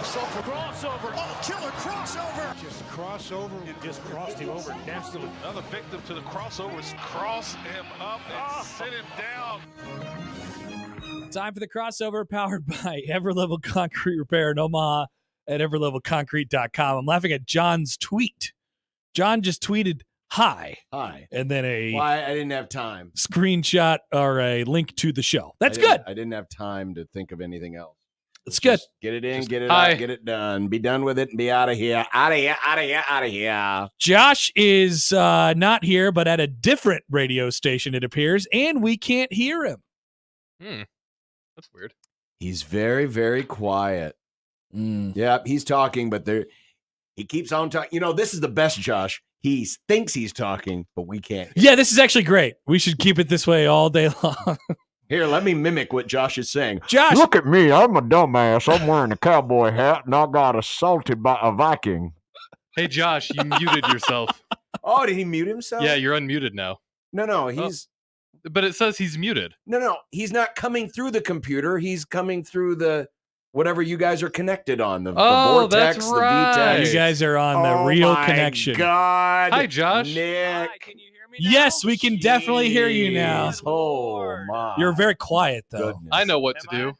himself a crossover. Oh, killer crossover. Just crossover. It just crossed him over nastily. Another victim to the crossovers. Cross him up and sit him down. Time for the crossover, powered by Everlevel Concrete Repair in Omaha at everlevelconcrete.com. I'm laughing at John's tweet. John just tweeted, hi. Hi. And then Why? I didn't have time. screenshot or a link to the show. That's good. I didn't have time to think of anything else. That's good. Just get it in, get it hi. out, get it done. Be done with it and be out of here. Out of here, out of here, out of here. Josh is not here, but at a different radio station, it appears, and we can't hear him. That's weird. He's very, very quiet. Yeah, he's talking, but he keeps on talking. You know, this is the best, Josh. He thinks he's talking, but we can't. Yeah, this is actually great. We should keep it this way all day long. Here, let me mimic what Josh is saying. Josh, Look at me. I'm a dumbass. I'm wearing a cowboy hat, and I got assaulted by a Viking. Hey, Josh, you muted yourself. Oh, did he mute himself? Yeah, you're unmuted now. No, he's But it says he's muted. no, he's not coming through the computer. He's coming through the whatever you guys are connected on. The vortex, that's right. the VTEX. you guys are on the real connection. God. Hi, Josh. Nick. Can you hear me now? Yes, we can definitely hear you now. Jeez. Oh, my. You're very quiet, though. Goodness. I know what to Am I? do.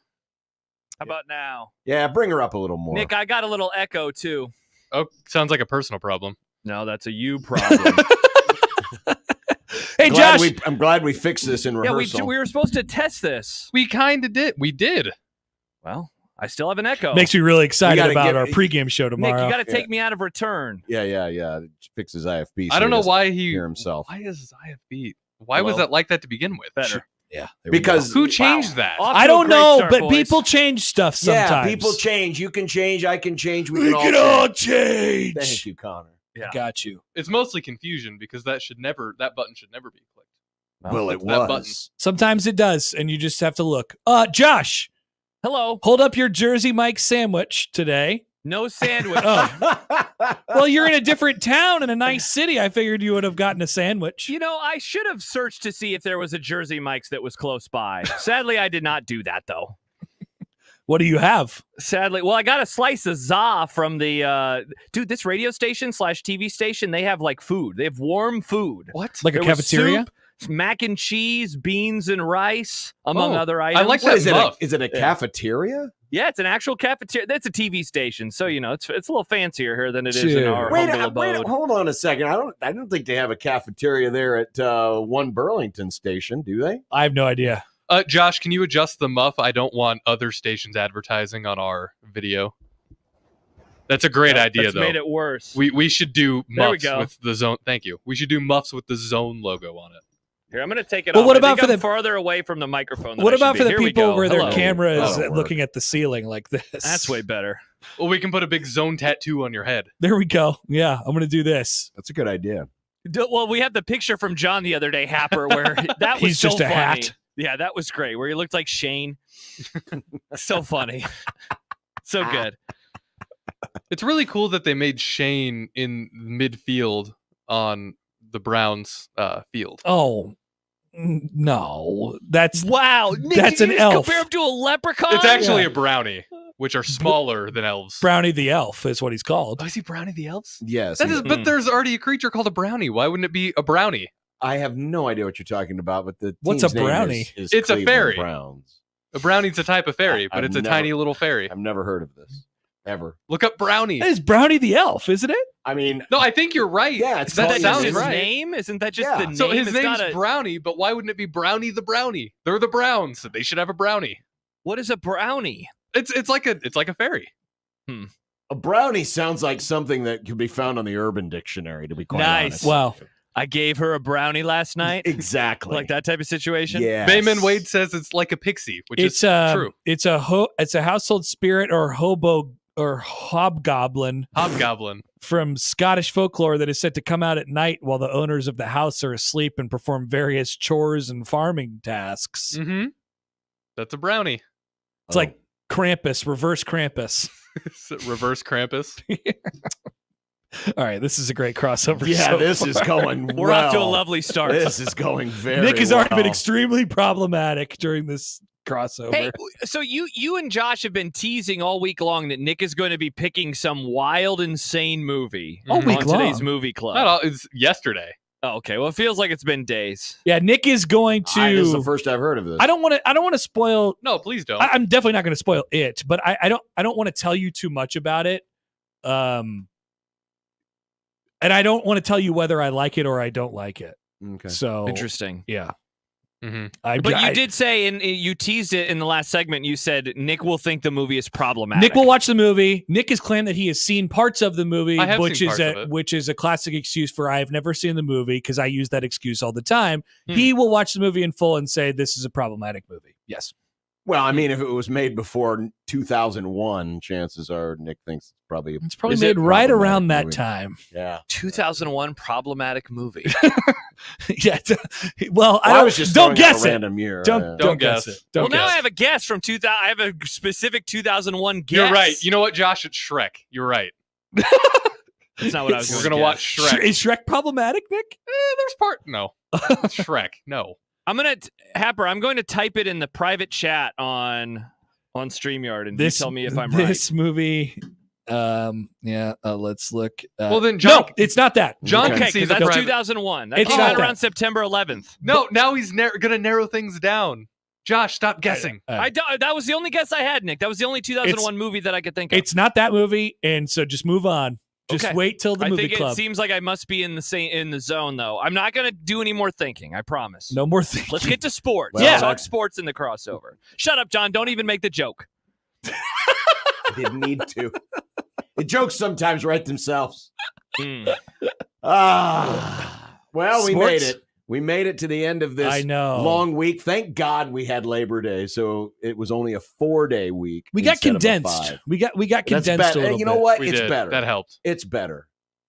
How about now? Yeah, bring her up a little more. Nick, I got a little echo, too. Oh, sounds like a personal problem. No, that's a you problem. Hey, Josh. I'm glad we fixed this in Yeah, rehearsal. we were supposed to test this. We kind of did. We did. Well, I still have an echo. Makes me really excited gotta about get- our pregame show Nick, tomorrow. you got to take me out of return. Yeah. Fix his IFB. So I don't he know doesn't why he. hear himself. Why is his IFB? Why was Hello? that like that to begin with? Better. Yeah, there we because Who changed that? Off I to a don't great know, start, but boys. people change stuff sometimes. Yeah, people change. You can change. I can change. We We can can all all change. change. Thank you, Connor. Yeah. Got you. It's mostly confusion because that button should never be clicked. Well, it that was. Sometimes it does, and you just have to look. Josh, Hello. hold up your Jersey Mike sandwich today. No sandwich. Well, you're in a different town in a nice city. I figured you would have gotten a sandwich. You know, I should have searched to see if there was a Jersey Mike's that was close by. Sadly, I did not do that, though. What do you have? Sadly, well, I got a slice of za from the dude. This radio station / TV station, they have like food. They have warm food. What? Like a There was cafeteria? soup, mac and cheese, beans and rice, among other items. I like What that is it? muff. Is it a cafeteria? Yeah, it's an actual cafeteria. That's a TV station, so you know it's a little fancier here than it is in our Wait, humble abode. hold on a second. I don't think they have a cafeteria there at One Burlington Station, do they? I have no idea. Josh, can you adjust the muff? I don't want other stations advertising on our video. That's a great idea, That's though. made it worse. We should do There we muffs go. with the zone. Thank you. We should do muffs with the zone logo on it. Here, I'm going to take it Well, off. what I about think for I'm the- farther away from the microphone? Than What I should about be. for the Here we people go. where their Hello. camera is That'll work. looking at the ceiling like this? That's way better. Well, we can put a big zone tattoo on your head. There we go. Yeah, I'm going to do this. That's a good idea. Well, we had the picture from John the other day, Happer, where that was He's so just a funny. hat. Yeah, that was great. Where he looked like Shane. So funny. So good. It's really cool that they made Shane in midfield on the Browns field. Oh, no. That's Wow. Nick, That's did you an just elf. compare him to a leprechaun? It's actually a brownie, which are smaller than elves. Brownie the Elf is what he's called. Oh, is he Brownie the Elves? Yes. That is, but there's already a creature called a brownie. Why wouldn't it be a brownie? I have no idea what you're talking about, but the What's team's a name brownie? is It's a Cleveland fairy. Browns. A brownie's a type of fairy, but I've it's a never- tiny little fairy. I've never heard of this ever. Look up brownie. That is Brownie the Elf, isn't it? I mean, No, I think you're right. Yeah, it's that called- sounds his right. name? Isn't that just Yeah. the name? So his It's name's not a- Brownie, but why wouldn't it be Brownie the Brownie? They're the Browns. They should have a brownie. What is a brownie? It's like a fairy. a brownie sounds like something that could be found on the Urban Dictionary, to be quite Nice. honest. Wow. I gave her a brownie last night. Exactly. Like that type of situation? Yeah. Bayman Wade says it's like a pixie, which It's is true. It's a household spirit or hobo or hobgoblin Hobgoblin. from Scottish folklore that is said to come out at night while the owners of the house are asleep and perform various chores and farming tasks. Mm-hmm. That's a brownie. It's like Krampus, reverse Krampus. Reverse Krampus. All right, this is a great crossover. Yeah, so this is far. going well. We're off to a lovely start. This is going very Nick has already been well. extremely problematic during this crossover. Hey, so you and Josh have been teasing all week long that Nick is going to be picking some wild, insane movie All week on today's long. movie club. Not all, it's yesterday. Oh, okay, well, it feels like it's been days. Yeah, Nick is going to. This is the first I've heard of this. I don't want to spoil. No, please don't. I'm definitely not going to spoil it, but I don't want to tell you too much about it. And I don't want to tell you whether I like it or I don't like it. Okay. So Interesting. Yeah. Mm-hmm. But you did say, and you teased it in the last segment, you said Nick will think the movie is problematic. Nick will watch the movie. Nick has claimed that he has seen parts of the movie, I have which seen is parts of it. which is a classic excuse for I have never seen the movie because I use that excuse all the time. Hmm. He will watch the movie in full and say this is a problematic movie. Yes. Well, I mean, if it was made before 2001, chances are Nick thinks It's probably Is made it right problematic around that movie? time. Yeah. 2001 problematic movie. Yeah. Well, I was just don't throwing out guess a it. random year. Don't guess guess. it. Don't Well, now guess. I have a guess from 2000. I have a specific 2001 guess. You're right. You know what, Josh? It's Shrek. You're right. That's not what I was We're going to gonna watch Shrek. Is Shrek problematic, Nick? There's part. No. It's Shrek. No. Happer, I'm going to type it in the private chat on StreamYard, and you tell me if I'm right. This movie. Let's look. Well, then, John. No, it's not that. John Okay, can see because the that's private. 2001. That It's came not out that. around September 11th. No, now he's gonna narrow things down. Josh, stop guessing. That was the only guess I had, Nick. That was the only 2001 movie that I could think of. It's not that movie, and so just move on. Just Okay. wait till the I movie think club. it seems like I must be in the zone, though. I'm not going to do any more thinking. I promise. No more things. Let's get to sports. Well, Let's yeah. talk sports in the crossover. Shut up, John. Don't even make the joke. Didn't need to. The jokes sometimes write themselves. Mm. Well, we Sports? made it. We made it to the end of this I know. long week. Thank God we had Labor Day, so it was only a 4-day week. We got instead of a condensed. 5. We got That's condensed better. a little You know bit. what? We It's did. better. That helped. It's better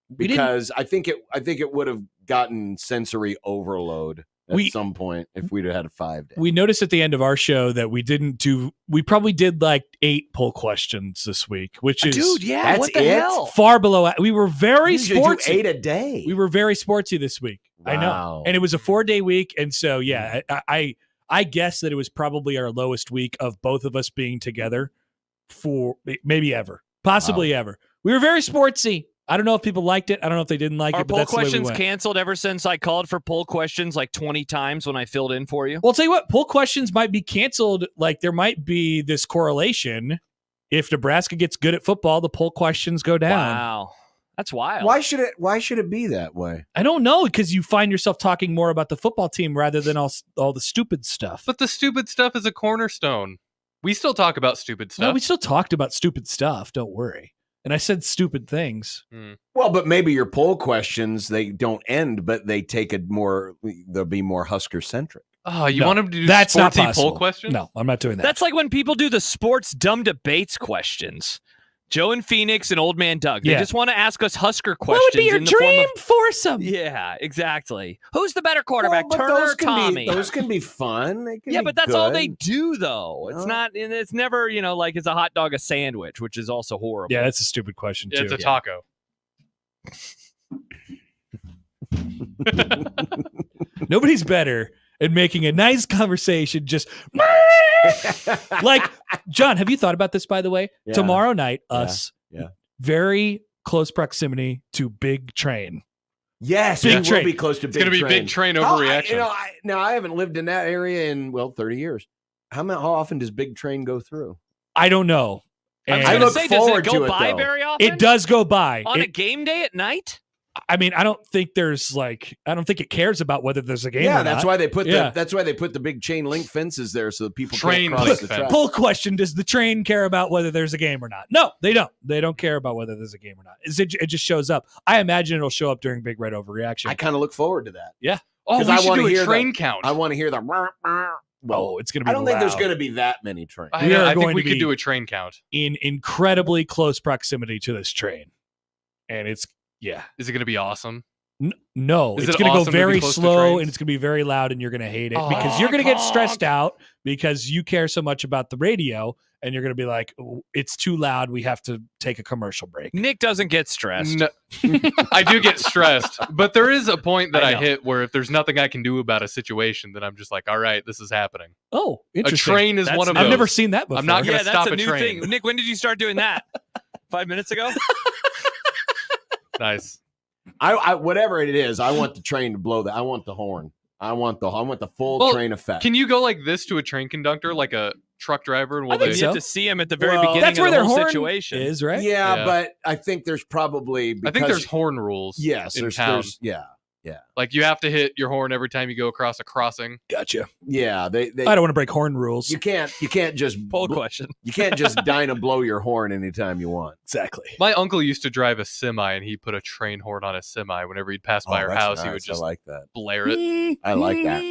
We didn't- because I think it would have gotten sensory overload at some point if we'd have had a 5-day. We noticed at the end of our show that we probably did like 8 poll questions this week, which is Dude, yeah. That's what the it? hell? far below. We were very Usually do sportsy. 8 a day. We were very sportsy this week. I know. Wow. And it was a 4-day week. And so, yeah, I guess that it was probably our lowest week of both of us being together for maybe ever, possibly ever. We were very sportsy. I don't know if people liked it. I don't know if they didn't like Are it, but poll that's the way we questions went. canceled ever since I called for poll questions like 20 times when I filled in for you? Well, I'll tell you what, poll questions might be canceled. Like there might be this correlation. If Nebraska gets good at football, the poll questions go down. Wow. That's wild. Why should it be that way? I don't know, because you find yourself talking more about the football team rather than all the stupid stuff. But the stupid stuff is a cornerstone. We still talk about stupid stuff. No, we still talked about stupid stuff. Don't worry. And I said stupid things. Well, but maybe your poll questions, they don't end, but they take they'll be more Husker centric. Oh, you No, want him to do that's not sportsy possible. poll questions? No, I'm not doing that. That's like when people do the sports dumb debates questions. Joe and Phoenix and Old Man Doug. They Yeah. just want to ask us Husker what questions. would be your in the form dream of- foursome? Yeah, exactly. Who's the better quarterback, Well, but Turner or those can Tommy? those can be fun. They can Yeah, be but that's all they good. do, though. It's No. not. And it's never, like it's a hot dog, a sandwich, which is also horrible. Yeah, that's a stupid question, Yeah, too. it's a taco. Nobody's better at making a nice conversation just like, John, have you thought about this, by the way? Yeah. Tomorrow night, Yeah. us, Yeah. very close proximity to Big Train. Yes, Big we will train. be close to It's big going to be train. big train How- overreaction. I haven't lived in that area in 30 years. How often does big train go through? I don't know. I was And I going to look say, does it forward go to it, by though. very often? it does go by. On a It- game day at night? I mean, I don't think it cares about whether there's a game Yeah, or that's not. why they put Yeah. the big chain link fences there so that people Train can't cross link the fence. track. Poll question: does the train care about whether there's a game or not? No, they don't. They don't care about whether there's a game or not. It just shows up. I imagine it'll show up during Big Red Overreaction. I kind of look forward to that. Oh, 'Cause we I should wanna do hear a train count. I want to hear the. Well, It's going to be. I don't think there's loud. going to be that many trains. I we are think going we to could be- do a train count. in incredibly close proximity to this train, and it's Is it going to be awesome? No, Is it's it going to awesome go to be very close to slow trains? and it's going to be very loud and you're going to hate it because you're going to get stressed out because you care so much about the radio and you're going to be like, "Oh, it's too loud. We have to take a commercial break." Nick doesn't get stressed. No, I do get stressed, but there is a point that I I know. hit where if there's nothing I can do about a situation, then I'm just like, all right, this is happening. Oh, A interesting. train is That's one of new. those. I've never seen that before. I'm not gonna Yeah, that's stop a a new train. thing. Nick, when did you start doing that? 5 minutes ago? Nice. I whatever it is, I want the train to blow that. I want the horn. I want the full Well, train effect. Can you go like this to a train conductor, like a truck driver? And will I think they? You so. have to see him at the very Well, beginning That's of where the their whole horn situation. is, right? Yeah, Yeah. but I think there's probably I think there's horn rules. yes, in there's, town. yeah. Like you have to hit your horn every time you go across a crossing. Gotcha. Yeah, they I don't want to break horn rules. you can't just Poll question. you can't just dyna blow your horn anytime you want. Exactly. My uncle used to drive a semi, and he put a train horn on his semi. Whenever he'd pass by our that's house, he nice. would just I like that. blare it. I like that.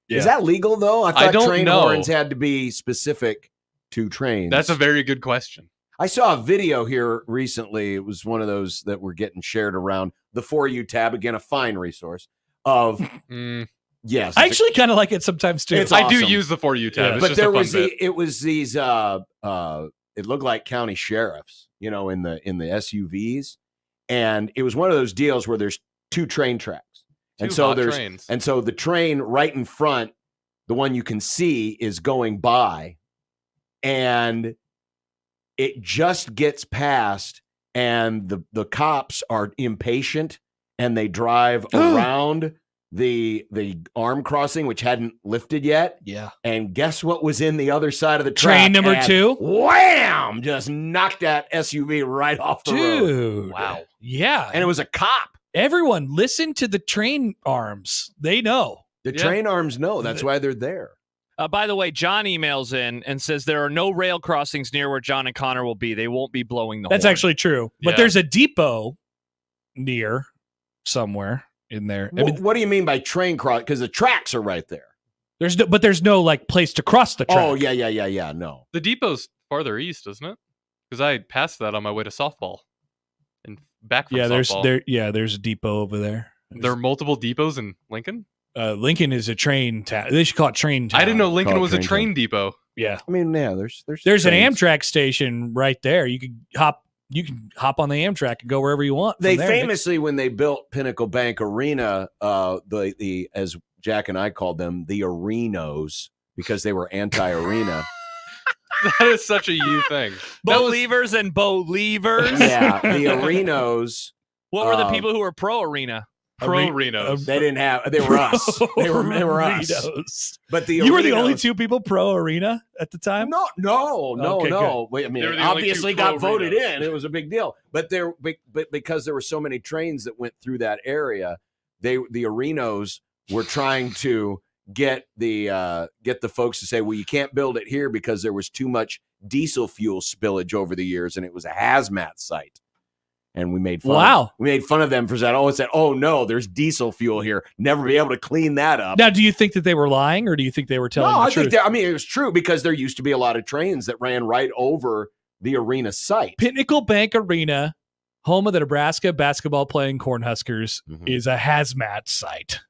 Yeah. Is that legal though? I thought don't train know. horns had to be specific to trains. That's a very good question. I saw a video here recently. It was one of those that were getting shared around the For You tab. Again, a fine resource of Mm. yes. I actually kind of like it sometimes too. It's I do awesome. use the For You tab. Yeah. It's but just there a fun was bit. it was these it looked like county sheriffs, in the SUVs, and it was one of those deals where there's two train tracks, and Two so hot there's trains. and so the train right in front, the one you can see, is going by, and it just gets past, and the cops are impatient and they drive around the arm crossing, which hadn't lifted yet. yeah. And guess what was in the other side of the track? Train number And 2. Wham! Just knocked that SUV right off the road. Dude. Wow. Yeah. And it was a cop. Everyone listen to the train arms. They know. The Yeah. train arms know. That's why they're there. By the way, John emails in and says there are no rail crossings near where John and Connor will be. They won't be blowing the That's horn. actually true. But Yeah. there's a depot near somewhere in there. I mean, What do you mean by train cross? Because the tracks are right there. there's no like place to cross the track. Oh, yeah. No. The depot's farther east, isn't it? Because I passed that on my way to softball and back from Yeah, softball. there's a depot over there. There are multiple depots in Lincoln. Lincoln is a train town. They should call it train town. I didn't know Lincoln Called was a train train depot. Yeah. I mean, yeah, there's There's an trains. Amtrak station right there. You can hop on the Amtrak and go wherever you want. from They there. famously, when they built Pinnacle Bank Arena, the as Jack and I called them, the Arenos, because they were anti-arena. That is such a you thing. That was Believers and Believers. Yeah, the Arenos. What were the people who were pro arena? pro Renos. They didn't have. They were us. They were us. Arenos. But the You were the only Arenos- two people pro arena at the time. No. Okay, Wait, I mean, They were it the only obviously two got pro voted Renos. in. It was a big deal. But because there were so many trains that went through that area, the Arenos were trying to get the folks to say, well, you can't build it here because there was too much diesel fuel spillage over the years, and it was a hazmat site. And we made fun. Wow. We made fun of them for that. Oh, it said, oh no, there's diesel fuel here. Never be able to clean that up. Now, do you think that they were lying, or do you think they were telling No, the I truth? think it was true because there used to be a lot of trains that ran right over the arena site. Pinnacle Bank Arena, home of the Nebraska basketball playing Cornhuskers, Mhm. is a hazmat site.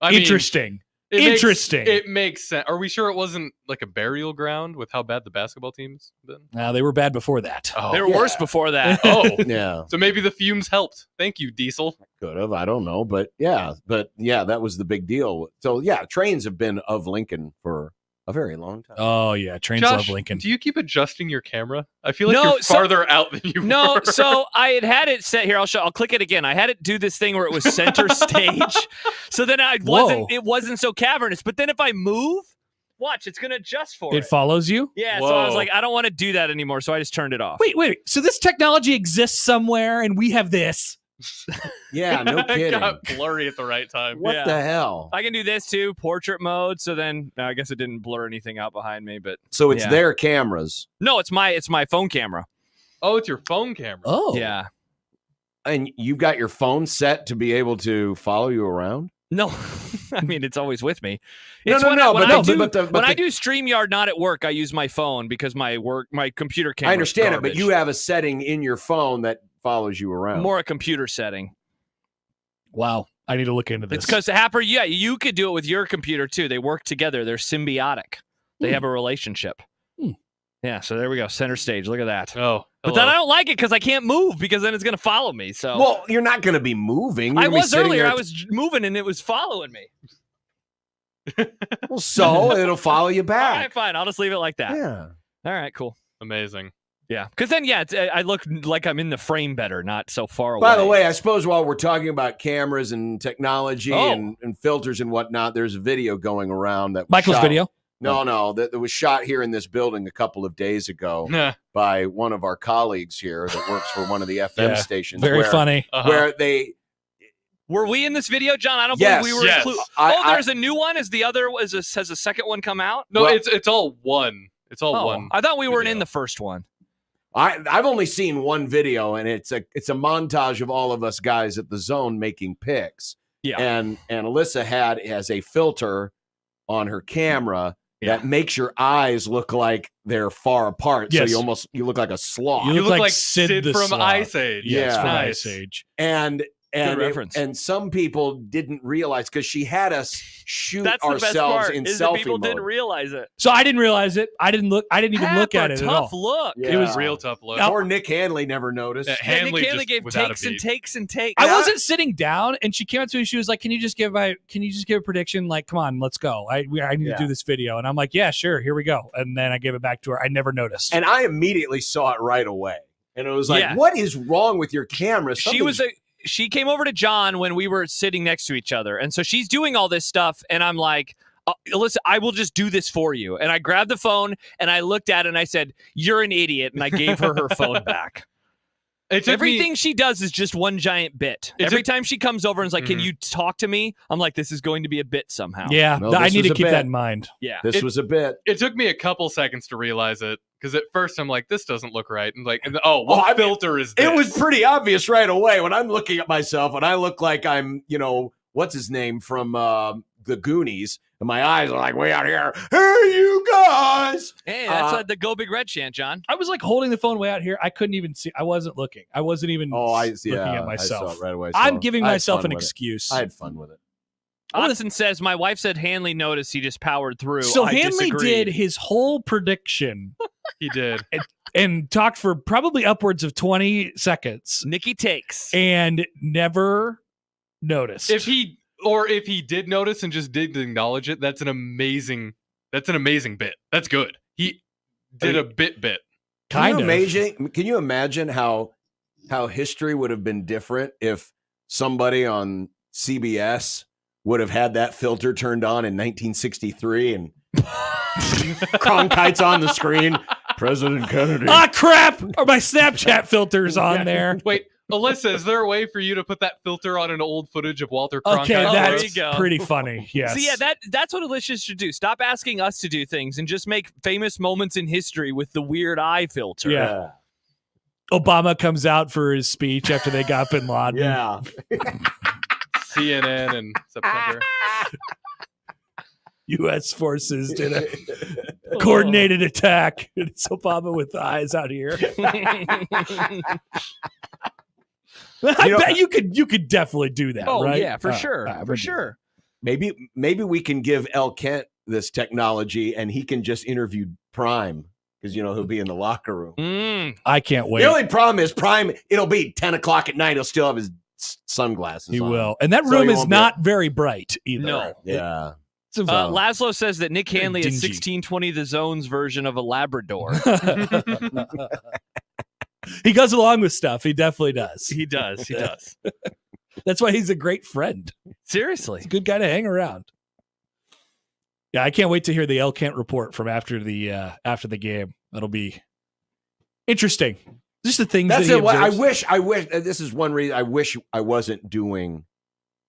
I mean, Interesting. it makes- Interesting. It makes sense. Are we sure it wasn't like a burial ground with how bad the basketball team's been? Now, they were bad before that. Oh, They were worse before that. oh. Yeah, So maybe the fumes helped. Thank you, Diesel. could have. I don't know, but yeah, that was the big deal. So yeah, trains have been of Lincoln for a very long time. Oh, yeah. Trains Josh, love Lincoln. do you keep adjusting your camera? I feel like No, you're so- farther out than you No, were. so I had it set here. I'll click it again. I had it do this thing where it was center stage. So then Whoa. it wasn't so cavernous. But then if I move, watch, it's gonna adjust for it. It follows you? Yeah, so I was Whoa. like, I don't want to do that anymore. So I just turned it off. Wait. So this technology exists somewhere, and we have this. Yeah, no It kidding. got blurry at the right time. What Yeah. the hell? I can do this too, portrait mode. So then I guess it didn't blur anything out behind me, but So it's Yeah. their cameras, no, it's my phone camera. Oh, it's your phone camera. Oh. Yeah. and you've got your phone set to be able to follow you around. No, I mean it's always with me. No, It's no, when no, when but I no, do, but the- when I do StreamYard not at work, I use my phone because my computer camera. I understand it, but you have a setting in your phone that follows you around. more a computer setting. Wow. I need to look into this. It's because Happer, you could do it with your computer too. They work together. They're symbiotic. They have a relationship. Yeah, so there we go. Center stage. Look at that. Oh, but then I don't like it because I can't move because then it's going to follow me. So Well, you're not going to be moving. You're I gonna be was sitting earlier. there I was moving and it was following me. Well, so it'll follow you All back. right, fine. I'll just leave it like that. Yeah. All right, cool. Amazing. Yeah, because then I look like I'm in the frame better, not so far away. By the way, I suppose while we're talking about cameras and technology Oh. and filters and whatnot, there's a video going around that was Michael's shot- video? No, that was shot here in this building a couple of days ago Nah. by one of our colleagues here that works for one of the FM Yeah, stations. Very where, funny. Uh-huh. Where they Were we in this video, John? I don't Yes, believe we were yes. included. I- There's a new one. Is the other has a second one come out? No, Well- it's all one. It's all one. I thought we weren't video. in the first one. I've only seen one video, and it's a montage of all of us guys at the Zone making picks. Yeah. And Alyssa has a filter on her camera Yeah. that makes your eyes look like they're far apart. Yes. So you look like a sloth. You You look look like like Sid Sid the from Sloth. Ice Age. Yes, Yeah. from Nice. Ice Age. and reference. and some people didn't realize because she had us shoot That's the best ourselves part. in Is that selfie people mode. didn't realize it. So I didn't realize it. I didn't even look at it at all. Tough look. Yeah. It was real tough look. Now- Poor Nick Hanley never noticed. Yeah, Yeah, Nick Hanley Hanley just gave without a takes and beat. takes and takes. I wasn't sitting down, and she came up to me. She was like, "Can you just give a prediction? Like, come on, let's go. I need to do this video." And I'm like, "Yeah, sure, here we go." And then I gave it back to her. I never noticed. And I immediately saw it right away. And it was like, Yeah. what is wrong with your camera? She came over to John when we were sitting next to each other. And so she's doing all this stuff. And I'm like, listen, I will just do this for you. And I grabbed the phone and I looked at it and I said, "You're an idiot." And I gave her her phone back. It took Everything me, she does is just one giant bit. Every time she comes over and is like, "Can you talk to me?" I'm like, this is going to be a bit somehow. yeah, No, I this need was to a keep bit. that in mind. Yeah. This was a bit. it took me a couple seconds to realize it because at first I'm like, this doesn't look right. And like, what filter is this? It was pretty obvious right away when I'm looking at myself and I look like I'm, what's his name from the Goonies. And my eyes are like way out here. Hey, you guys. Hey, that's the Go Big Red chant, John. I was like holding the phone way out here. I couldn't even see. I wasn't looking. I wasn't even looking at myself. I saw it right away. I'm So giving I had myself fun an with it. excuse. I had fun with it. Odson says, "My wife said Hanley noticed. He just powered through." So I Hanley disagreed. did his whole prediction He did. and talked for probably upwards of 20 seconds Nikki takes. and never noticed. If he did notice and just didn't acknowledge it, that's an amazing bit. That's good. He did a bit. kind of. Can you imagine how history would have been different if somebody on CBS would have had that filter turned on in 1963 and Cronkite's on the screen. President Kennedy. Ah, crap! Or my Snapchat filter's on there. Wait, Alyssa, is there a way for you to put that filter on an old footage of Walter Cronkite? Okay, there that's you go. pretty funny. Yes. So yeah, that's what Alicia should do. Stop asking us to do things and just make famous moments in history with the weird eye filter. Yeah. Obama comes out for his speech after they got Bin Laden. Yeah. CNN in September. U.S. forces did a coordinated attack. It's Obama with the eyes out here. I bet you could definitely do that. Oh right? yeah, for sure, for sure. Maybe we can give El Kent this technology and he can just interview Prime because he'll be in the locker room. I can't wait. The only problem is Prime. It'll be 10 o'clock at night. He'll still have his sunglasses. He on. will, and that So room he is won't not very bright either. No. Yeah. Laszlo says that Nick Very Hanley is dingy. 1620 the Zone's version of a Labrador. He goes along with stuff. He definitely does. He does. He does. That's why he's a great friend. Seriously. He's a good guy to hang around. Yeah, I can't wait to hear the El Kent report from after the game. That'll be interesting. Just the things That's that he it. I observes. wish. This is one reason I wish I wasn't doing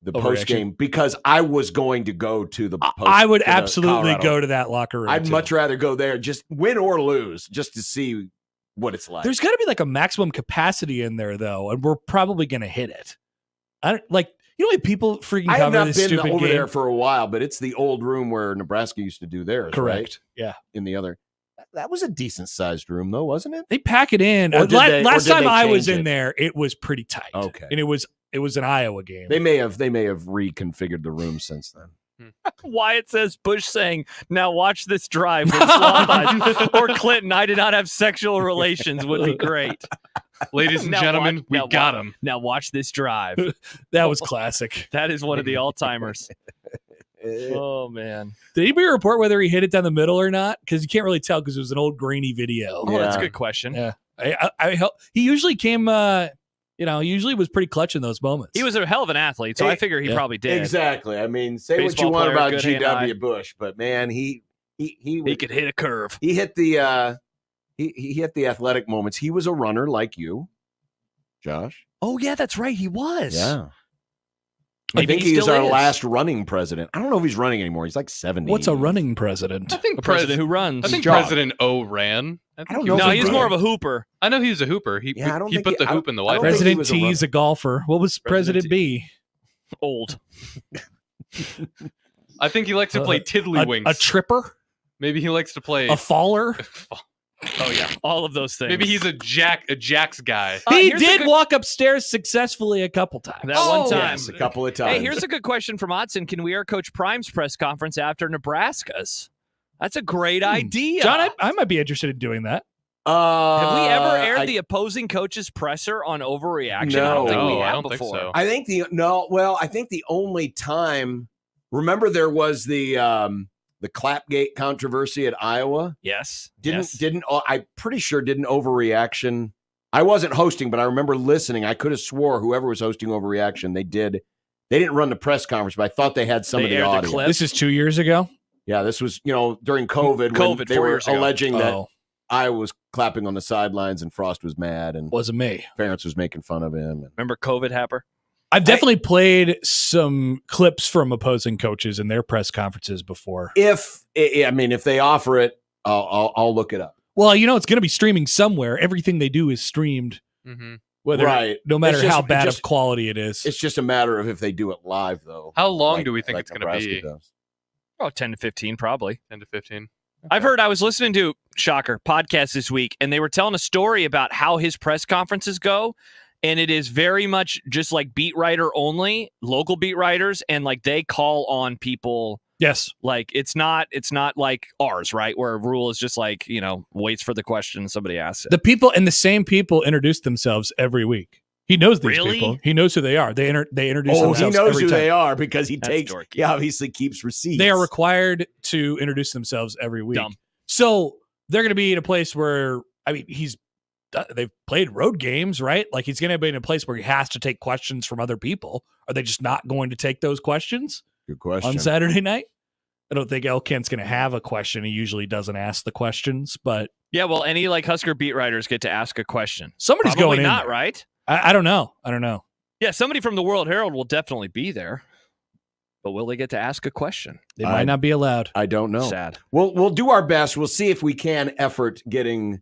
the Overreaction. post game because I was going to go to the post. I would to the absolutely Colorado. go to that locker room. I'd too. much rather go there, just win or lose, just to see what it's like. There's got to be like a maximum capacity in there though, and we're probably going to hit it. I don't like. You know, people freaking I have cover not this been stupid over game. there for a while, but it's the old room where Nebraska used to do theirs. Correct. Right? Yeah. In the other, that was a decent sized room, though, wasn't it? They pack it in. Or did they- Last or did time they I was change in it? there, it was pretty tight. Okay. And it was it was an Iowa game. They may have reconfigured the room since then. Wyatt says Bush saying, "Now watch this drive." With sloth eyes. Or Clinton, "I did not have sexual relations," would be great. Ladies and gentlemen, we got him. Now watch this drive. That was classic. That is one of the all-timers. Oh, man. Did anybody report whether he hit it down the middle or not? Because you can't really tell because it was an old grainy video. Oh, that's a good question. Yeah. He usually came, he usually was pretty clutch in those moments. He was a hell of an athlete, so I figure he probably did. Exactly. I mean, say Baseball what you want player, about good hand-eye. G.W. Bush, but man, he could hit a curve. He hit the he hit the athletic moments. He was a runner like you, Josh. Oh, yeah, that's right. He was. Yeah. Maybe I think he he's still our is. last running president. I don't know if he's running anymore. He's like 70. What's a running president? I think A president who runs. I think Josh. President O ran. I don't know No, if he he's did. more of a hooper. I know he was a hooper. He Yeah, I don't he think put he- the I hoop don't- in the I White don't House. think he President was a T is a golfer. What was President President B? Old. I think he likes to play tiddlywinks. A tripper? Maybe he likes to play. A faller? Oh, yeah. All of those things. Maybe he's a Jack's guy. He here's a did good- walk upstairs successfully a couple times. That one time. Yes, a couple of times. Hey, here's a good question from Otson. Can we air Coach Prime's press conference after Nebraska's? That's a great idea. John, I might be interested in doing that. Have we ever aired the opposing coach's presser on overreaction? I don't think we No, I have don't think before. so. I think the only time. Remember, there was the Clapgate controversy at Iowa. Yes. I'm pretty sure didn't overreaction. I wasn't hosting, but I remember listening. I could have swore whoever was hosting overreaction, they didn't run the press conference, but I thought they had some They of the aired the audio. clip. This is 2 years ago. Yeah, this was during COVID. COVID, when they 4 were years ago. alleging that Oh, Iowa was clapping on the sidelines and Frost was mad and wasn't me. Ferentz was making fun of him. Remember COVID, Happer? I've definitely played some clips from opposing coaches in their press conferences before. If they offer it, I'll look it up. Well, it's going to be streaming somewhere. Everything they do is streamed, Mm-hmm. Right. no matter It's just- how bad it just- of quality it is. It's just a matter of if they do it live, though. How long Like- do we think like it's going to Nebraska be? does. Oh, 10 to 15, probably. 10 to 15. I've heard, I was listening to, shocker, podcast this week, and they were telling a story about how his press conferences go. And it is very much just like beat writer only, local beat writers, and like they call on people. Yes. Like it's not like ours, right? Where a rule is just like, waits for the question and somebody asks it. The people and the same people introduce themselves every week. He knows these Really? people. He knows who they are. They introduce Oh, themselves he knows every who time. they are because he That's dorky. he obviously keeps receipts. They are required to introduce themselves every week. Dumb. So they're going to be in a place where, they've played road games, right? Like he's going to be in a place where he has to take questions from other people. Are they just not going to take those questions Good question. on Saturday night? I don't think Elkent's going to have a question. He usually doesn't ask the questions, but Yeah, well, any like Husker beat writers get to ask a question. somebody's Probably going in not, there. right? I don't know. I don't know. Yeah, somebody from the World Herald will definitely be there. But will they get to ask a question? They might not be allowed. I don't know. Sad. We'll do our best. We'll see if we can effort getting.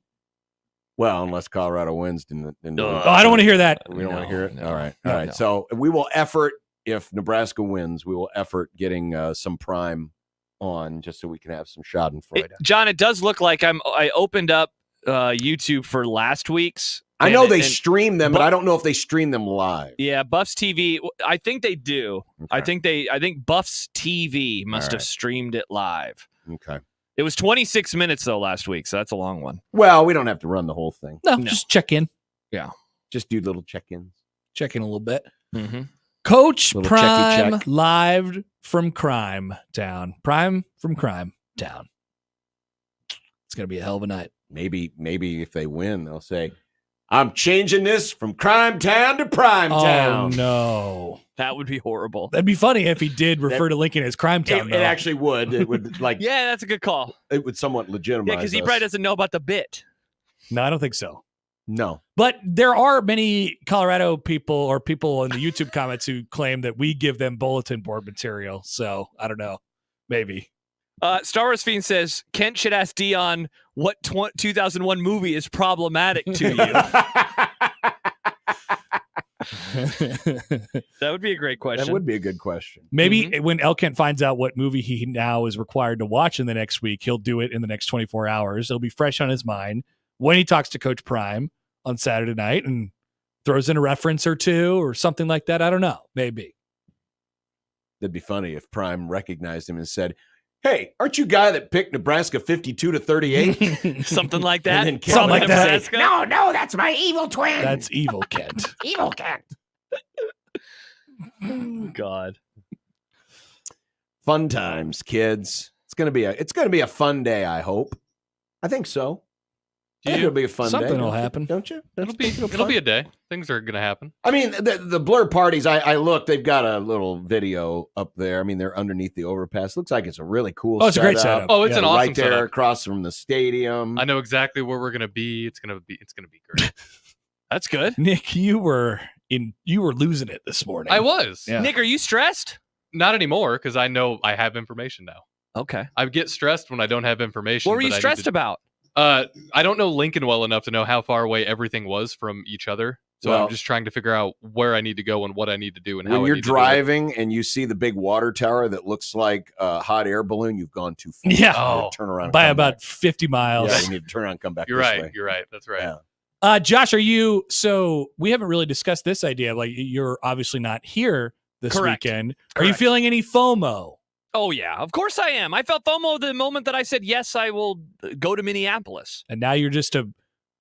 Well, unless Colorado wins, then Oh, I don't want to hear that. We don't want to hear it. No, All right. no, All right. no. So we will effort. If Nebraska wins, we will effort getting some prime on just so we can have some Schadenfreude. John, it does look like I opened up YouTube for last week's. I know they and- stream them, but I don't know if they stream them live. Yeah, Buffs TV. I think they do. I Okay. think Buffs TV must have right. streamed it live. Okay. It was 26 minutes though last week, so that's a long one. Well, we don't have to run the whole thing. No, No. just check in. Just do little check-ins. Check in a little bit. Mm-hmm. Coach Little Prime checky check. live from Crime Town. Prime from Crime Town. It's going to be a hell of a night. Maybe if they win, they'll say, "I'm changing this from Crime Town to Prime Town." Oh, no. That would be horrible. That'd be funny if he did refer to Lincoln as Crime Town. It though. actually would. It would like Yeah, that's a good call. it would somewhat legitimize. Yeah, because he us. probably doesn't know about the bit. No, I don't think so. No. But there are many Colorado people or people in the YouTube comments who claim that we give them bulletin board material. So I don't know. Maybe. Star Wars Fiend says Kent should ask Dion what 2001 movie is problematic to you. That would be a great question. That would be a good question. Maybe when Elkent finds out what movie he now is required to watch in the next week, he'll do it in the next 24 hours. It'll be fresh on his mind when he talks to Coach Prime on Saturday night. And throws in a reference or two or something like that. I don't know. Maybe. That'd be funny if Prime recognized him and said, "Hey, aren't you guy that picked Nebraska 52-38?" Something like that. And then Something like that. Nebraska. No, that's my evil twin. That's evil, Kent. evil cat. Oh, God. Fun times, kids. It's gonna be a fun day. I hope. I think so. I think it'll be a fun day. Something will happen. Don't you? It'll be a day. Things are gonna happen. I mean, the blur parties. I looked. They've got a little video up there. I mean, they're underneath the overpass. Looks like it's a really cool. Oh, it's a great setup. Oh, it's an awesome right there setup. across from the stadium. I know exactly where we're gonna be. It's gonna be great. That's good. Nick, you were losing it this morning. I was. Yeah. Nick, are you stressed? Not anymore because I know I have information now. Okay. I get stressed when I don't have information. What were you but I need stressed to- about? I don't know Lincoln well enough to know how far away everything was from each other. So Well- I'm just trying to figure out where I need to go and what I need to do and how When I you're need to do it. driving and you see the big water tower that looks like a hot air balloon, you've gone too far. Yeah. You gotta Oh. turn around and by come about back. 50 miles. Yeah, you need to turn around and come back. You're this right. way. You're right. That's right. Yeah. Josh, so we haven't really discussed this idea. Like, you're obviously not here this Correct. weekend. Are you Correct. feeling any FOMO? Oh, yeah. Of course I am. I felt FOMO the moment that I said, yes, I will go to Minneapolis. And now you're just a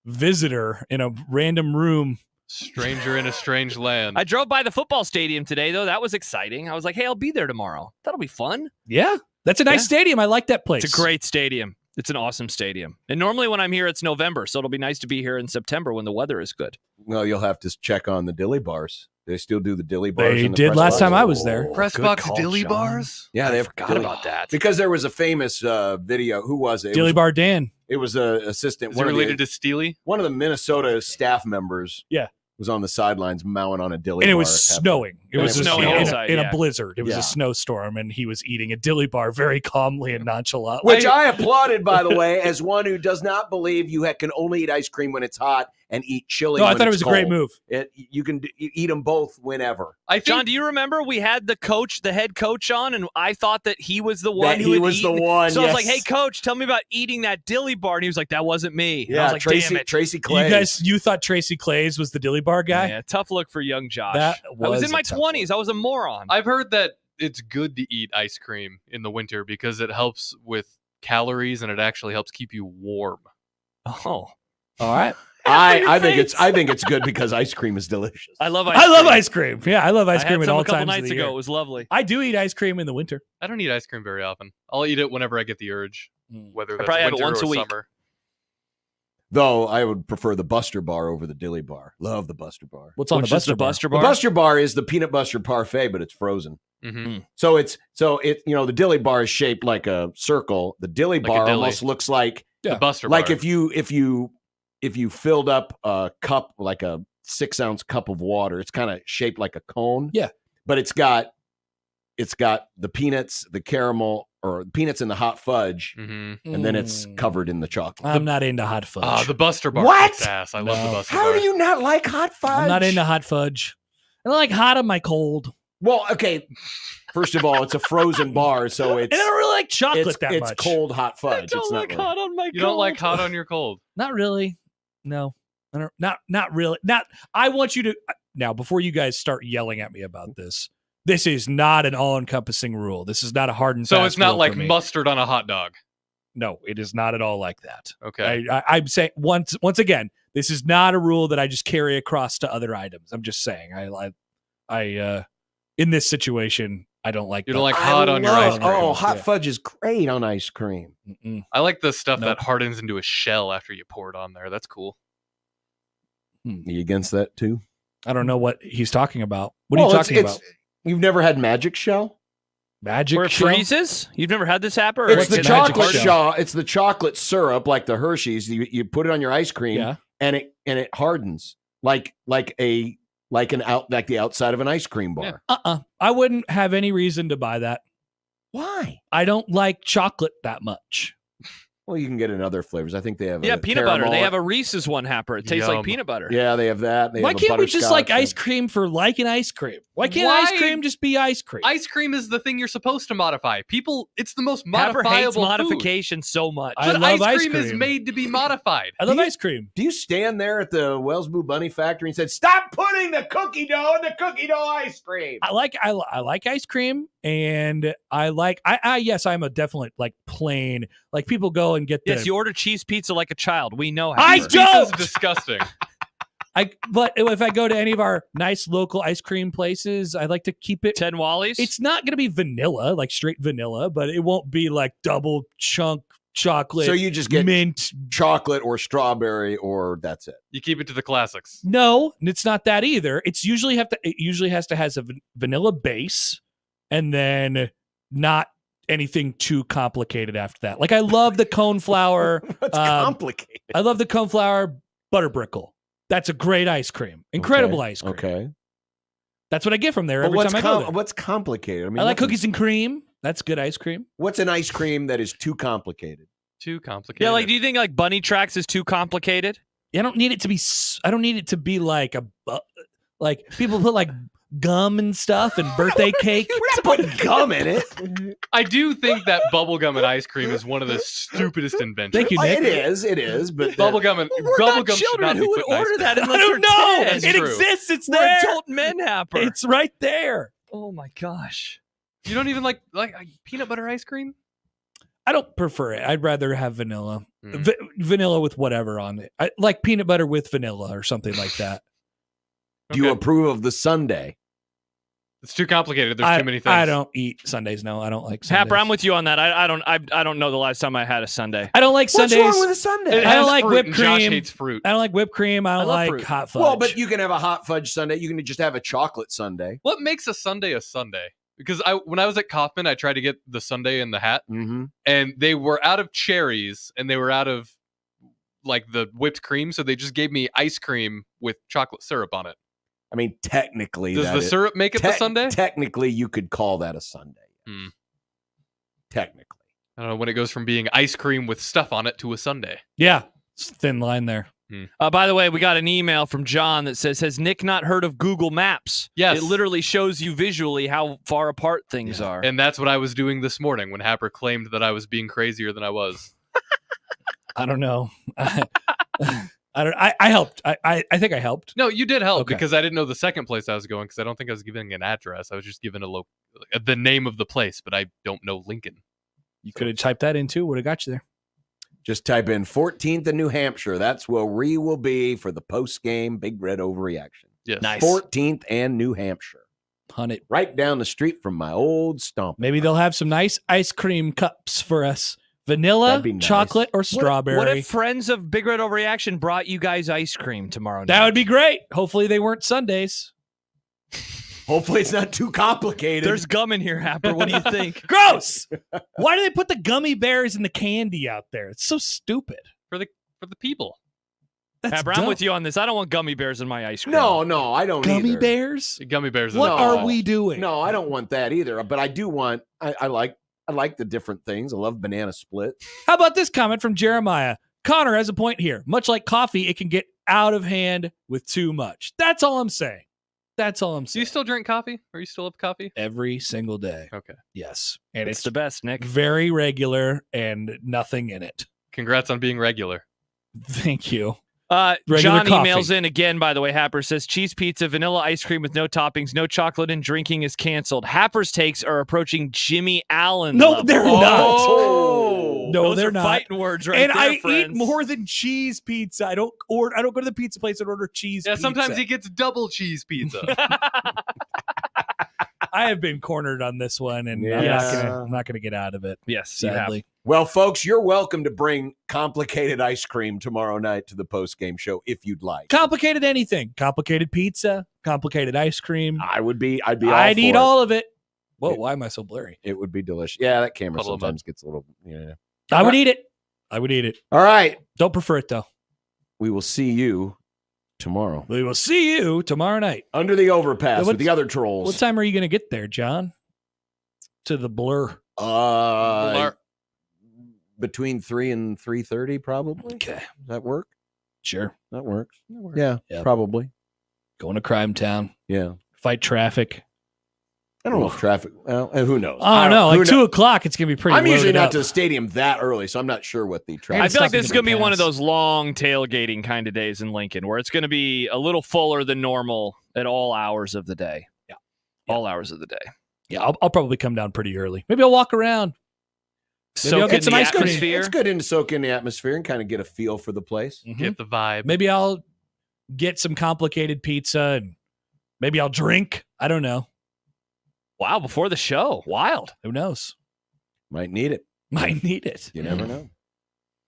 visitor in a random room. Stranger in a strange land. I drove by the football stadium today, though. That was exciting. I was like, hey, I'll be there tomorrow. That'll be fun. Yeah. That's a nice Yeah. stadium. I like that place. It's a great stadium. It's an awesome stadium. And normally when I'm here, it's November. So it'll be nice to be here in September when the weather is good. Well, you'll have to check on the Dilly bars. They still do the Dilly bars. They in the did press last box? time I was there. Press Good box call, dilly Sean. bars? Yeah, they I forgot Dilly- about that. because there was a famous video. Who was it? It Dilly was, Bar Dan. it was a assistant. Is it related to Steely? one of the Minnesota staff members. Yeah. Was on the sidelines mowing on a Dilly And it bar. was snowing. It And was it was snowing in outside, a yeah. blizzard. It was Yeah. a snowstorm, and he was eating a dilly bar very calmly and nonchalantly. Which I applauded, by the way, as one who does not believe you can only eat ice cream when it's hot and eat chili. No, I when thought it it's was a great cold. move. You can eat them both whenever. I think John, do you remember we had the head coach on, and I thought that he was the one That who he had was the eaten- one. So I was like, yes. "Hey, coach, tell me about eating that dilly bar." And he was like, "That wasn't me." And I Yeah, was like, Tracy. "Damn it!" Tracy Clay. You thought Tracy Clays was the dilly bar guy? Yeah, tough look for young Josh. That I was was in my a tough 20s. I was a moron. I've heard that it's good to eat ice cream in the winter because it helps with calories and it actually helps keep you warm. Oh, All right. I think it's good because ice cream is delicious. I love ice I cream. love ice cream. Yeah, I love ice I cream had at some all a couple times of nights the ago. year. It was lovely. I do eat ice cream in the winter. I don't eat ice cream very often. I'll eat it whenever I get the urge, whether that's probably have it winter once or a week. summer. Though I would prefer the Buster Bar over the Dilly Bar. Love the Buster Bar. What's on Which the is Buster the bar? Buster The bar? Buster Bar is the peanut butter parfait, but it's frozen. hmm So the Dilly Bar is shaped like a circle. The Dilly Like a Bar dilly. almost looks like The Buster like bar. if you filled up a cup, like a 6-ounce cup of water. It's kind of shaped like a cone. Yeah. But it's got the peanuts, the caramel, or peanuts and the hot fudge, hmm and then it's covered in the chocolate. I'm not into hot fudge. the Buster bar. What? kicks ass. I love No. the Buster How bar. do you not like hot fudge? I'm not into hot fudge. I don't like hot on my cold. Well, okay. First of all, it's a frozen bar, so And I don't really like chocolate it's that much. cold hot fudge. It's not really- on my You don't like hot on your cold. Not really. No. I don't, not really. I want you to now, before you guys start yelling at me about this is not an all-encompassing rule. This is not a hard and So fast it's not rule like for me. mustard on a hot dog. No, it is not at all like that. Okay. I'm saying once again, this is not a rule that I just carry across to other items. I'm just saying, I in this situation, I don't like. You don't like I hot on your love- ice cream. Oh, hot Yeah. fudge is great on ice cream. Mm-mm. I like the stuff Nope. that hardens into a shell after you pour it on there. That's cool. Are you against that too? I don't know what he's talking about. What are you talking about? You've never had Magic Shell? Magic Where it shell? freezes? You've never had this happen? Or It's What's the the Magic chocolate Shell? shell. It's the chocolate syrup, like the Hershey's. You put it on your ice cream, Yeah. and it hardens like the outside of an ice cream bar. Yeah. I wouldn't have any reason to buy that. Why? I don't like chocolate that much. Well, you can get in other flavors. I think they have Yeah, a peanut butter. caramel. They have a Reese's one, Happer. It tastes like Yum. peanut butter. Yeah, they have that. They Why have a can't we just like butterscotch. ice cream for liking ice cream? Why can't Why- ice cream just be ice cream? Ice cream is the thing you're supposed to modify. People, it's the most Happer hates modifiable food. modification so much. I But love ice ice cream is cream. made to be modified. I love Do you- ice cream. Do you stand there at the Wellsboo Bunny Factory and said, "Stop putting the cookie dough in the cookie dough ice cream"? I like ice cream, and yes, I'm a definite like plain, like people go and get the Yes, you order cheese pizza like a child. We know. I Happer. don't! Pizza's disgusting. But if I go to any of our nice local ice cream places, I like to keep it. 10 Wallies. It's not going to be vanilla, like straight vanilla, but it won't be like double chunk chocolate. So you just get mint. chocolate or strawberry, or that's it. You keep it to the classics. No, it's not that either. It usually has to has a vanilla base, and then not anything too complicated after that. Like I love the cone flour. What's complicated? I love the cone flour butter brickle. That's a great ice cream. Incredible Okay, ice cream. Okay. That's what I get from there But every what's time I go there. what's complicated? I mean, I like nothing- cookies and cream. That's good ice cream. What's an ice cream that is too complicated? Too complicated. Yeah, like, do you think like Bunny Tracks is too complicated? I don't need it to be. I don't need it to be like like people put like gum and stuff and birthday cake. We're not putting gum in it. I do think that bubblegum and ice cream is one of the stupidest inventions. Thank you, Nick. It is, but Bubblegum and We're not bubblegum should children. not be Who would put in ice order cream. that I unless don't they're know. 10? That's It true. exists. It's We're there. adult men, Happer. It's right there. Oh my gosh. You don't even like peanut butter ice cream? I don't prefer it. I'd rather have vanilla. Mm. Vanilla with whatever on it. I like peanut butter with vanilla or something like that. do you Okay. approve of the sundae? It's too complicated. There's too many things. I don't eat Sundays. No, I don't like Sundays. Happer, I'm with you on that. I don't know the last time I had a Sunday. I don't like What's Sundays. wrong with a sundae? It I don't has like fruit, whipped and Josh cream. hates fruit. I don't like whipped cream. I don't love like fruit. hot fudge. Well, but you can have a hot fudge sundae. You can just have a chocolate sundae. What makes a sundae a sundae? Because when I was at Kaufman, I tried to get the sundae in the hat, Mm-hmm. and they were out of cherries, and they were out of like the whipped cream, so they just gave me ice cream with chocolate syrup on it. I mean, technically, Does that the is- syrup make it the sundae? Technically, you could call that a sundae. Hmm. Technically. I don't know when it goes from being ice cream with stuff on it to a sundae. yeah, it's a thin line there. By the way, we got an email from John that says, "Has Nick not heard of Google Maps? Yes. It literally shows you visually how far apart things are." And that's what I was doing this morning when Happer claimed that I was being crazier than I was. I don't know. I helped. I think I helped. No, you did help Okay. because I didn't know the second place I was going because I don't think I was giving an address. I was just giving the name of the place, but I don't know Lincoln. You could have typed that in too. Would have got you there. Just type in 14th in New Hampshire. That's where we will be for the post-game Big Red Overreaction. Yes. Nice. 14th and New Hampshire. Hunt it. Right down the street from my old stomp. Maybe they'll have some nice ice cream cups for us. Vanilla, That'd be nice. chocolate, or strawberry. What if friends of Big Red Overreaction brought you guys ice cream tomorrow night? that would be great. Hopefully they weren't Sundays. Hopefully it's not too complicated. There's gum in here, Happer. What do you think? Gross. Why do they put the gummy bears and the candy out there? It's so stupid. For the people. That's Happer, dumb. I'm with you on this. I don't want gummy bears in my ice cream. No, I don't Gummy either. bears? Gummy bears. is What a- are we doing? No, I don't want that either. But I do want, I like the different things. I love banana split. How about this comment from Jeremiah? Connor has a point here. Much like coffee, it can get out of hand with too much. That's all I'm saying. That's all I'm Do saying. you still drink coffee? Are you still up coffee? Every single day. Okay. Yes. And It's it's the best, Nick. very regular and nothing in it. Congrats on being regular. Thank you. John Regular coffee. emails in again, by the way. Happer says cheese pizza, vanilla ice cream with no toppings, no chocolate, and drinking is canceled. Happer's takes are approaching Jimmy Allen. No, level. they're Oh! not. No, Those they're are not. fighting words right And there, I friends. eat more than cheese pizza. I don't go to the pizza place and order cheese Yeah, pizza. sometimes he gets double cheese pizza. I have been cornered on this one, and I'm not gonna get out of it. Yes, you have. Sadly. Well, folks, you're welcome to bring complicated ice cream tomorrow night to the post-game show if you'd like. Complicated anything. Complicated pizza. Complicated ice cream. I'd be all I'd eat for it. all of it. Whoa, Yeah. why am I so blurry? It would be delicious. Yeah, that camera Puddle of mud. sometimes gets a little, I would eat it. I would eat it. All right. Don't prefer it though. We will see you tomorrow. We will see you tomorrow night. Under the overpass What- with the other trolls. What time are you going to get there, John? To the blur. Uh, between 3 and 3:30, probably. Okay. Does that work? Sure. That works. Yeah, Yep. probably. Going to Crime Town. Yeah. Fight traffic. I don't know if traffic. Well, who knows? Oh, no. Who Like 2 o'clock, it's going to be pretty I'm usually loaded not up. to the stadium that early, so I'm not sure what the I traffic. feel like stuff this is is going to be gonna one of pass. those long tailgating kind of days in Lincoln where it's going to be a little fuller than normal at all hours of the day. Yeah. All hours of the day. Yeah, I'll probably come down pretty early. Maybe I'll walk around. Maybe I'll Soak get in some the ice cream. atmosphere. It's good to soak in the atmosphere and kind of get a feel for the place. Get the vibe. Maybe I'll get some complicated pizza and maybe I'll drink. I don't know. Wow, before the show. Wild. Who knows? Might need it. Might need it. You never know.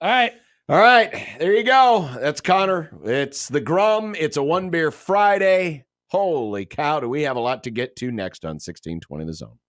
All right. All right, there you go. That's Connor. It's the Grum. It's a One Beer Friday. Holy cow, do we have a lot to get to next on 1620 The Zone.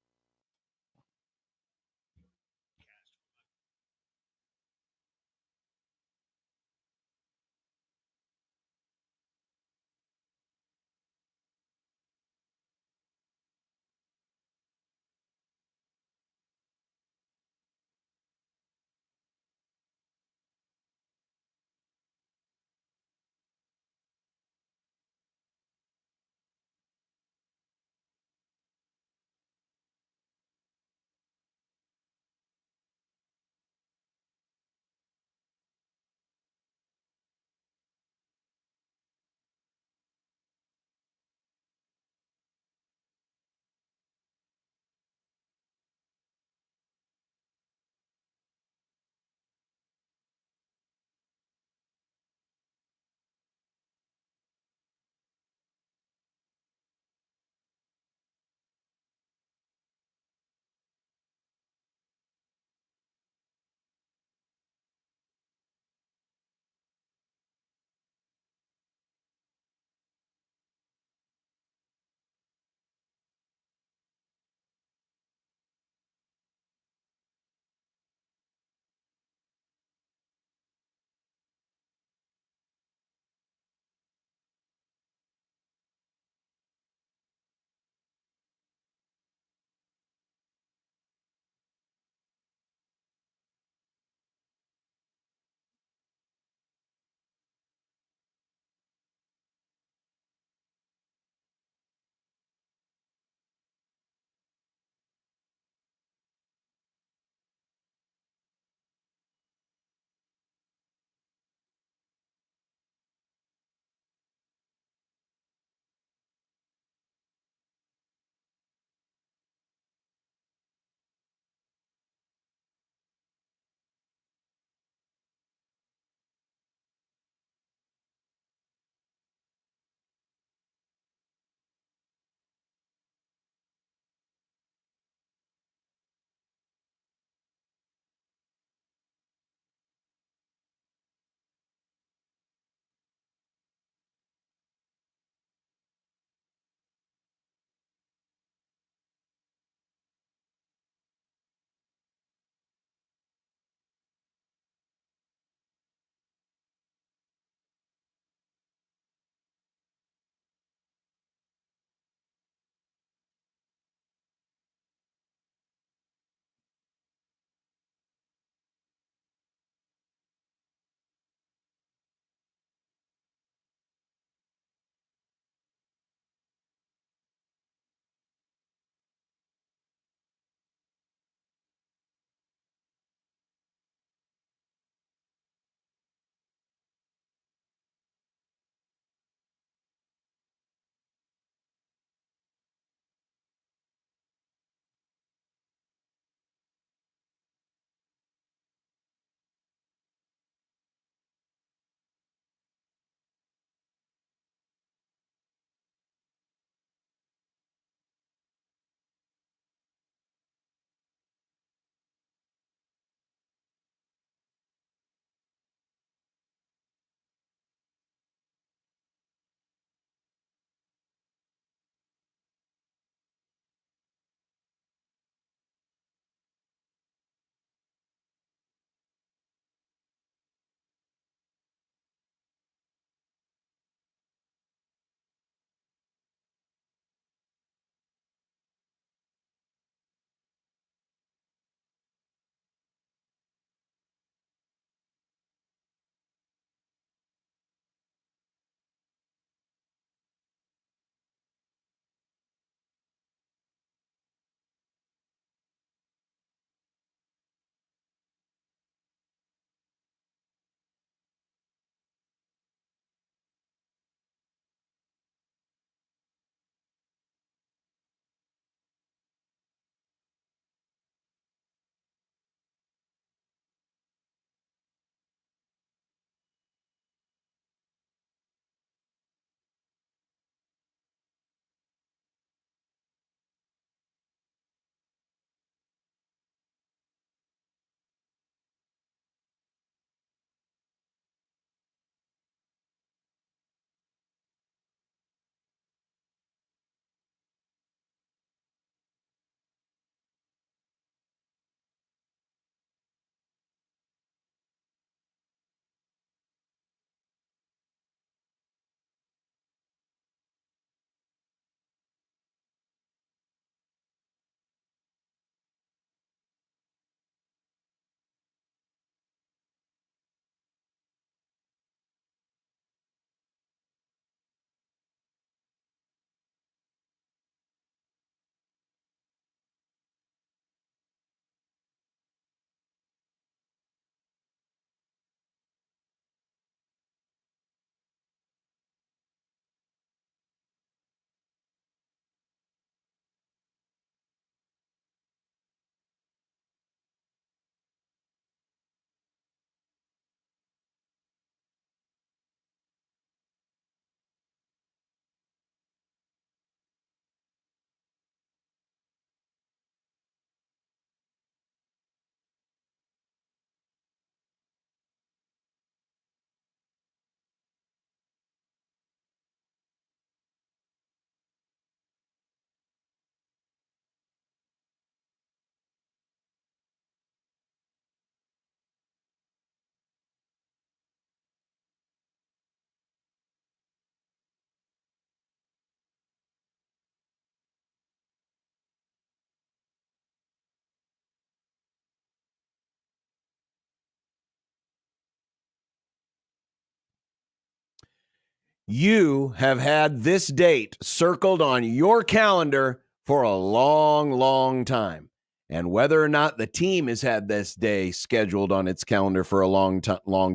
you have had this date circled on your calendar for a long, long time. And whether or not the team has had this day scheduled on its calendar for a long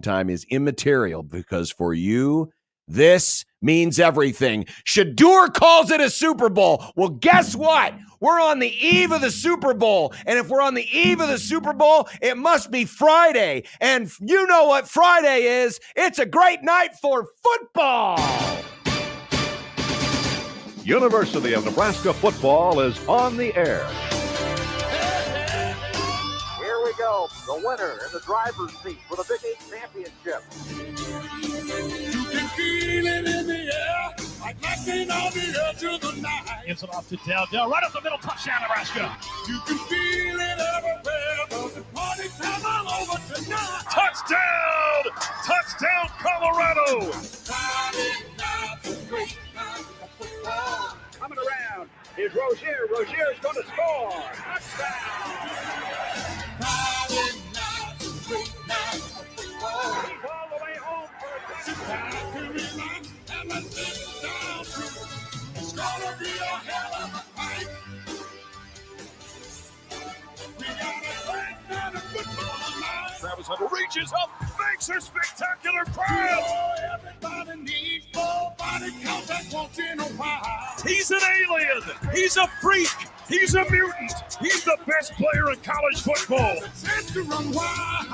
time is immaterial, because for you, this means everything. Shador calls it a Super Bowl. Well, guess what? We're on the eve of the Super Bowl. And if we're on the eve of the Super Bowl, it must be Friday. And you know what Friday is. It's a great night for football. University of Nebraska football is on the air. Here we go. The winner in the driver's seat for the Big 8 championship. You can feel it in the air, like lightning on the edge of the night. Gives it off to Dell, right up the middle, touchdown, Nebraska. You can feel it everywhere, but the party time all over tonight. Touchdown! Touchdown, Colorado! Friday night, the great night of football. Coming around is Rozier. Rozier's going to score. Touchdown! Friday night, the great night of football. He's all the way home for a touchdown. And let's get it down through. It's gonna be a hell of a fight. We got a great night of football tonight. Travis Hunter reaches up, makes a spectacular grab. Oh, everybody needs full body contact once in a while. He's an alien. He's a freak. He's a mutant. He's the best player in college football. Chance to run wild.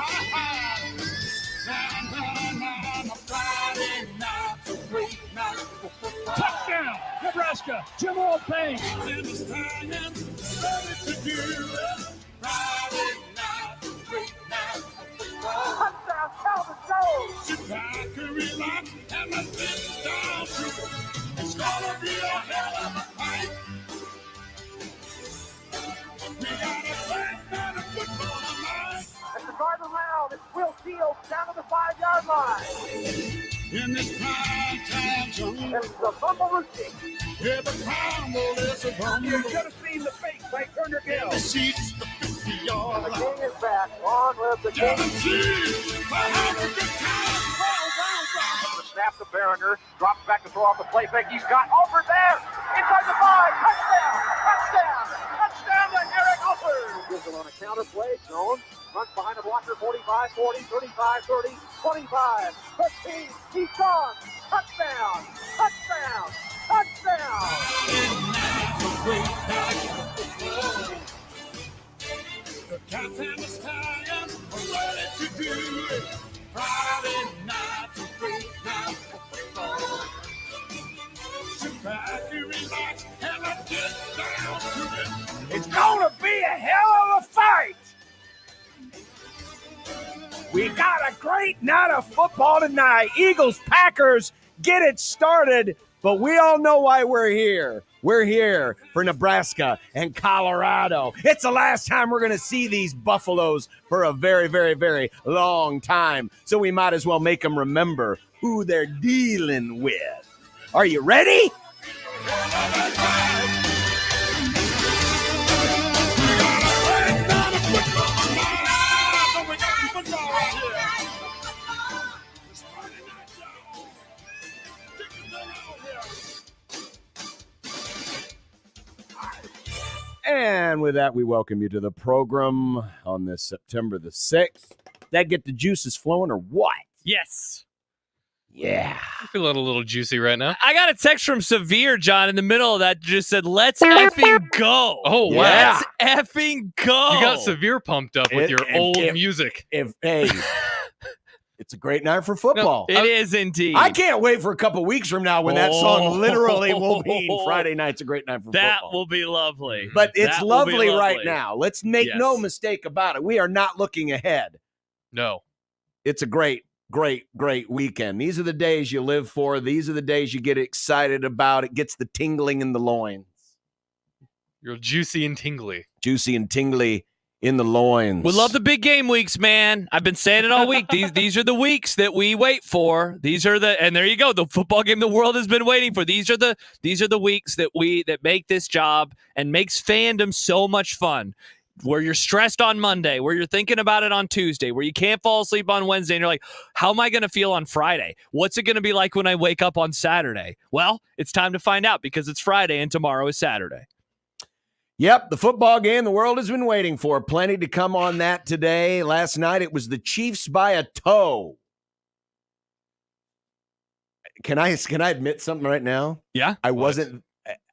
Friday night, a great night for football. Touchdown, Nebraska. Jamal Payne. And the Stallions ready to do it. Friday night, a great night for football. Touchdown, Calvin Jones. Sit back and relax and let's get it down to it. It's gonna be a hell of a fight. We got a great night of football tonight. At the guard around, it's Will Shields down to the 5-yard line. In this prime time zone, It's the Bumblerookie. every pound will is a bum. You should have seen the face by Turner Gill. The seats, the 50-yard The line. king is back. Long live the king. Guaranteed to have a good time. The snap to Behringer. Drops back to throw off the play fake. He's got Alford there. Inside the 5. Touchdown. Touchdown. Touchdown to Eric Alford. Gives it on a counter play. Jones runs behind the blocker. 45, 40, 35, 30, 25, 15. He's gone. Touchdown. Touchdown. Touchdown. The Cats and the Stallions are ready to do it. Friday night, a great night for football. Sit back and relax and let's get down to it. It's gonna be a hell of a fight. We got a great night of football tonight. Eagles, Packers, get it started. But we all know why we're here. We're here for Nebraska and Colorado. It's the last time we're going to see these Buffaloes for a very, very, very long time. So we might as well make them remember who they're dealing with. Are you ready? And with that, we welcome you to the program on this September the 6th. That get the juices flowing or what? Yes. Yeah. I'm feeling a little juicy right now. I got a text from Severe, John, in the middle of that just said, let's effing go. Oh, wow. Yeah. Let's effing go. You got Severe pumped up with your old music. Hey, it's a great night for football. It is indeed. I can't wait for a couple weeks from now when that song literally will be Friday night's a great night for That football. will be lovely. But it's That will be lovely right now. Let's make no Yes. mistake about it. We are not looking ahead. No. It's a great weekend. These are the days you live for. These are the days you get excited about. It gets the tingling in the loins. You're juicy and tingly. Juicy and tingly in the loins. We love the big game weeks, man. I've been saying it all week. These are the weeks that we wait for. These are and there you go, the football game the world has been waiting for. These are the weeks that make this job and makes fandom so much fun. where you're stressed on Monday, where you're thinking about it on Tuesday, where you can't fall asleep on Wednesday, and you're like, how am I going to feel on Friday? What's it going to be like when I wake up on Saturday? Well, it's time to find out because it's Friday and tomorrow is Saturday. Yep, the football game the world has been waiting for. Plenty to come on that today. Last night it was the Chiefs by a toe. Can I admit something right now? Yeah. I wasn't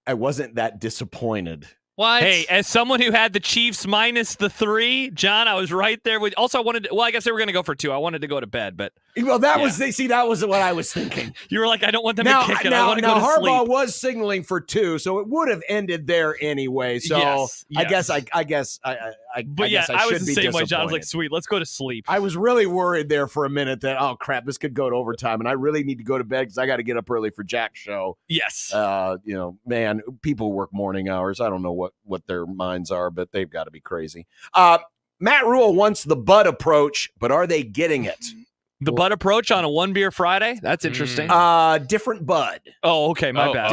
that disappointed. What? Hey, as someone who had the Chiefs minus the 3, John, I was right there with. Also, I guess they were going to go for 2. I wanted to go to bed, but well, that was what I was thinking. You were like, I don't want them to kick it. I want to go to Harbaugh sleep. was signaling for 2, so it would have ended there anyway. So Yes. I guess I was the same way, John. I was like, disappointed. sweet, let's go to sleep. I was really worried there for a minute that, oh crap, this could go to overtime, and I really need to go to bed because I got to get up early for Jack's show. Yes. Man, people work morning hours. I don't know what their minds are, but they've got to be crazy. Matt Rule wants the Bud approach, but are they getting it? The Bud approach on a 1 beer Friday? That's interesting. Different Bud. Oh, okay, my bad.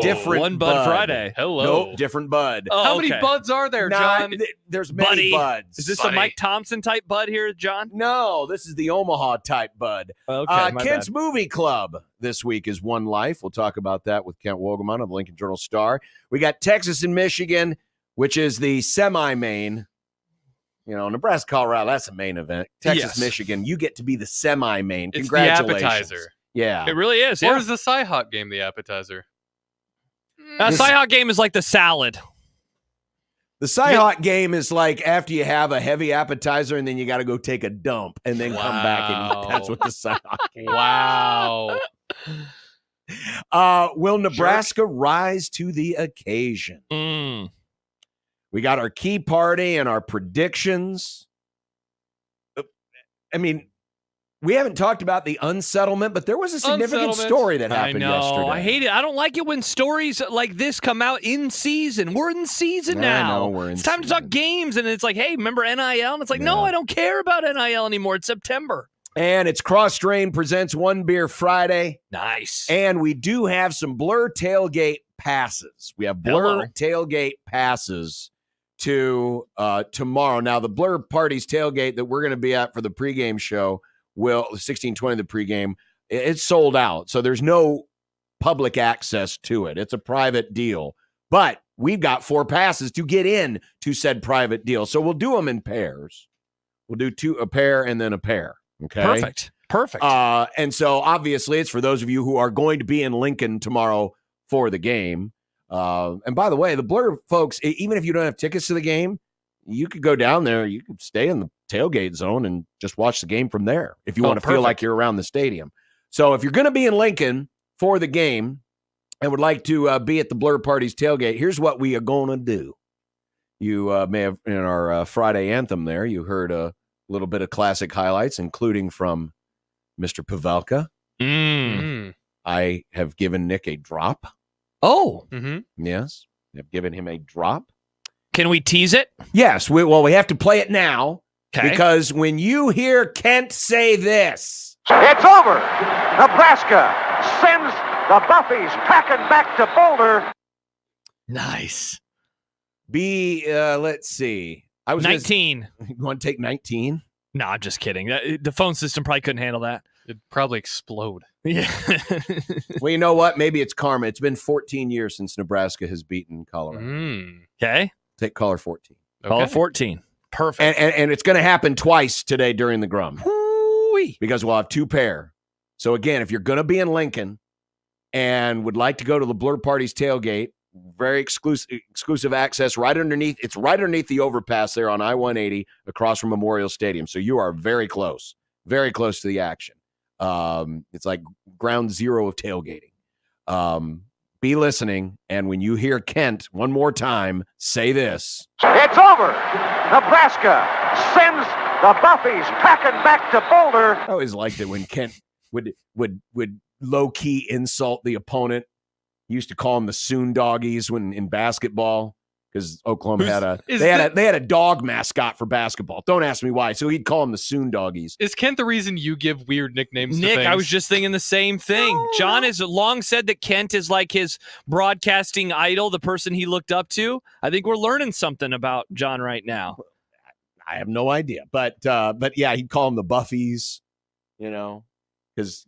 Different One Bud Friday. Hello. Nope, different Bud. Oh, How many okay. buds are there, John? There's many Buddy. Buds. Is this Buddy. a Mike Thompson type Bud here, John? No, this is the Omaha type Bud. Okay, my Kent's bad. Movie Club this week is One Life. We'll talk about that with Kent Wogelman of the Lincoln Journal-Star. We got Texas and Michigan, which is the semi-main. Nebraska-Colorado, that's a main event. Yes. Michigan, you get to be the semi-main. It's the Congratulations. appetizer. Yeah. It really is. Or Yeah. is the Cyhawk game the appetizer? Cyhawk game is like the salad. The Cyhawk game is like after you have a heavy appetizer and then you got to go take a dump and then come back and eat. That's what the Cyhawk game Wow. Will Nebraska rise to the occasion? We got our key party and our predictions. I mean, we haven't talked about the unsettlement, but there was a significant story that happened yesterday. I hate it. I don't like it when stories like this come out in season. We're in season now. I know, we're in it's time to talk games, and it's like, hey, remember NIL? And it's like, no, I don't care about NIL anymore. It's September. And it's Cross Train presents One Beer Friday. Nice. And we do have some Blur Tailgate passes. We have Blur Tailgate passes to tomorrow. Now, the Blur Party's tailgate that we're going to be at for the pregame show, 1620 the pregame, it's sold out. So there's no public access to it. It's a private deal. But we've got 4 passes to get in to said private deal. So we'll do them in pairs. We'll do a pair and then a pair. Okay. Perfect. And so obviously it's for those of you who are going to be in Lincoln tomorrow for the game. And by the way, the Blur folks, even if you don't have tickets to the game, you could go down there. You could stay in the tailgate zone and just watch the game from there if you want to feel like you're around the stadium. So if you're going to be in Lincoln for the game and would like to be at the Blur Party's tailgate, here's what we are going to do. You may have, in our Friday anthem there, you heard a little bit of classic highlights, including from Mr. Pavelka. I have given Nick a drop. Oh. Yes. I've given him a drop. Can we tease it? Yes. We have to play it now. Okay. Because when you hear Kent say this. It's over. Nebraska sends the Buffies packing back to Boulder. Nice. Let's see. I was 19. You want to take 19? No, I'm just kidding. The phone system probably couldn't handle that. It'd probably explode. Yeah. Well, you know what? Maybe it's karma. It's been 14 years since Nebraska has beaten Colorado. Okay. Take caller 14. Caller 14. Perfect. And it's going to happen twice today during the Grum. Hoo-wee. Because we'll have 2 pair. So again, if you're going to be in Lincoln and would like to go to the Blur Party's tailgate, very exclusive access right underneath. It's right underneath the overpass there on I-180 across from Memorial Stadium. So you are very close to the action. It's like ground zero of tailgating. Be listening. And when you hear Kent one more time, say this. It's over. Nebraska sends the Buffies packing back to Boulder. I always liked it when Kent would low-key insult the opponent. He used to call them the Soon Doggies when in basketball. because Oklahoma Who's- they had a dog mascot for basketball. Don't ask me why. So he'd call them the Soon Doggies. Is Kent the reason you give weird nicknames to Nick, things? I was just thinking the same thing. John has long said that Kent is like his broadcasting idol, the person he looked up to. I think we're learning something about John right now. I have no idea, but yeah, he'd call them the Buffies, because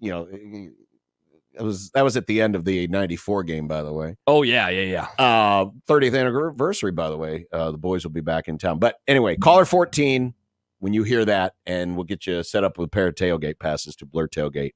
that was at the end of the '94 game, by the way. Oh yeah. 30th anniversary, by the way. The boys will be back in town. But anyway, caller 14 when you hear that, and we'll get you set up with a pair of tailgate passes to Blur Tailgate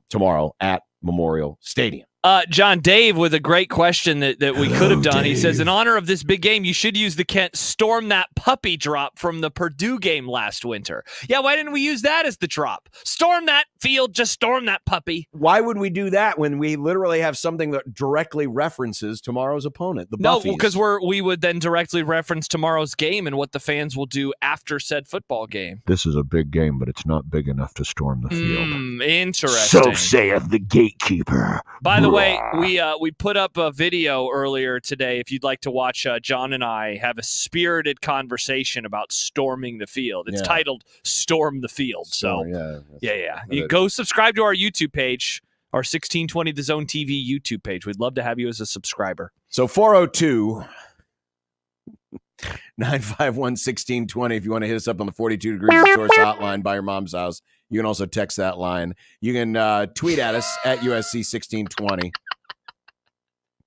tomorrow at Memorial Stadium. John, Dave with a great question that we could have done. Dave. He says, in honor of this big game, you should use the Kent storm that puppy drop from the Purdue game last winter. Yeah, why didn't we use that as the drop? Storm that field, just storm that puppy. Why would we do that when we literally have something that directly references tomorrow's opponent, the No, Buffies? because we would then directly reference tomorrow's game and what the fans will do after said football game. This is a big game, but it's not big enough to storm the field. Interesting. So saith the gatekeeper. By the way, we put up a video earlier today. If you'd like to watch, John and I have a spirited conversation about storming the field. It's titled "Storm the Field." So yeah. You go subscribe to our YouTube page, our 1620 The Zone TV YouTube page. We'd love to have you as a subscriber. So 402-951-1620 if you want to hit us up on the 42 Degrees of Source hotline by your mom's house. You can also text that line. You can tweet at us at USC 1620.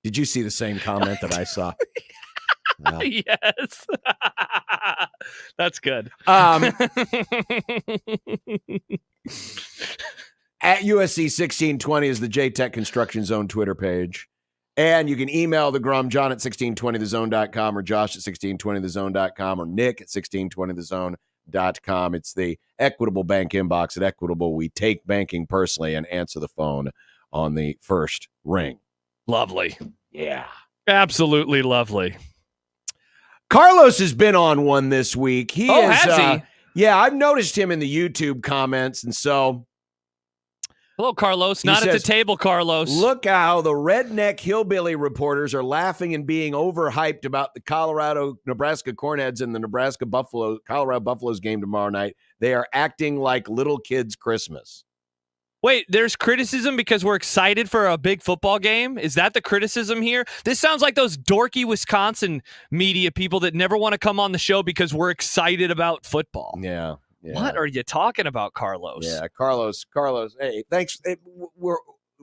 Did you see the same comment that I saw? No. Yes. That's good. At USC 1620 is the JTech Construction Zone Twitter page. And you can email the Grum, John at 1620thezone.com, or Josh at 1620thezone.com, or Nick at 1620thezone.com. It's the Equitable Bank inbox at Equitable. We take banking personally and answer the phone on the first ring. Lovely. Yeah. Absolutely lovely. Carlos has been on one this week. Has he? Yeah, I've noticed him in the YouTube comments, and so... Hello, Carlos. Not at the table, Carlos. Look how the redneck hillbilly reporters are laughing and being overhyped about the Nebraska Cornheads and the Colorado Buffaloes game tomorrow night. They are acting like little kids' Christmas. Wait, there's criticism because we're excited for a big football game? Is that the criticism here? This sounds like those dorky Wisconsin media people that never want to come on the show because we're excited about football. Yeah. What are you talking about, Carlos? Yeah, Carlos. Hey, thanks.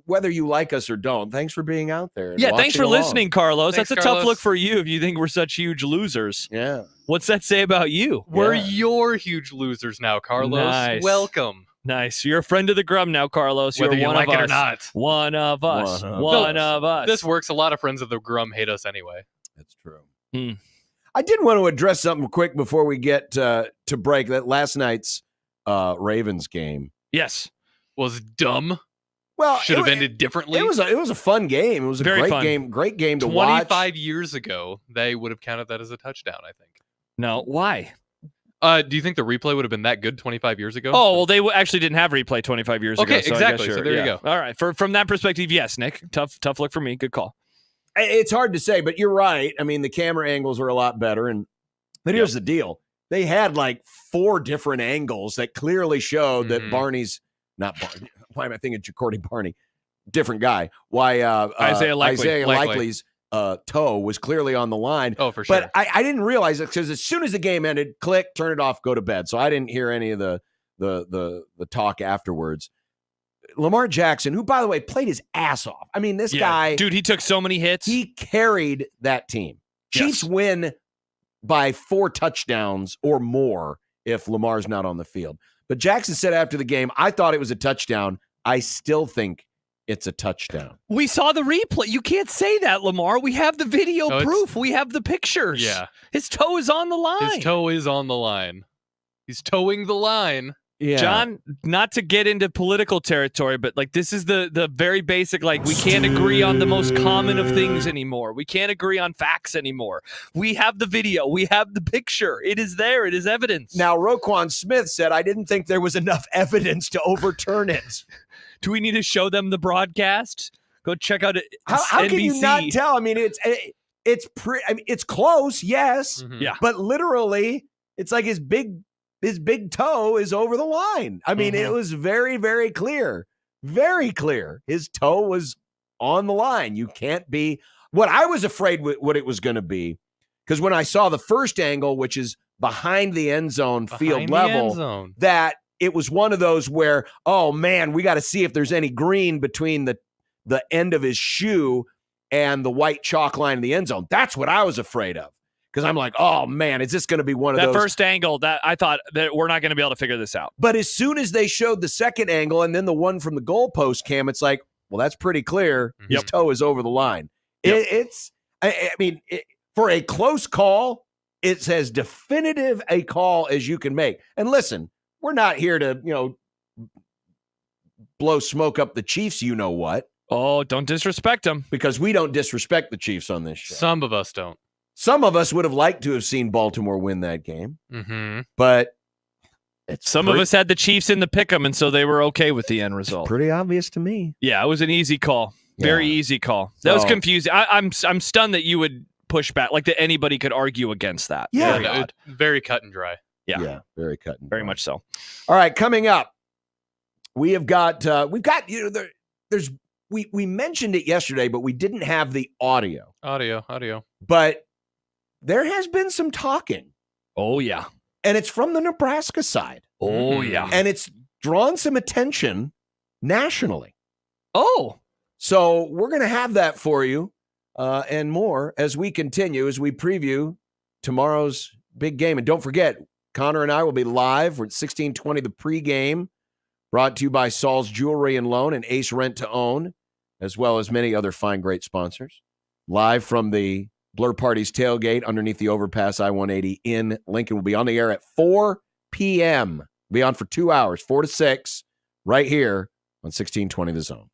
Whether you like us or don't, thanks for being out there. Yeah, thanks for listening, Carlos. Thanks, That's a Carlos. tough look for you if you think we're such huge losers. Yeah. What's that say about you? We're your huge losers now, Carlos. Nice. Welcome. Nice. You're a friend of the Grum now, Carlos. Whether You're you one like of it or us. not. One of us. One of us. This works. A lot of friends of the Grum hate us anyway. That's true. I did want to address something quick before we get to break. That last night's Ravens game. Yes. Was dumb. Well, should have ended differently. It was a fun game. It was a great game. Great game to watch. 25 years ago, they would have counted that as a touchdown, I think. No, why? Do you think the replay would have been that good 25 years ago? Oh, well, they actually didn't have replay 25 years ago. Okay, So exactly. I guess So there you go. All right. From that perspective, yes, Nick. Tough look for me. Good call. It's hard to say, but you're right. I mean, the camera angles are a lot better. But here's the deal. They had like 4 different angles that clearly showed that Barney's not Barney. Why am I thinking Jakori Barney? Different guy. Why Isaiah Likely's toe was clearly on the line. Oh, for sure. But I didn't realize it because as soon as the game ended, click, turn it off, go to bed. So I didn't hear any of the talk afterwards. Lamar Jackson, who, by the way, played his ass off. I mean, this guy. Dude, he took so many hits. He carried that team. Chiefs win by 4 touchdowns or more if Lamar's not on the field. But Jackson said after the game, I thought it was a touchdown. I still think it's a touchdown. We saw the replay. You can't say that, Lamar. We have the video proof. We have the pictures. Yeah. His toe is on the line. His toe is on the line. He's towing the line. Yeah. John, not to get into political territory, but like this is the very basic, like we can't agree on the most common of things anymore. We can't agree on facts anymore. We have the video. We have the picture. It is there. It is evidence. Now, Roquan Smith said, I didn't think there was enough evidence to overturn it. Do we need to show them the broadcast? Go check out it. How NBC. can you not tell? I mean, it's close, yes. Mhm. Yeah. But literally, it's like his big toe is over the line. I mean, it was very, very clear. Very clear. His toe was on the line. You can't be. What I was afraid what it was going to be, because when I saw the first angle, which is behind the end zone, field Behind the level, end zone. that it was one of those where, oh man, we got to see if there's any green between the end of his shoe and the white chalk line in the end zone. That's what I was afraid of. Because I'm like, oh man, is this going to be one of That those? first angle, that I thought that we're not going to be able to figure this out. But as soon as they showed the second angle and then the one from the goalpost cam, it's like, well, that's pretty clear. His toe is over the line. Yep. I mean, for a close call, it's as definitive a call as you can make. And listen, we're not here to, blow smoke up the Chiefs, you know what? Oh, don't disrespect them. Because we don't disrespect the Chiefs on this show. Some of us don't. Some of us would have liked to have seen Baltimore win that game, Mm-hmm. but Some of us had the Chiefs in the pick'em, and so they were okay with the end result. pretty obvious to me. Yeah, it was an easy call. Very easy call. That was confusing. I'm stunned that you would push back, like that anybody could argue against that. Yeah. Very odd. Very cut and dry. Yeah, very cut and very dry. much so. All right, coming up, we have got we mentioned it yesterday, but we didn't have the audio. Audio. But there has been some talking, Oh yeah. and it's from the Nebraska side, Oh yeah. and it's drawn some attention nationally. Oh. So we're going to have that for you and more as we continue, as we preview tomorrow's big game. And don't forget, Connor and I will be live. We're at 1620, the pregame, brought to you by Saul's Jewelry and Loan and Ace Rent to Own, as well as many other fine, great sponsors. Live from the Blur Party's tailgate underneath the overpass I-180 in Lincoln. We'll be on the air at 4 p.m. We'll be on for 2 hours, 4 to 6, right here on 1620 The Zone.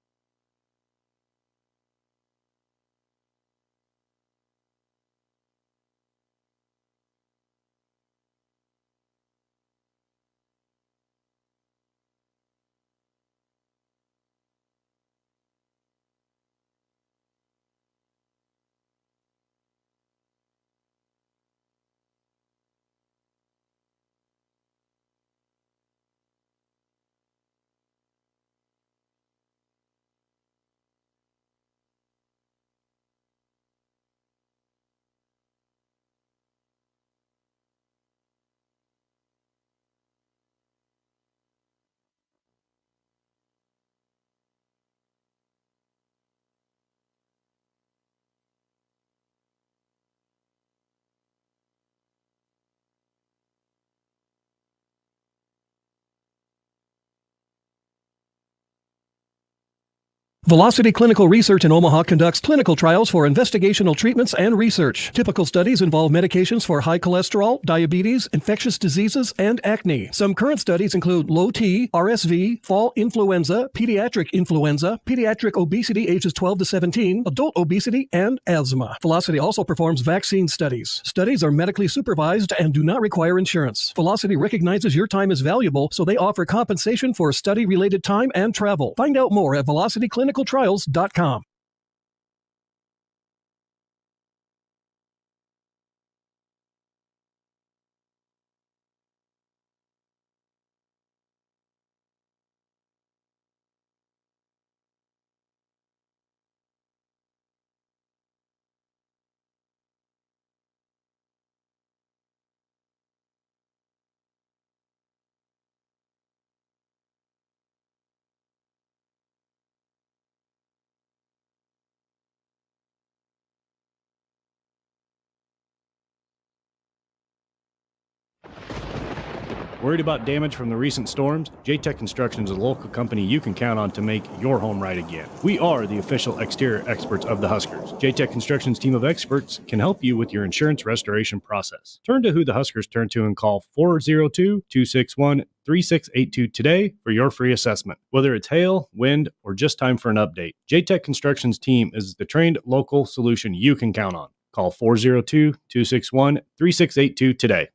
Velocity Clinical Research in Omaha conducts clinical trials for investigational treatments and research. Typical studies involve medications for high cholesterol, diabetes, infectious diseases, and acne. Some current studies include low T, RSV, fall influenza, pediatric obesity ages 12 to 17, adult obesity, and asthma. Velocity also performs vaccine studies. Studies are medically supervised and do not require insurance. Velocity recognizes your time is valuable, so they offer compensation for study-related time and travel. Find out more at velocityclinicaltrials.com. Worried about damage from the recent storms? J-Tech Construction is a local company you can count on to make your home right again. We are the official exterior experts of the Huskers. J-Tech Construction's team of experts can help you with your insurance restoration process. Turn to who the Huskers turn to and call 402-261-3682 today for your free assessment. Whether it's hail, wind, or just time for an update, J-Tech Construction's team is the trained local solution you can count on. Call 402-261-3682 today.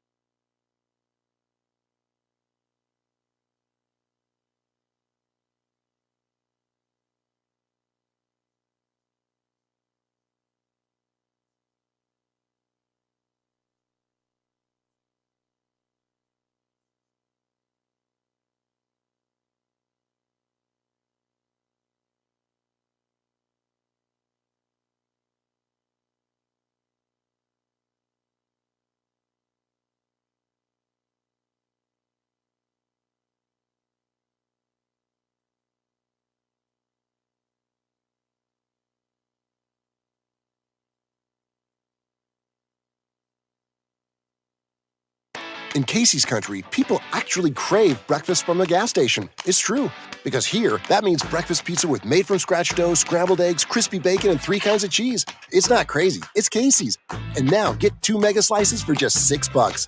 In Casey's country, people actually crave breakfast from the gas station. It's true. Because here, that means breakfast pizza with made-from-scratch dough, scrambled eggs, crispy bacon, and 3 kinds of cheese. It's not crazy. It's Casey's. And now, get 2 mega slices for just $6.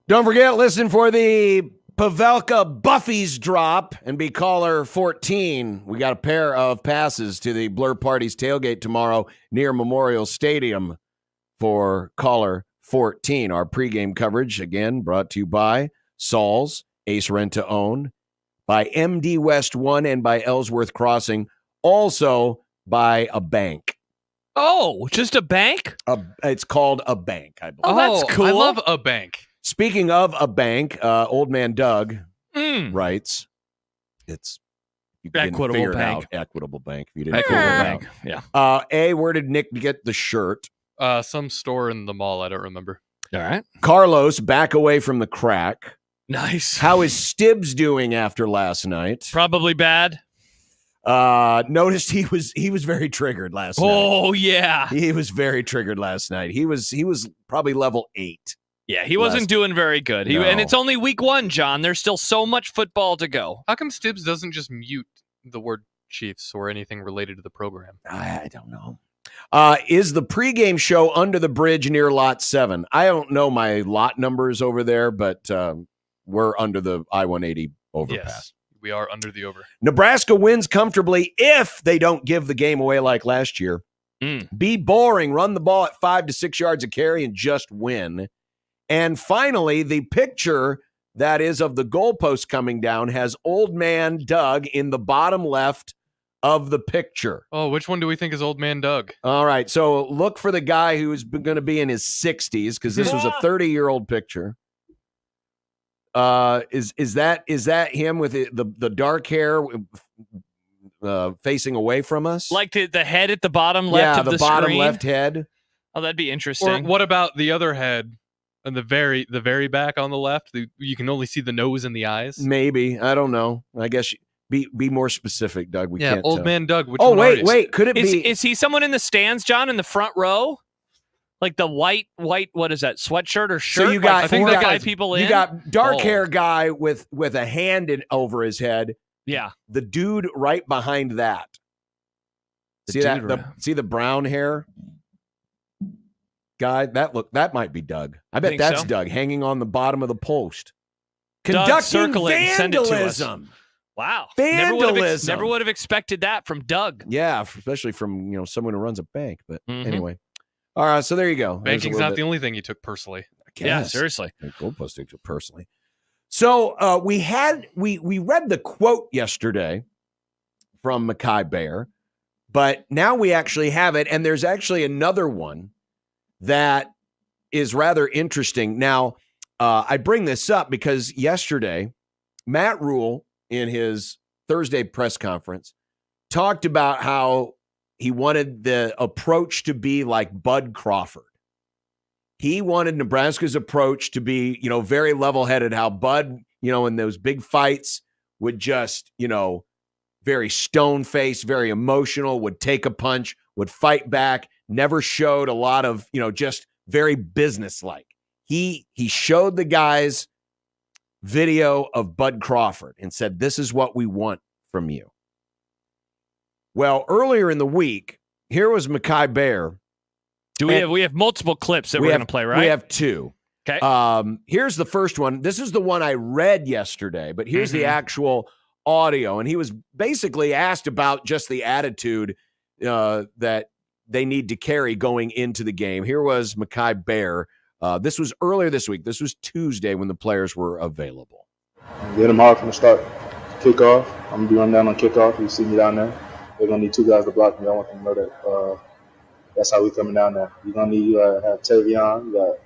Don't forget, listen for the Pavelka Buffy's drop and be caller 14. We got a pair of passes to the Blur Party's tailgate tomorrow near Memorial Stadium for caller 14. Our pregame coverage, again, brought to you by Saul's, Ace Rent to Own, by MD West 1, and by Ellsworth Crossing, also by a bank. Oh, just a bank? It's called a bank, I believe. Oh, that's cool. I love a bank. Speaking of a bank, Old Man Doug writes, it's you can Equitable figure it bank. out. Equitable bank. If you didn't Equitable figure it bank. out. Yeah. Where did Nick get the shirt? Some store in the mall. I don't remember. All right. Carlos, back away from the crack. Nice. How is Stibbs doing after last night? Probably bad. Noticed he was very triggered last night. Oh yeah. He was very triggered last night. He was probably level 8. Yeah, he wasn't doing very good. No. And it's only week 1, John. There's still so much football to go. How come Stibbs doesn't just mute the word Chiefs or anything related to the program? I don't know. Is the pregame show under the bridge near lot 7? I don't know my lot numbers over there, but we're under the I-180 overpass. Yes, we are under the over. Nebraska wins comfortably if they don't give the game away like last year. Be boring, run the ball at 5 to 6 yards a carry, and just win. And finally, the picture that is of the goalpost coming down has Old Man Doug in the bottom left of the picture. Oh, which one do we think is Old Man Doug? All right, so look for the guy who's going to be in his 60s because this was a 30-year-old picture. Is that him with the dark hair facing away from us? Like the head at the bottom left of the bottom screen? left head. Oh, that'd be interesting. Or what about the other head and the very back on the left? You can only see the nose and the eyes. Maybe. I don't know. I guess be more specific, Doug. We can't Old tell. Man Doug. Which Oh, one wait. Could it be? Is he someone in the stands, John, in the front row? Like the white, what is that, sweatshirt or shirt? So you got, I think that guy people in. You got dark hair guy with a hand over his head. Yeah. The dude right behind that. See the brown hair guy? That might be Doug. I bet that's so? Doug hanging on the bottom of the post. Doug, Conducting circle it and send it to us. vandalism. Wow. Vandalism. Never would have expected that from Doug. Yeah, especially from someone who runs a bank. But anyway. All right, so there you go. Banking's not the only thing he took personally. Yeah, seriously. Goalpost took personally. So we read the quote yesterday from McKai Bayer, but now we actually have it, and there's actually another one that is rather interesting. Now, I bring this up because yesterday, Matt Rule, in his Thursday press conference, talked about how he wanted the approach to be like Bud Crawford. He wanted Nebraska's approach to be, very level-headed, how Bud, in those big fights would just, very stone-faced, very emotional, would take a punch, would fight back, never showed a lot of, just very businesslike. He showed the guys video of Bud Crawford and said, this is what we want from you. Well, earlier in the week, here was McKai Bayer. We have multiple clips that we're going to play, right? We have two. Okay. Here's the first one. This is the one I read yesterday, but here's the actual audio. And he was basically asked about just the attitude that they need to carry going into the game. Here was McKai Bayer. This was earlier this week. This was Tuesday when the players were available. Get them hard from the start. Kickoff. I'm going to be running down on kickoff. You see me down there. They're going to need two guys to block me. I want them to know that that's how we coming down there. You're going to need have Tavion. You got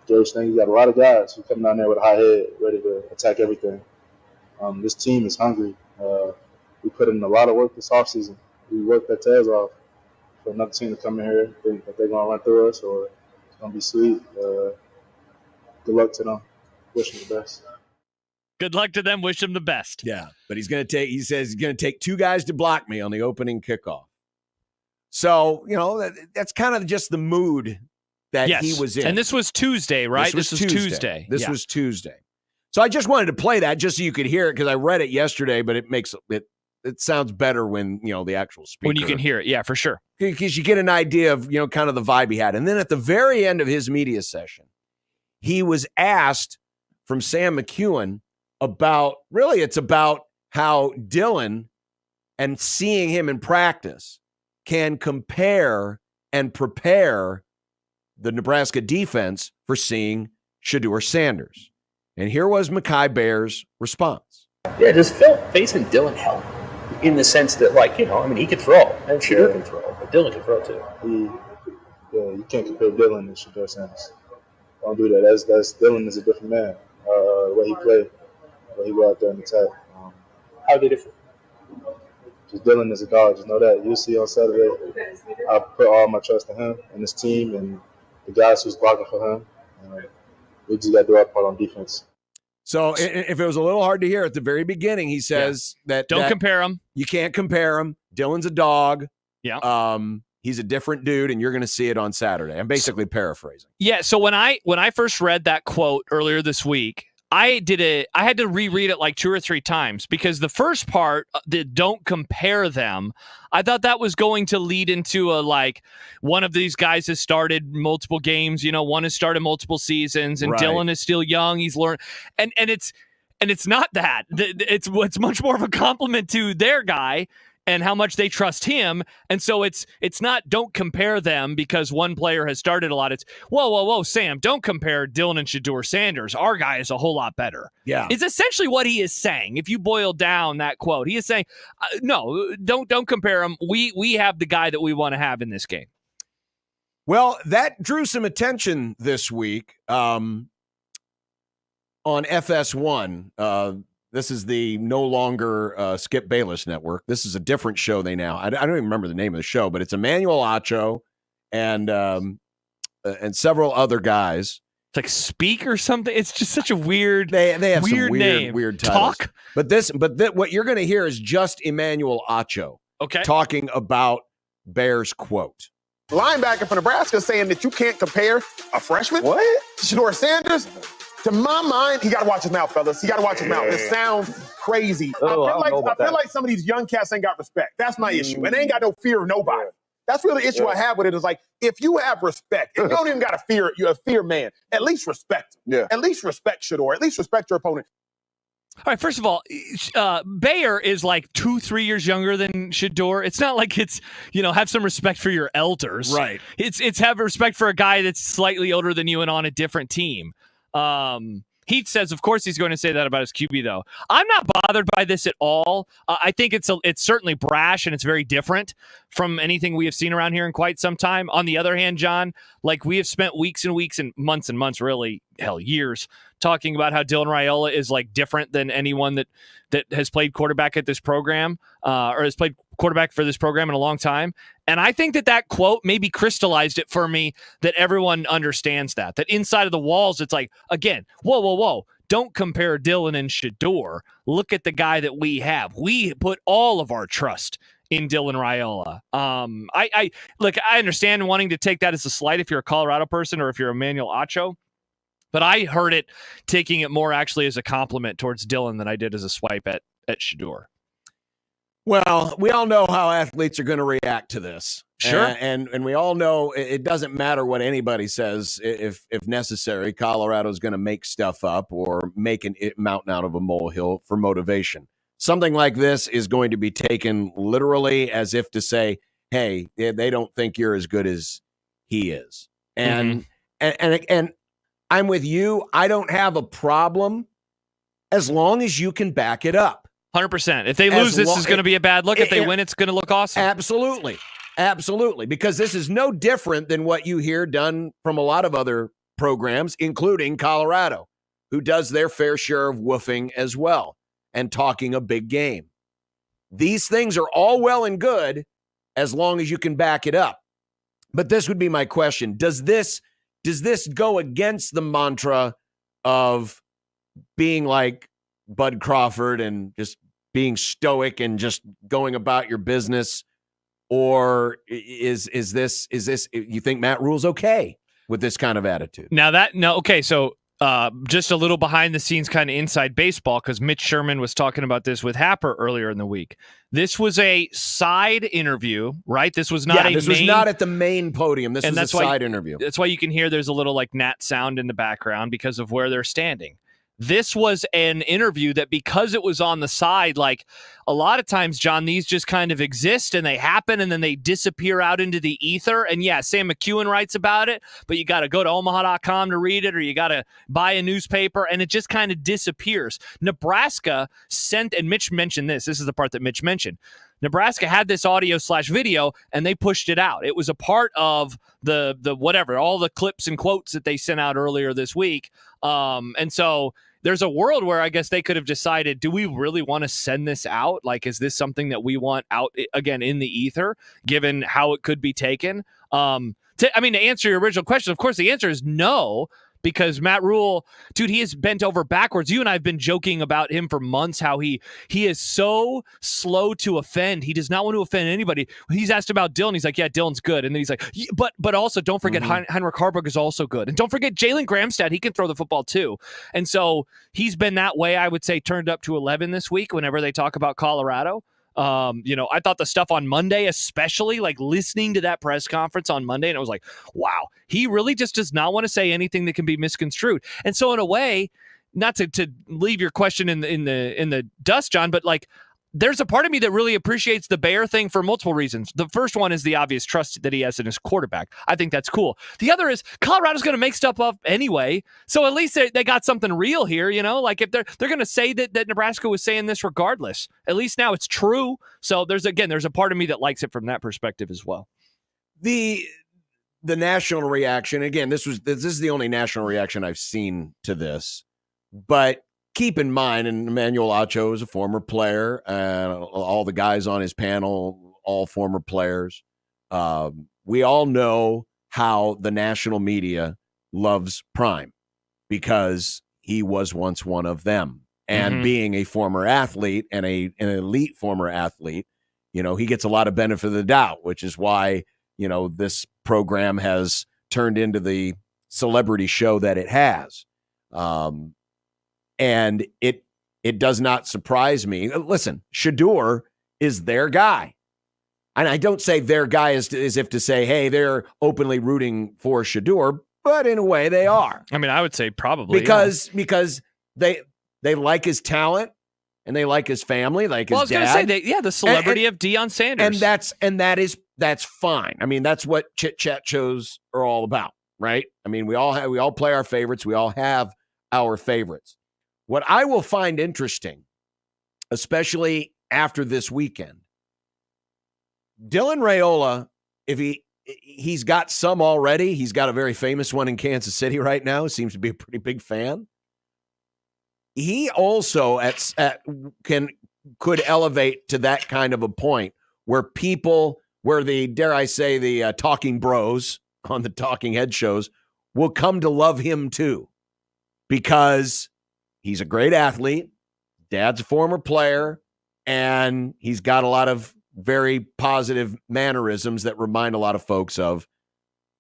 Gary Sting. You got a lot of guys who coming down there with a high head, ready to attack everything. This team is hungry. We put in a lot of work this offseason. We worked their tails off for another team to come in here, think that they're going to run through us or it's going to be sweet. Good luck to them. Wish them the best. Good luck to them. Wish them the best. Yeah, but he says he's going to take two guys to block me on the opening kickoff. So, that's kind of just the mood that he was in. And this was Tuesday, right? This was Tuesday. This was Tuesday. So I just wanted to play that just so you could hear it because I read it yesterday, but it sounds better when, the actual speaker. When you can hear it. Yeah, for sure. Because you get an idea of, kind of the vibe he had. And then at the very end of his media session, he was asked from Sam McEwen about how Dylan and seeing him in practice can compare and prepare the Nebraska defense for seeing Shedeur Sanders. And here was McKai Bayer's response. Yeah, does facing Dylan help in the sense that, he can throw, and Shedeur can throw, but Dylan can throw too. You can't compare Dylan to Shedeur Sanders. Don't do that. That's Dylan is a different man. The way he played, the way he go out there and attack. How are they different? Just Dylan is a dog. Just know that. You'll see on Saturday. I put all my trust in him and his team and the guys who's blocking for him. We just got to do our part on defense. So if it was a little hard to hear at the very beginning, he says that don't compare him. You can't compare him. Dylan's a dog. Yeah. He's a different dude, and you're going to see it on Saturday. I'm basically paraphrasing. Yeah. So when I first read that quote earlier this week, I had to reread it like 2 or 3 times because the first part, the don't compare them, I thought that was going to lead into one of these guys has started multiple games, one has started multiple seasons, and Dylan is still young. He's learned, and it's not that. It's much more of a compliment to their guy and how much they trust him. And so it's not don't compare them because one player has started a lot. It's whoa, Sam, don't compare Dylan and Shedeur Sanders. Our guy is a whole lot better. Yeah. It's essentially what he is saying. If you boil down that quote, he is saying, no, don't compare him. We have the guy that we want to have in this game. Well, that drew some attention this week on FS1. This is the no longer Skip Bayless network. This is a different show I don't even remember the name of the show, but it's Emmanuel Acho and several other guys. It's like Speak or something. It's just such a weird. They have weird some name. weird titles. Talk. But what you're going to hear is just Emmanuel Acho talking about Bayer's quote. Linebacker for Nebraska saying that you can't compare a freshman to Shedeur Sanders. To my mind, he got to watch his mouth, fellas. He got to watch his mouth. It sounds crazy. I feel like some of these young cats ain't got respect. That's my issue. And they ain't got no fear of nobody. That's really the issue I have with it is if you have respect, if you don't even got to fear, you're a fear man, at least respect him. Yeah. At least respect Shedeur. At least respect your opponent. All right, first of all, Bayer is like 2-3 years younger than Shedeur. It's not like it's, have some respect for your elders. Right. It's have respect for a guy that's slightly older than you and on a different team. Heat says, of course, he's going to say that about his QB, though. I'm not bothered by this at all. I think it's certainly brash and it's very different from anything we have seen around here in quite some time. On the other hand, John, like we have spent weeks and weeks and months, really, hell, years, talking about how Dylan Rayola is like different than anyone that has played quarterback at this program or has played quarterback for this program in a long time. And I think that quote maybe crystallized it for me that everyone understands that inside of the walls, it's like, again, whoa. Don't compare Dylan and Shedeur. Look at the guy that we have. We put all of our trust in Dylan Rayola. I understand wanting to take that as a slight if you're a Colorado person or if you're Emmanuel Acho. But I heard it taking it more actually as a compliment towards Dylan than I did as a swipe at Shedeur. Well, we all know how athletes are going to react to this. Sure. And we all know it doesn't matter what anybody says. If necessary, Colorado's going to make stuff up or make a mountain out of a molehill for motivation. Something like this is going to be taken literally as if to say, hey, they don't think you're as good as he is. And I'm with you. I don't have a problem as long as you can back it up. 100%. If they lose, this is going to be a bad look. If they win, it's going to look awesome. Absolutely. Because this is no different than what you hear done from a lot of other programs, including Colorado, who does their fair share of woofing as well and talking a big game. These things are all well and good as long as you can back it up. But this would be my question. Does this go against the mantra of being like Bud Crawford and just being stoic and just going about your business? Or is this you think Matt Rule's okay with this kind of attitude? So just a little behind the scenes kind of inside baseball, because Mitch Sherman was talking about this with Happer earlier in the week. This was a side interview, right? This was not was not at the main podium. This was a side interview. That's why you can hear there's a little like gnat sound in the background because of where they're standing. This was an interview that, because it was on the side, like a lot of times, John, these just kind of exist and they happen and then they disappear out into the ether. And yeah, Sam McEwen writes about it, but you got to go to omaha.com to read it, or you got to buy a newspaper, and it just kind of disappears. Nebraska sent, and Mitch mentioned this is the part that Mitch mentioned. Nebraska had this audio/video and they pushed it out. It was a part of the whatever, all the clips and quotes that they sent out earlier this week. And so there's a world where I guess they could have decided, do we really want to send this out? Like, is this something that we want out again in the ether, given how it could be taken? To answer your original question, of course, the answer is no. Because Matt Rule, dude, he is bent over backwards. You and I have been joking about him for months, how he is so slow to offend. He does not want to offend anybody. He's asked about Dylan. He's like, yeah, Dylan's good. And then he's like, but also don't forget Heinrich Harburg is also good. And don't forget Jalen Gramstad. He can throw the football too. And so he's been that way, I would say, turned up to 11 this week whenever they talk about Colorado. I thought the stuff on Monday, especially like listening to that press conference on Monday, and it was like, wow, he really just does not want to say anything that can be misconstrued. And so in a way, not to leave your question in the dust, John, but like, there's a part of me that really appreciates the Bayer thing for multiple reasons. The first one is the obvious trust that he has in his quarterback. I think that's cool. The other is Colorado's going to make stuff up anyway. So at least they got something real here, like if they're going to say that Nebraska was saying this regardless, at least now it's true. So there's a part of me that likes it from that perspective as well. The national reaction, again, this is the only national reaction I've seen to this, but keep in mind, and Emmanuel Acho is a former player, and all the guys on his panel, all former players. We all know how the national media loves Prime because he was once one of them. And being a former athlete and an elite former athlete, he gets a lot of benefit of the doubt, which is why, this program has turned into the celebrity show that it has. And it does not surprise me. Listen, Shedeur is their guy. And I don't say their guy as if to say, hey, they're openly rooting for Shedeur, but in a way they are. I mean, I would say probably. Because they like his talent and they like his family, like his dad. I was going to say, the celebrity of Deion Sanders. And that's fine. I mean, that's what chit-chat shows are all about, right? I mean, we all play our favorites. We all have our favorites. What I will find interesting, especially after this weekend, Dylan Rayola, if he's got some already, he's got a very famous one in Kansas City right now, seems to be a pretty big fan. He also could elevate to that kind of a point where dare I say, the talking bros on the talking head shows will come to love him too, because he's a great athlete, dad's a former player, and he's got a lot of very positive mannerisms that remind a lot of folks of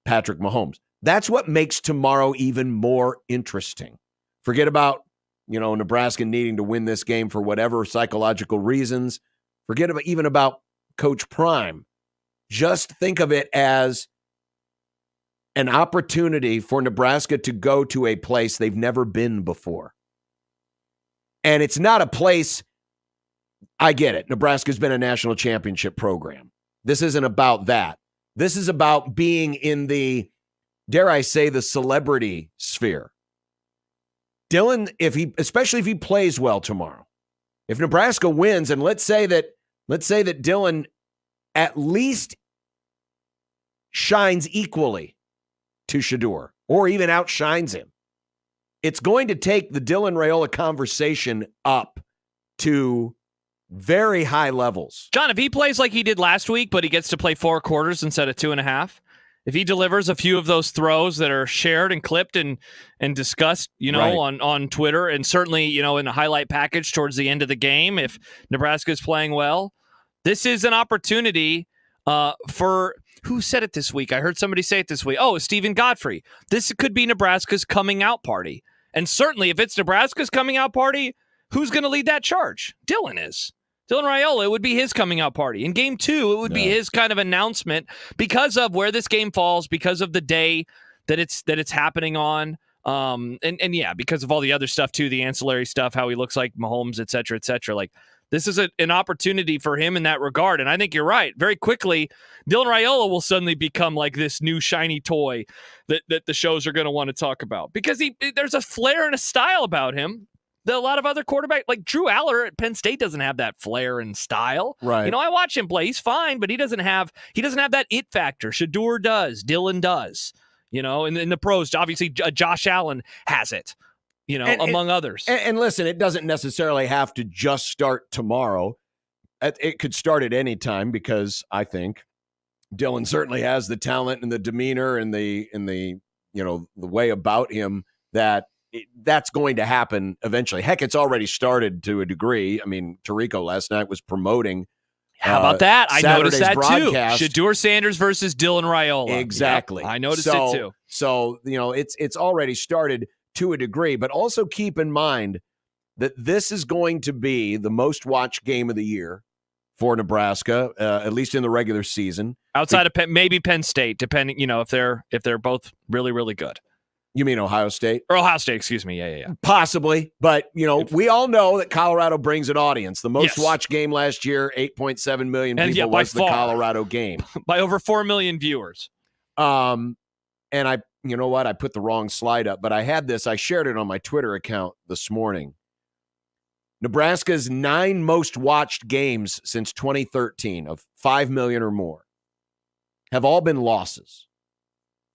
Patrick Mahomes. That's what makes tomorrow even more interesting. Forget about, Nebraska needing to win this game for whatever psychological reasons. Forget about Coach Prime. Just think of it as an opportunity for Nebraska to go to a place they've never been before. And it's not a place, I get it. Nebraska's been a national championship program. This isn't about that. This is about being in the, dare I say, the celebrity sphere. Dylan, especially if he plays well tomorrow, if Nebraska wins, and let's say that Dylan at least shines equally to Shedeur or even outshines him, it's going to take the Dylan Rayola conversation up to very high levels. John, if he plays like he did last week, but he gets to play 4 quarters instead of 2.5, if he delivers a few of those throws that are shared and clipped and discussed, right, on Twitter, and certainly, in a highlight package towards the end of the game, if Nebraska is playing well, this is an opportunity for, who said it this week? I heard somebody say it this week. Oh, Stephen Godfrey. This could be Nebraska's coming out party. And certainly if it's Nebraska's coming out party, who's going to lead that charge? Dylan is. Dylan Rayola, it would be his coming out party. In game 2, it would be his kind of announcement because of where this game falls, because of the day that it's happening on. And yeah, because of all the other stuff too, the ancillary stuff, how he looks like Mahomes, et cetera, et cetera. Like, this is an opportunity for him in that regard. And I think you're right. Very quickly, Dylan Rayola will suddenly become like this new shiny toy that the shows are going to want to talk about, because there's a flair and a style about him that a lot of other quarterbacks, like Drew Aller at Penn State, doesn't have that flair and style. Right. I watch him play. He's fine, but he doesn't have that it factor. Shedeur does. Dylan does. And in the pros, obviously Josh Allen has it. Among others. And listen, it doesn't necessarily have to just start tomorrow. It could start at any time, because I think Dylan certainly has the talent and the demeanor and the the way about him that's going to happen eventually. Heck, it's already started to a degree. I mean, Tirico last night was promoting. How about that? I noticed that broadcast. Too. Shedeur Sanders versus Dylan Rayola. Exactly. Yep, I noticed it too. So, it's already started to a degree, but also keep in mind that this is going to be the most watched game of the year for Nebraska, at least in the regular season. Outside of maybe Penn State, depending, if they're both really, really good. You mean Ohio State? Or Ohio State, excuse me. Yeah. Possibly, but we all know that Colorado brings an audience. The most watched game last year, 8.7 million people, was the Colorado game. By over 4 million viewers. And I put the wrong slide up, but I shared it on my Twitter account this morning. Nebraska's 9 most watched games since 2013 of 5 million or more have all been losses.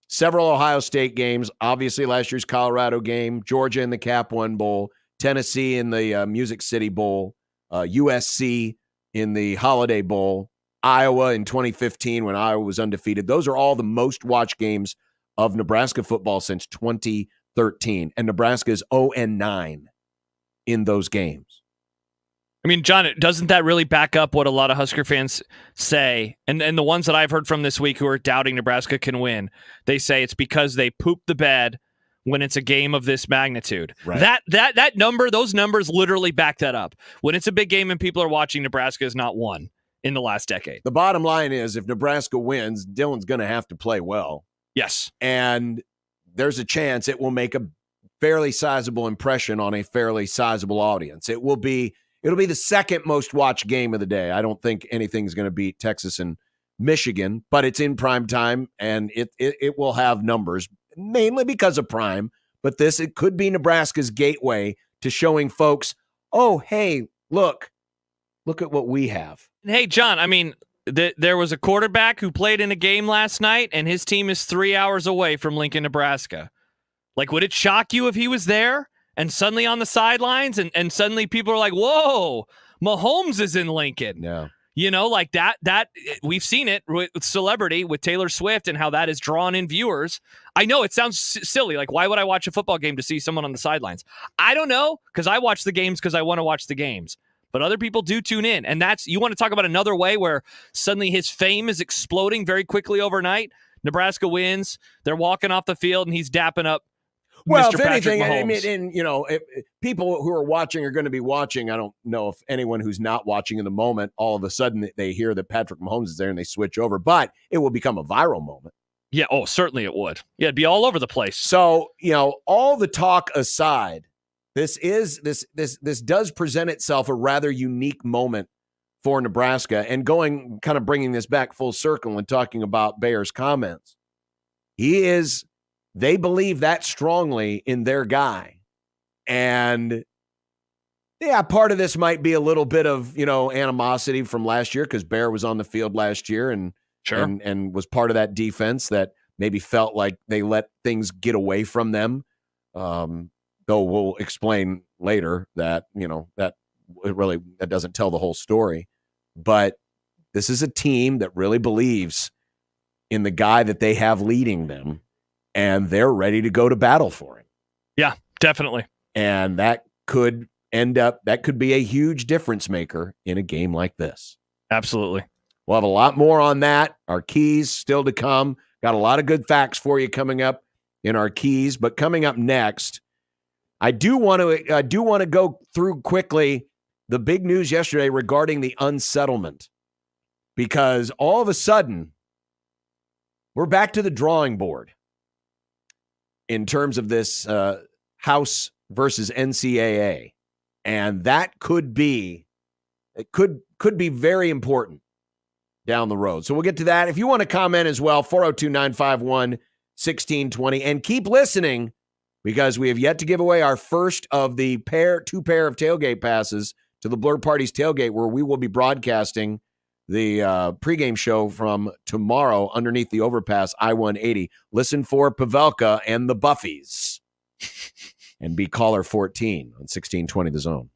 Several Ohio State games, obviously last year's Colorado game, Georgia in the Cap One Bowl, Tennessee in the Music City Bowl, USC in the Holiday Bowl, Iowa in 2015 when Iowa was undefeated. Those are all the most watched games of Nebraska football since 2013. And Nebraska is 0-9 in those games. I mean, John, doesn't that really back up what a lot of Husker fans say? And the ones that I've heard from this week who are doubting Nebraska can win, they say it's because they poop the bed when it's a game of this magnitude. Right. That number, those numbers literally back that up. When it's a big game and people are watching, Nebraska has not won in the last decade. The bottom line is, if Nebraska wins, Dylan's going to have to play well. Yes. And there's a chance it will make a fairly sizable impression on a fairly sizable audience. It'll be the second most watched game of the day. I don't think anything's going to beat Texas and Michigan, but it's in prime time, and it will have numbers, mainly because of prime, but it could be Nebraska's gateway to showing folks, oh, hey, look at what we have. Hey, John, I mean, there was a quarterback who played in a game last night, and his team is 3 hours away from Lincoln, Nebraska. Like, would it shock you if he was there and suddenly on the sidelines and suddenly people are like, whoa, Mahomes is in Lincoln? Yeah. You know, like that we've seen it with celebrity, with Taylor Swift, and how that has drawn in viewers. I know it sounds silly. Like, why would I watch a football game to see someone on the sidelines? I don't know, because I watch the games because I want to watch the games. But other people do tune in. And you want to talk about another way where suddenly his fame is exploding very quickly overnight. Nebraska wins. They're walking off the field, and he's dapping up Well, Mr. if Patrick anything, Mahomes. if people who are watching are going to be watching. I don't know if anyone who's not watching in the moment, all of a sudden they hear that Patrick Mahomes is there and they switch over. But it will become a viral moment. Yeah, certainly it would. Yeah, it'd be all over the place. So, all the talk aside, this does present itself a rather unique moment for Nebraska. And kind of bringing this back full circle and talking about Bayer's comments, they believe that strongly in their guy. And yeah, part of this might be a little bit of, animosity from last year because Bayer was on the field last year and was part of that defense that maybe felt like they let things get away from them. Though we'll explain later that, that doesn't tell the whole story. But this is a team that really believes in the guy that they have leading them. And they're ready to go to battle for him. Yeah, definitely. And that could be a huge difference maker in a game like this. Absolutely. We'll have a lot more on that. Our keys still to come. Got a lot of good facts for you coming up in our keys. But coming up next, I do want to go through quickly the big news yesterday regarding the unsettlement. Because all of a sudden, we're back to the drawing board in terms of this House versus NCAA. And that could be very important down the road. So we'll get to that. If you want to comment as well, 402-951-1620. And keep listening because we have yet to give away our first of the two pair of tailgate passes to the Blur Party's Tailgate, where we will be broadcasting the pregame show from tomorrow underneath the overpass I-180. Listen for Pavelka and the Buffies. And be caller 14 on 1620 The Zone.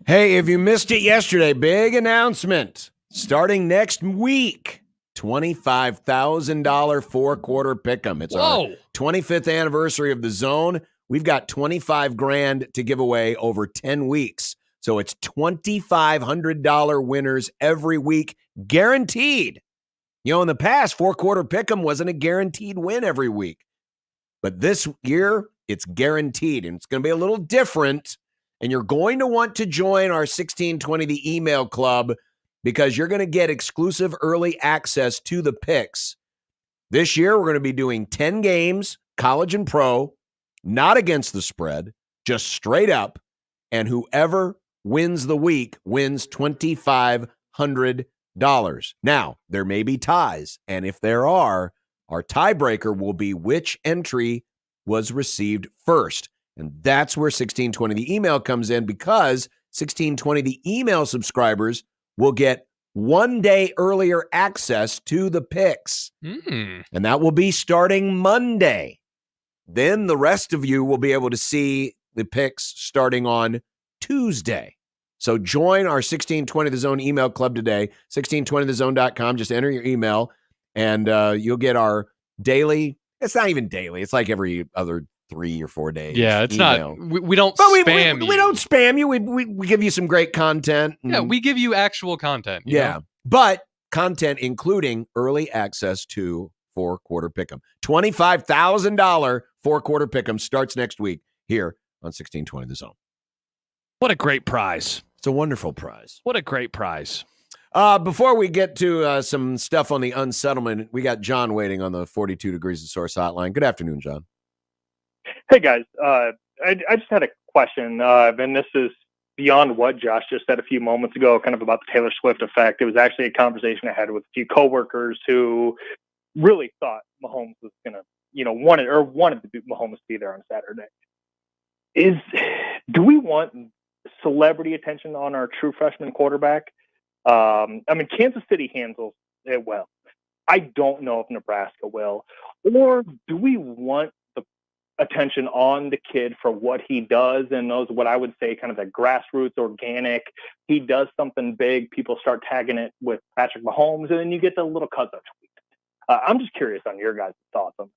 Hey, if you missed it yesterday, big announcement. Starting next week, $25,000 four-quarter pick'em. It's our 25th anniversary of the Zone. We've got $25,000 to give away over 10 weeks. So it's $2,500 winners every week, guaranteed. You know, in the past, four-quarter pick'em wasn't a guaranteed win every week. But this year, it's guaranteed, and it's going to be a little different. And you're going to want to join our 1620 The Email Club because you're going to get exclusive early access to the picks. This year, we're going to be doing 10 games, college and pro, not against the spread, just straight up. And whoever wins the week wins $2,500. Now, there may be ties. And if there are, our tiebreaker will be which entry was received first. And that's where 1620 The Email comes in, because 1620 The Email subscribers will get 1 day earlier access to the picks. And that will be starting Monday. Then the rest of you will be able to see the picks starting on Tuesday. So join our 1620 The Zone email club today, 1620thezone.com. Just enter your email, and you'll get our daily. It's not even daily. It's like every other 3 or 4 days. Yeah, it's email. not. We don't spam you. We don't spam you. We give you some great content. Yeah, we give you actual content. you Yeah, know? but content including early access to four-quarter pick'em. $25,000 four-quarter pick'em starts next week here on 1620 The Zone. What a great prize. It's a wonderful prize. What a great prize. Before we get to some stuff on the unsettlement, we got John waiting on the 42 Degrees of Source hotline. Good afternoon, John. Hey, guys. I just had a question, and this is beyond what Josh just said a few moments ago, kind of about the Taylor Swift effect. It was actually a conversation I had with a few coworkers who really thought Mahomes was going to, wanted Mahomes to be there on Saturday. Do we want celebrity attention on our true freshman quarterback? Kansas City handles it well. I don't know if Nebraska will. Or do we want the attention on the kid for what he does and those, what I would say, kind of the grassroots, organic? He does something big, people start tagging it with Patrick Mahomes, and then you get the little cousin tweet. I'm just curious on your guys' thoughts on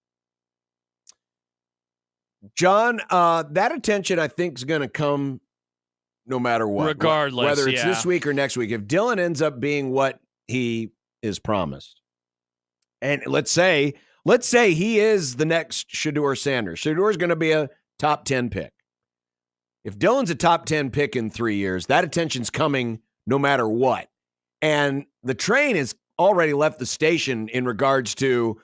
that. John, that attention I think is going to come no matter what. Regardless, whether it's this week or next week. If Dylan ends up being what he is promised, and let's say he is the next Shedeur Sanders. Shedeur is going to be a top 10 pick. If Dylan's a top 10 pick in 3 years, that attention's coming no matter what. And the train has already left the station in regards to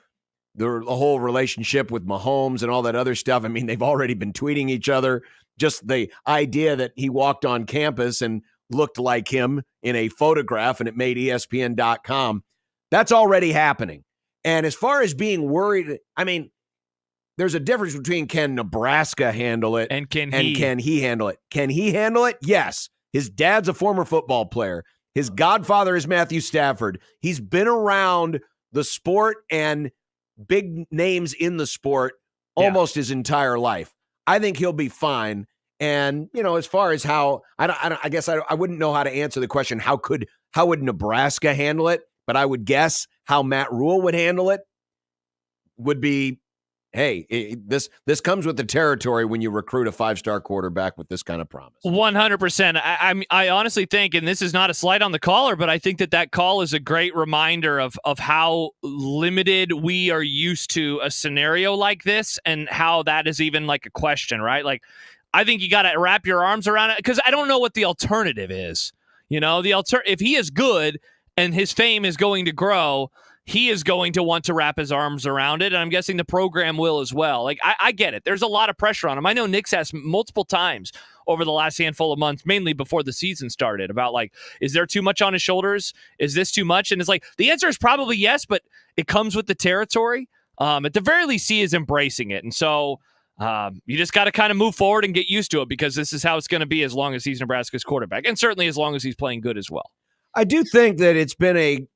the whole relationship with Mahomes and all that other stuff. I mean, they've already been tweeting each other. Just the idea that he walked on campus and looked like him in a photograph and it made ESPN.com, that's already happening. And as far as being worried, I mean, there's a difference between can Nebraska handle it and can he handle it? Can he handle it? Yes. His dad's a former football player. His godfather is Matthew Stafford. He's been around the sport and big names in the sport almost his entire life. I think he'll be fine. And, as far as how, I guess I wouldn't know how to answer the question. How would Nebraska handle it? But I would guess how Matt Rule would handle it would be, hey, this comes with the territory when you recruit a 5-star quarterback with this kind of promise. 100%. I honestly think, and this is not a slight on the caller, but I think that call is a great reminder of how limited we are used to a scenario like this and how that is even like a question, right? Like, I think you got to wrap your arms around it because I don't know what the alternative is. If he is good and his fame is going to grow, he is going to want to wrap his arms around it, and I'm guessing the program will as well. Like, I get it. There's a lot of pressure on him. I know Nick's asked multiple times over the last handful of months, mainly before the season started, about, like, is there too much on his shoulders? Is this too much? And it's like, the answer is probably yes, but it comes with the territory. At the very least, he is embracing it. And so you just got to kind of move forward and get used to it because this is how it's going to be as long as he's Nebraska's quarterback, and certainly as long as he's playing good as well. I do think that it's been a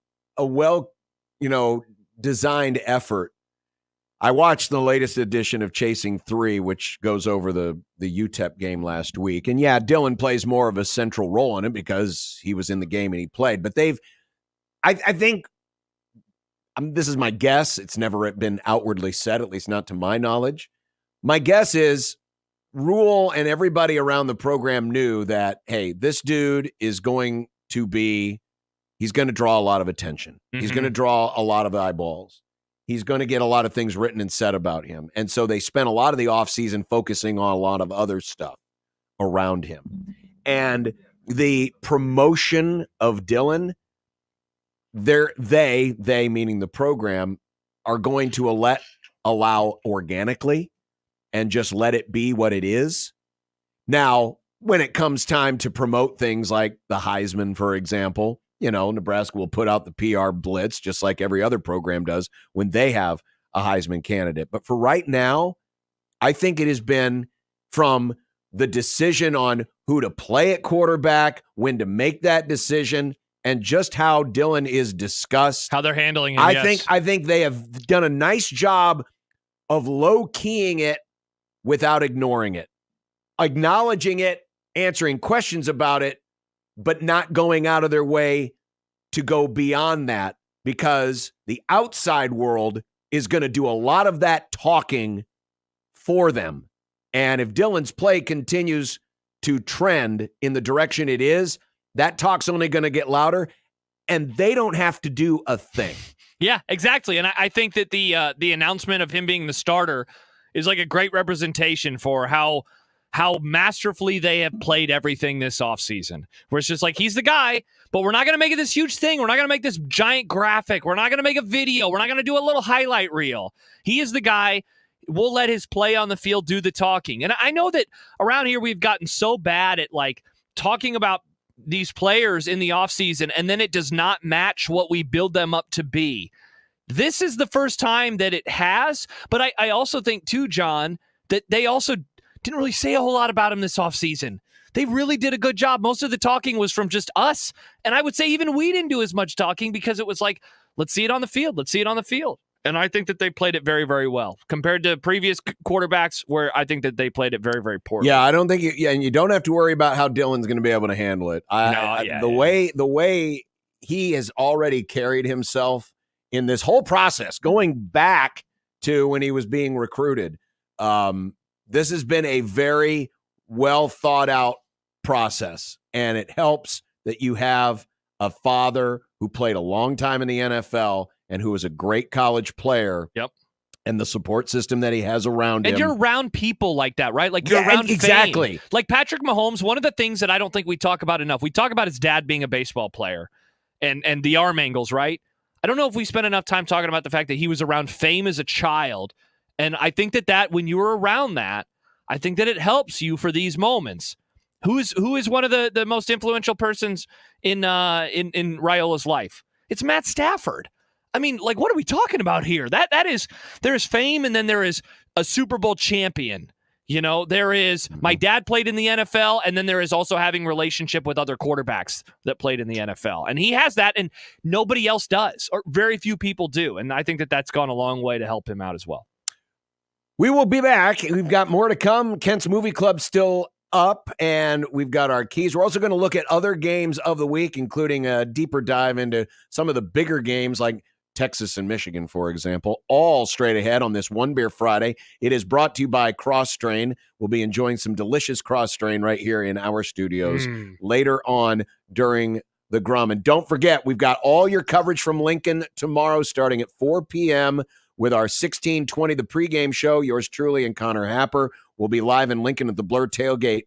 well, designed effort. I watched the latest edition of Chasing 3, which goes over the UTEP game last week. And yeah, Dylan plays more of a central role in it because he was in the game and he played. But I think, this is my guess. It's never been outwardly said, at least not to my knowledge. My guess is Rule and everybody around the program knew that, hey, this dude is going to he's going to draw a lot of attention. Mm-hmm. He's going to draw a lot of eyeballs. He's going to get a lot of things written and said about him. And so they spent a lot of the offseason focusing on a lot of other stuff around him. And the promotion of Dylan, they meaning the program, are going to allow organically and just let it be what it is. Now, when it comes time to promote things like the Heisman, for example, Nebraska will put out the PR blitz just like every other program does when they have a Heisman candidate. But for right now, I think it has been from the decision on who to play at quarterback, when to make that decision, and just how Dylan is discussed. How they're handling it, I think they have done a nice job of low-keying it without ignoring it. Acknowledging it, answering questions about it, but not going out of their way to go beyond that, because the outside world is going to do a lot of that talking for them. And if Dylan's play continues to trend in the direction it is, that talk's only going to get louder, and they don't have to do a thing. Yeah, exactly. And I think that the announcement of him being the starter is like a great representation for how masterfully they have played everything this offseason. Where it's just like, he's the guy, but we're not going to make it this huge thing. We're not going to make this giant graphic. We're not going to make a video. We're not going to do a little highlight reel. He is the guy. We'll let his play on the field do the talking. And I know that around here we've gotten so bad at like talking about these players in the offseason, and then it does not match what we build them up to be. This is the first time that it has, but I also think too, John, that they also didn't really say a whole lot about him this offseason. They really did a good job. Most of the talking was from just us, and I would say even we didn't do as much talking because it was like, let's see it on the field. Let's see it on the field. And I think that they played it very, very well compared to previous quarterbacks where I think that they played it very, very poorly. Yeah, I don't think and you don't have to worry about how Dylan's going to be able to handle it. The way he has already carried himself in this whole process, going back to when he was being recruited, this has been a very well thought out process, and it helps that you have a father who played a long time in the NFL and who is a great college player. Yep. And the support system that he has around him. And you're around people like that, right? Like you're around exactly. fame. Like Patrick Mahomes, one of the things that I don't think we talk about enough, we talk about his dad being a baseball player and the arm angles, right? I don't know if we spent enough time talking about the fact that he was around fame as a child. And I think that when you were around that, I think that it helps you for these moments. Who is one of the most influential persons in Rayola's life? It's Matt Stafford. I mean, like, what are we talking about here? That is, there's fame, and then there is a Super Bowl champion. You know, there is my dad played in the NFL, and then there is also having relationship with other quarterbacks that played in the NFL. And he has that, and nobody else does, or very few people do. And I think that that's gone a long way to help him out as well. We will be back. We've got more to come. Kent's Movie Club still up, and we've got our keys. We're also going to look at other games of the week, including a deeper dive into some of the bigger games like Texas and Michigan, for example, all straight ahead on this One Beer Friday. It is brought to you by Cross Strain. We'll be enjoying some delicious Cross Strain right here in our studios later on during the Grum. And don't forget, we've got all your coverage from Lincoln tomorrow starting at 4 p.m. with our 1620, the pregame show. Yours truly and Connor Happer will be live in Lincoln at the Blur Tailgate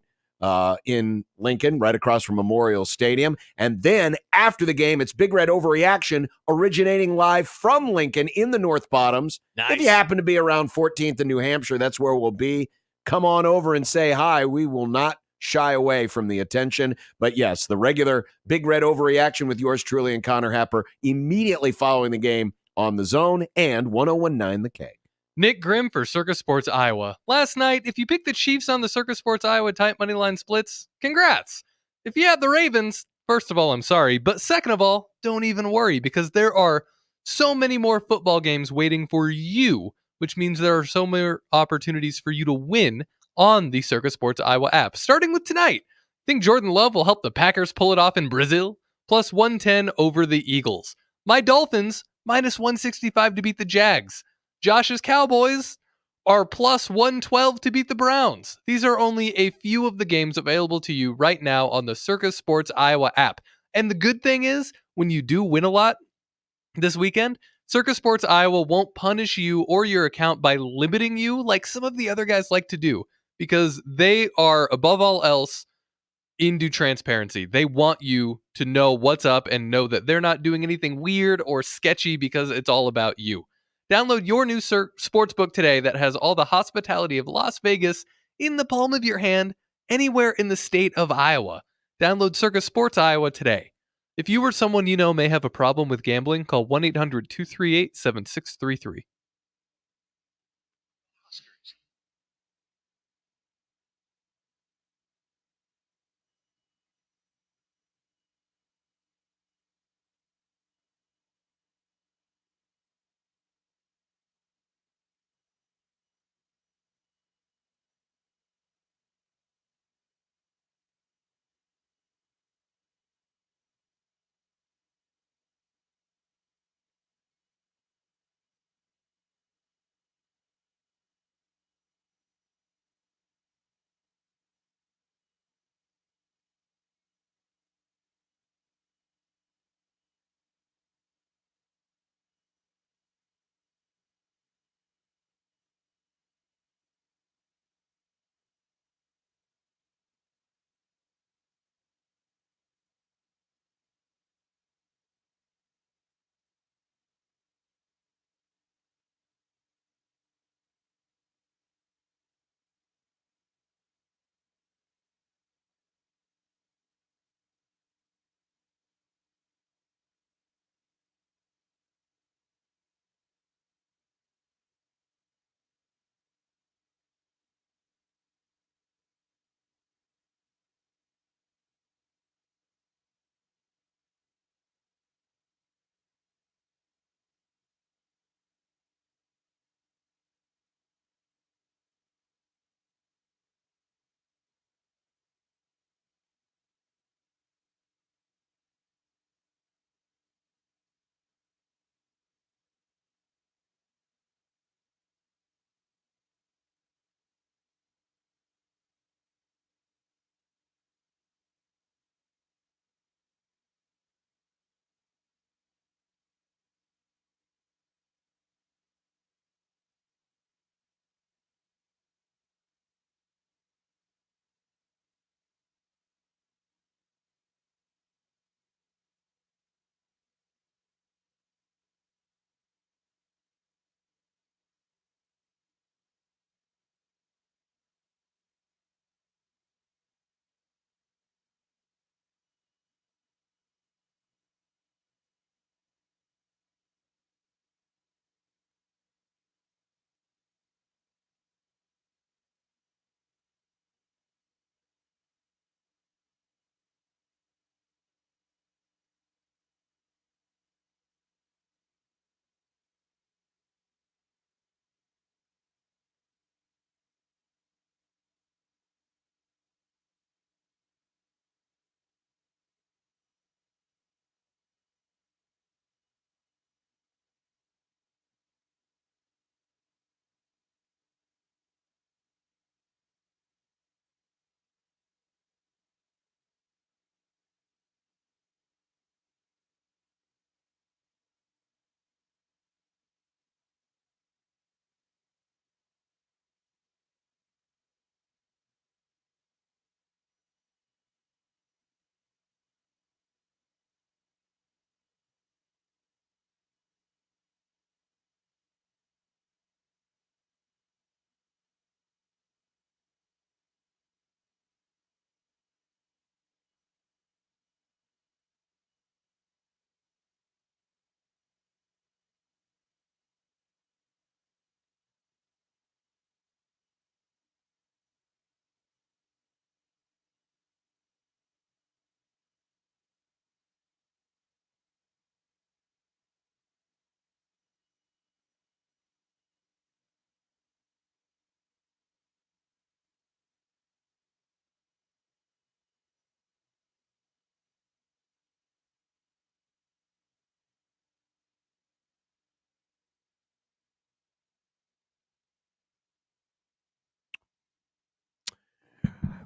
in Lincoln, right across from Memorial Stadium. And then after the game, it's Big Red Overreaction originating live from Lincoln in the North Bottoms. Nice. If you happen to be around 14th in New Hampshire, that's where we'll be. Come on over and say hi. We will not shy away from the attention. But yes, the regular Big Red Overreaction with yours truly and Connor Happer immediately following the game on the Zone and 101.9 The K. Nick Grim for Circus Sports Iowa. Last night, if you picked the Chiefs on the Circus Sports Iowa tight money line splits, congrats. If you had the Ravens, first of all, I'm sorry, but second of all, don't even worry because there are so many more football games waiting for you which means there are so many opportunities for you to win on the Circus Sports Iowa app. Starting with tonight, think Jordan Love will help the Packers pull it off in Brazil? Plus 110 over the Eagles. My Dolphins, minus 165 to beat the Jags. Josh's Cowboys are plus 112 to beat the Browns. These are only a few of the games available to you right now on the Circus Sports Iowa app. And the good thing is, when you do win a lot this weekend, Circus Sports Iowa won't punish you or your account by limiting you like some of the other guys like to do, because they are, above all else, into transparency. They want you to know what's up and know that they're not doing anything weird or sketchy because it's all about you. Download your new sportsbook today that has all the hospitality of Las Vegas in the palm of your hand, anywhere in the state of Iowa. Download Circus Sports Iowa today. If you or someone you know may have a problem with gambling, call 1-800-238-7633.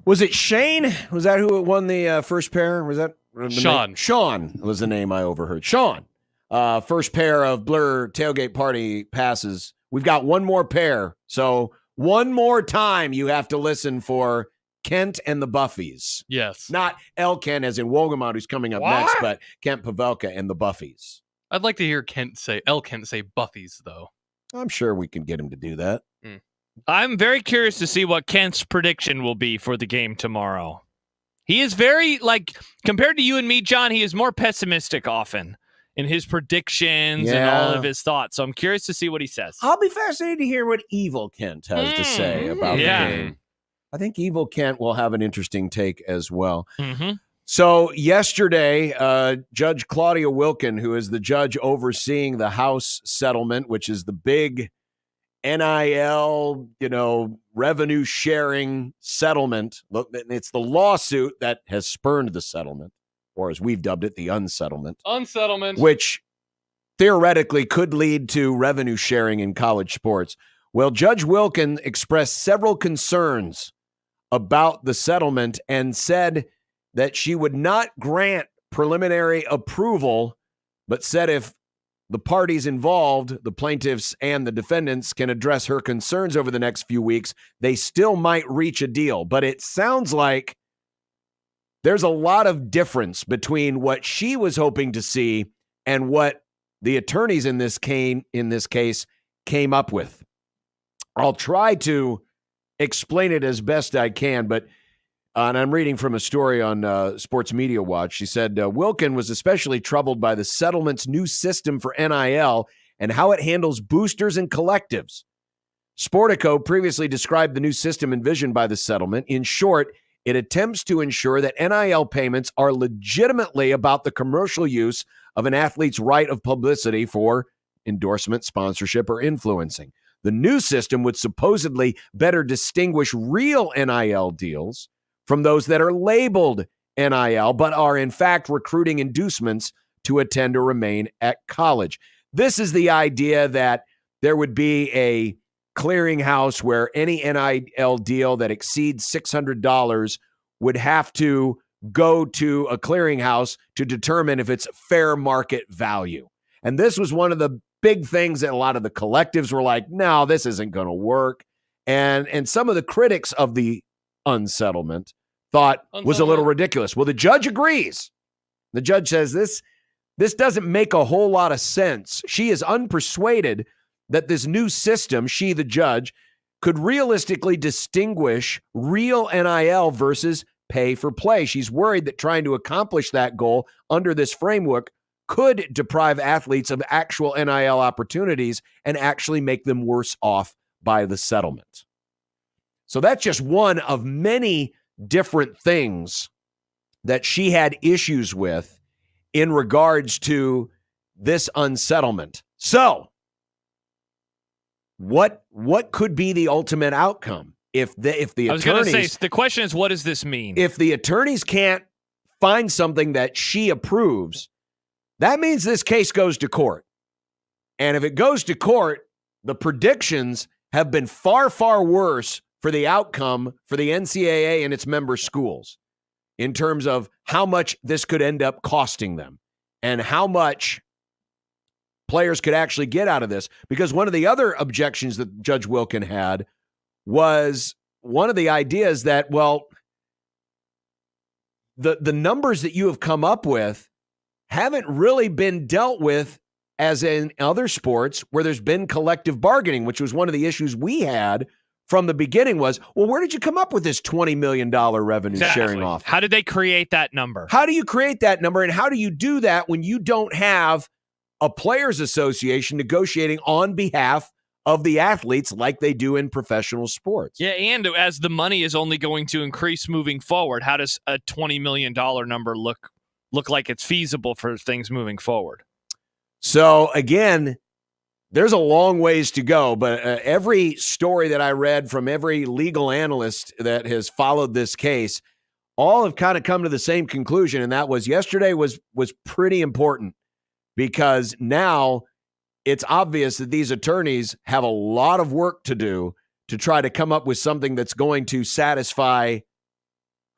Was it Shane? Was that who won the first pair? Was that Sean? Sean was the name I overheard. Sean, first pair of Blur tailgate party passes. We've got one more pair, so one more time you have to listen for Kent and the Buffies. Yes. Not El Kent as in Wogamont, who's coming up next, but Kent Pavelka and the Buffies. I'd like to hear Kent say Buffies, though. I'm sure we can get him to do that. I'm very curious to see what Kent's prediction will be for the game tomorrow. He is very, compared to you and me, John, he is more pessimistic often in his predictions and all of his thoughts. So I'm curious to see what he says. I'll be fascinated to hear what Evil Kent has to say about the game. I think Evil Kent will have an interesting take as well. Mm-hmm. So yesterday, Judge Claudia Wilkin, who is the judge overseeing the House settlement, which is the big NIL, revenue sharing settlement. It's the lawsuit that has spurned the settlement, or as we've dubbed it, the unsettlement. Unsettlement. Which theoretically could lead to revenue sharing in college sports. Well, Judge Wilkin expressed several concerns about the settlement and said that she would not grant preliminary approval, but said if the parties involved, the plaintiffs and the defendants, can address her concerns over the next few weeks, they still might reach a deal. But it sounds like there's a lot of difference between what she was hoping to see and what the attorneys in this case came up with. I'll try to explain it as best I can, but and I'm reading from a story on Sports Media Watch. She said, Wilkin was especially troubled by the settlement's new system for NIL and how it handles boosters and collectives. Sportico previously described the new system envisioned by the settlement. In short, it attempts to ensure that NIL payments are legitimately about the commercial use of an athlete's right of publicity for endorsement, sponsorship, or influencing. The new system would supposedly better distinguish real NIL deals from those that are labeled NIL, but are in fact recruiting inducements to attend or remain at college. This is the idea that there would be a clearinghouse where any NIL deal that exceeds $600 would have to go to a clearinghouse to determine if it's fair market value. And this was one of the big things that a lot of the collectives were like, no, this isn't going to work. And some of the critics of the unsettlement thought was a little ridiculous. Well, the judge agrees. The judge says this doesn't make a whole lot of sense. She is unpersuaded that this new system, she, the judge, could realistically distinguish real NIL versus pay for play. She's worried that trying to accomplish that goal under this framework could deprive athletes of actual NIL opportunities and actually make them worse off by the settlement. So that's just one of many different things that she had issues with in regards to this unsettlement. So what could be the ultimate outcome if the attorneys, I was going to say, the question is, what does this mean? If the attorneys can't find something that she approves, that means this case goes to court. And if it goes to court, the predictions have been far, far worse for the outcome for the NCAA and its member schools in terms of how much this could end up costing them and how much players could actually get out of this. Because one of the other objections that Judge Wilkin had was one of the ideas that, well, the numbers that you have come up with haven't really been dealt with as in other sports where there's been collective bargaining, which was one of the issues we had from the beginning was, well, where did you come up with this $20 million revenue sharing off? How did they create that number? How do you create that number? And how do you do that when you don't have a players association negotiating on behalf of the athletes like they do in professional sports? Yeah, and as the money is only going to increase moving forward, how does a $20 million number look like it's feasible for things moving forward? So again, there's a long ways to go, but every story that I read from every legal analyst that has followed this case, all have kind of come to the same conclusion, and that was yesterday was pretty important because now it's obvious that these attorneys have a lot of work to do to try to come up with something that's going to satisfy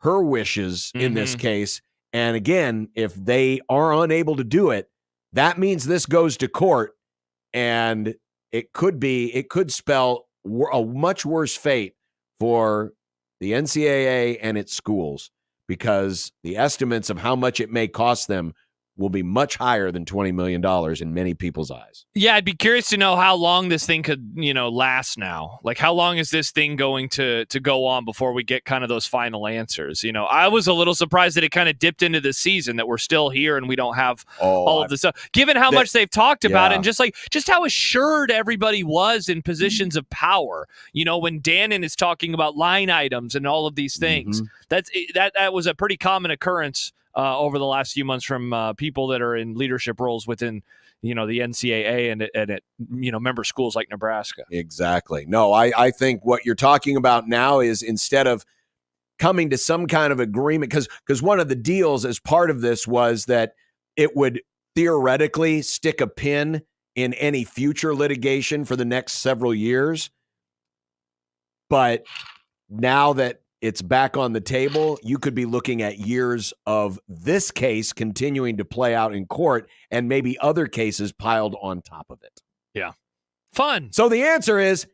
her wishes in this case. And again, if they are unable to do it, that means this goes to court, and it could spell a much worse fate for the NCAA and its schools, because the estimates of how much it may cost them will be much higher than $20 million in many people's eyes. Yeah, I'd be curious to know how long this thing could, last now. Like, how long is this thing going to go on before we get kind of those final answers? I was a little surprised that it kind of dipped into the season, that we're still here and we don't have all of this stuff. Given how much they've talked about it, and just how assured everybody was in positions of power. When Dannon is talking about line items and all of these things, that was a pretty common occurrence over the last few months from people that are in leadership roles within, the NCAA and at member schools like Nebraska. Exactly. No, I think what you're talking about now is, instead of coming to some kind of agreement, because one of the deals as part of this was that it would theoretically stick a pin in any future litigation for the next several years. But now that it's back on the table, you could be looking at years of this case continuing to play out in court, and maybe other cases piled on top of it. Yeah. Fun. So the answer is,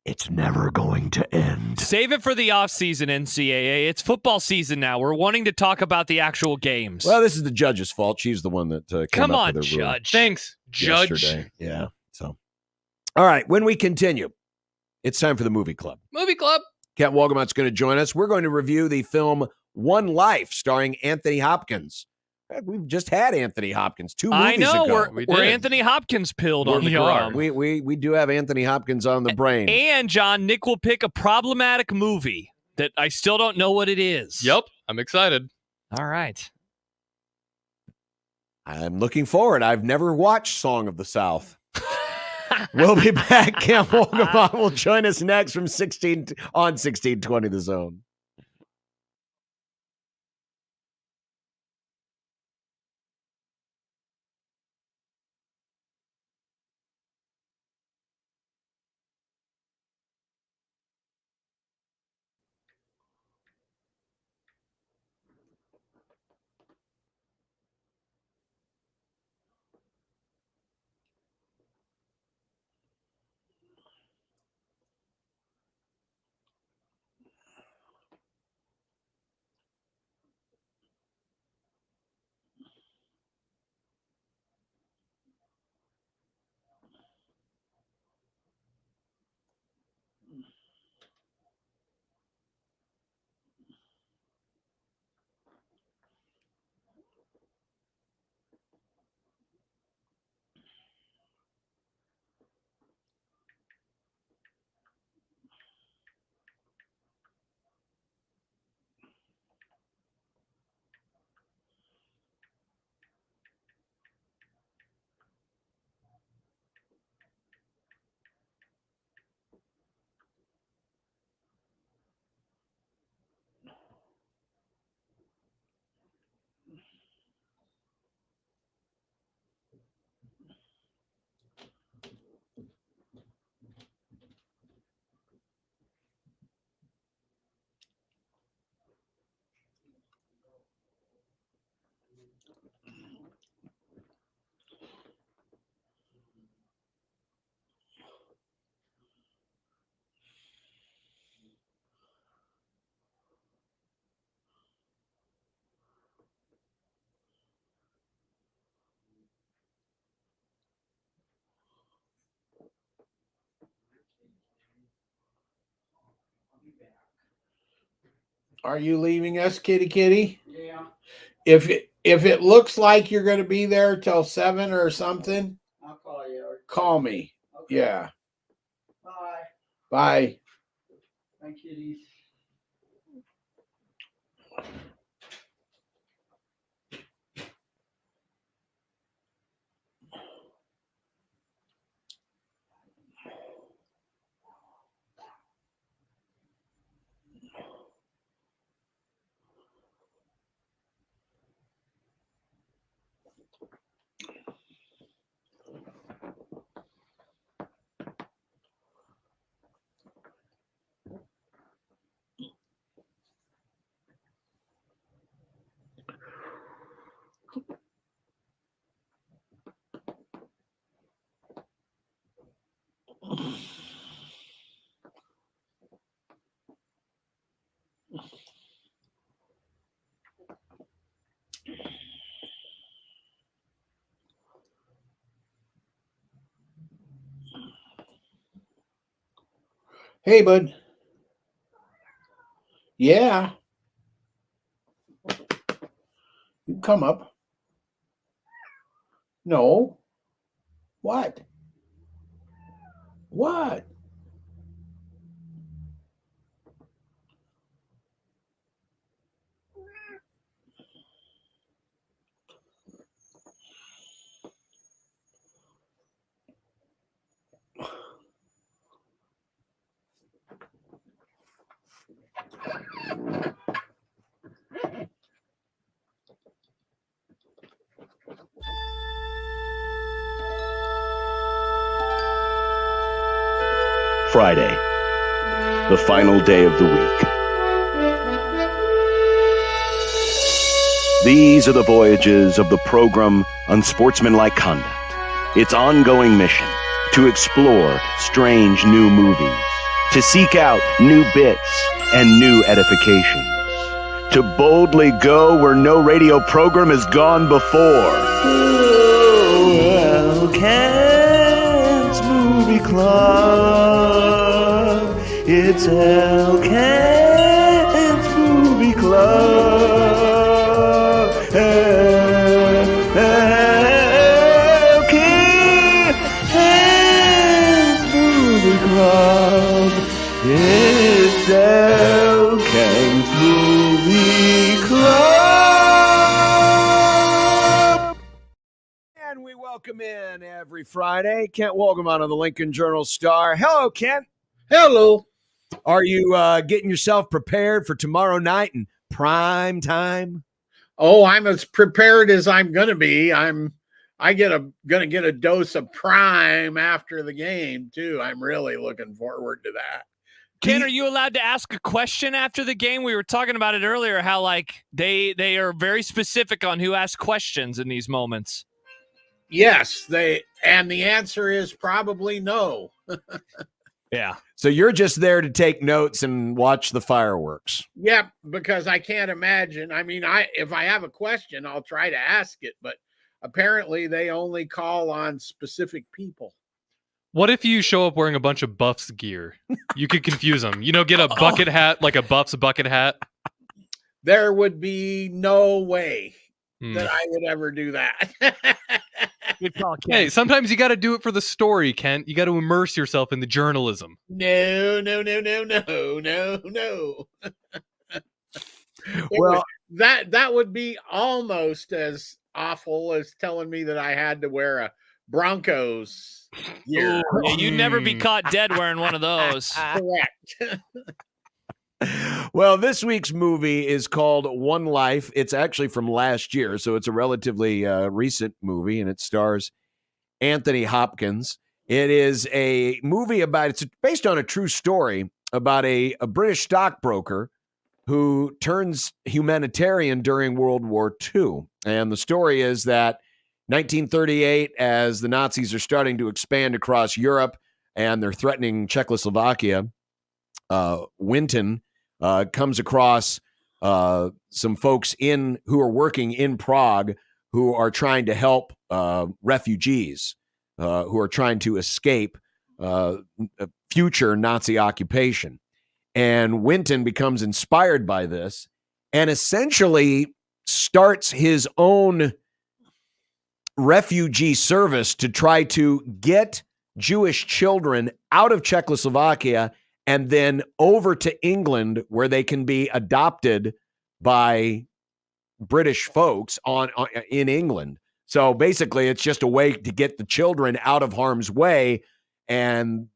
it's never going to end. Save it for the offseason, NCAA. It's football season now. We're wanting to talk about the actual games. Well, this is the judge's fault. She's the one that came Come up on, with the rule Judge. Thanks, Judge. yesterday. Yeah. So, all right. When we continue, it's time for the movie club. Movie club. Kent Wolgamott's going to join us. We're going to review the film One Life, starring Anthony Hopkins. We've just had Anthony Hopkins 2 movies ago. We're Anthony Hopkins pilled on the Grum. We do have Anthony Hopkins on the brain. And, John, Nick will pick a problematic movie that I still don't know what it is. Yep, I'm excited. All right. I'm looking forward. I've never watched Song of the South. We'll be back. Kent Wolgamott will join us next from 1620 The Zone. Are you leaving us, kitty kitty? Yeah. If it looks like you're going to be there till 7 or something, I'll call you. Call me. Okay. Yeah. Bye. Bye. Bye, kitties. Hey, bud. Yeah. You come up. No. What? What? Friday, the final day of the week. These are the voyages of the program Unsportsmanlike Conduct. Its ongoing mission to explore strange new movies, to seek out new bits and new edifications, to boldly go where no radio program has gone before. Oh, Elkent's Movie Club. It's Elkent's Movie Club. Elkent's Movie Club. It's Elkent's Movie Club. And we welcome in every Friday Kent Wolgamon of the Lincoln Journal-Star. Hello, Kent. Hello. Are you getting yourself prepared for tomorrow night in prime time? Oh, I'm as prepared as I'm going to be. Gonna get a dose of prime after the game too. I'm really looking forward to that. Ken, are you allowed to ask a question after the game? We were talking about it earlier, how like they are very specific on who asks questions in these moments. Yes, and the answer is probably no. Yeah. So you're just there to take notes and watch the fireworks. Yep, because I can't imagine. I mean, if I have a question, I'll try to ask it, but apparently they only call on specific people. What if you show up wearing a bunch of Buffs gear? You could confuse them. Get a bucket hat, like a Buffs bucket hat. There would be no way that I would ever do that. Good call, Ken. Hey, sometimes you got to do it for the story, Kent. You got to immerse yourself in the journalism. No. Well, that would be almost as awful as telling me that I had to wear a Broncos gear. Yeah, you'd never be caught dead wearing one of those. Correct. Well, this week's movie is called One Life. It's actually from last year, so it's a relatively recent movie, and it stars Anthony Hopkins. It is a movie it's based on a true story about a British stockbroker who turns humanitarian during World War II. And the story is that 1938, as the Nazis are starting to expand across Europe and they're threatening Czechoslovakia, Winton comes across some folks who are working in Prague who are trying to help refugees who are trying to escape future Nazi occupation. And Winton becomes inspired by this and essentially starts his own refugee service to try to get Jewish children out of Czechoslovakia and then over to England, where they can be adopted by British folks in England. So basically, it's just a way to get the children out of harm's way and,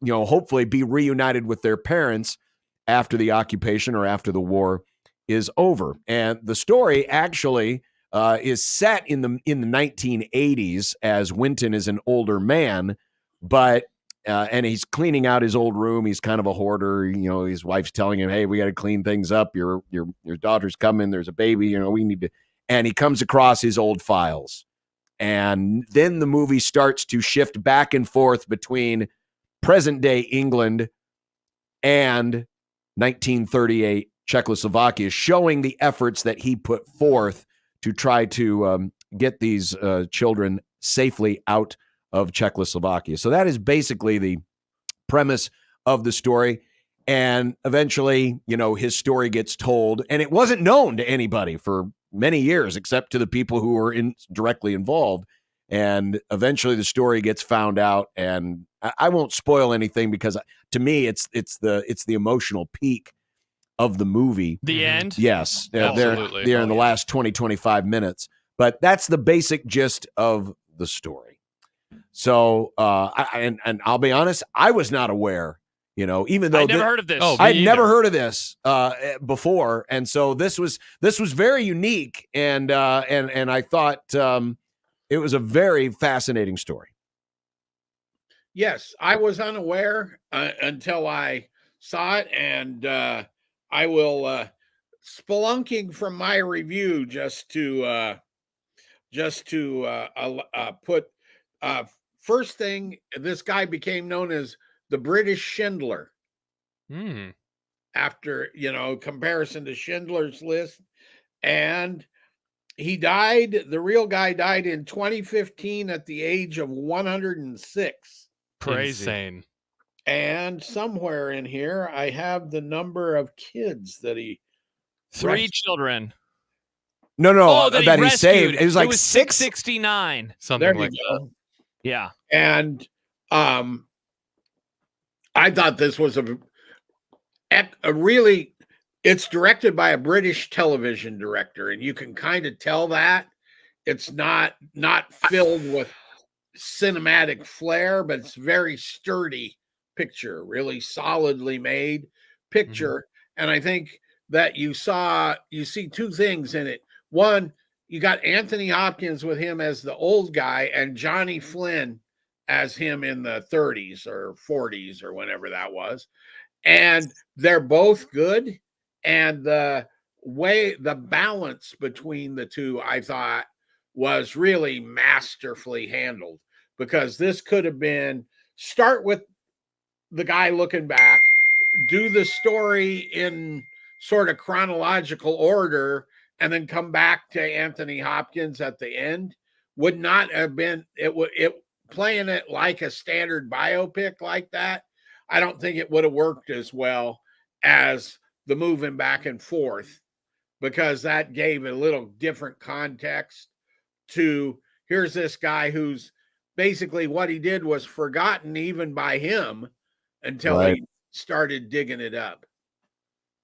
hopefully be reunited with their parents after the occupation or after the war is over. And the story actually is set in the 1980s as Winton is an older man, but and he's cleaning out his old room. He's kind of a hoarder. His wife's telling him, "Hey, we got to clean things up. Your daughter's coming. There's a baby. We need to." And he comes across his old files, and then the movie starts to shift back and forth between present day England and 1938 Czechoslovakia, showing the efforts that he put forth to try to get these children safely out of Czechoslovakia. So that is basically the premise of the story. And eventually, his story gets told, and it wasn't known to anybody for many years, except to the people who were directly involved. And eventually the story gets found out, and I won't spoil anything because to me, it's the emotional peak of the movie. The end? Yes. Absolutely. They're in the last 20, 25 minutes, but that's the basic gist of the story. So, and I'll be honest, I was not aware, even though I'd never heard of this. I'd never heard of this before. And so this was very unique. And I thought it was a very fascinating story. Yes, I was unaware until I saw it, and I will spelunking from my review just to put first thing, this guy became known as the British Schindler. After, comparison to Schindler's List. And he died, the real guy died in 2015 at the age of 106. Crazy. Insane. And somewhere in here, I have the number of kids that he... 3 children. No, that he rescued. saved. It was like 669. Something like that. Yeah. And I thought this was a really, it's directed by a British television director, and you can kind of tell that it's not filled with cinematic flair, but it's very sturdy picture, really solidly made picture. And I think that you see 2 things in it. One, you got Anthony Hopkins with him as the old guy and Johnny Flynn as him in the 30s or 40s or whenever that was. And they're both good. And the balance between the two, I thought, was really masterfully handled, because this could have been start with the guy looking back, do the story in sort of chronological order, and then come back to Anthony Hopkins at the end. Would not have been it playing it like a standard biopic like that. I don't think it would have worked as well as the moving back and forth, because that gave a little different context to here's this guy who's basically what he did was forgotten even by him until he started digging it up.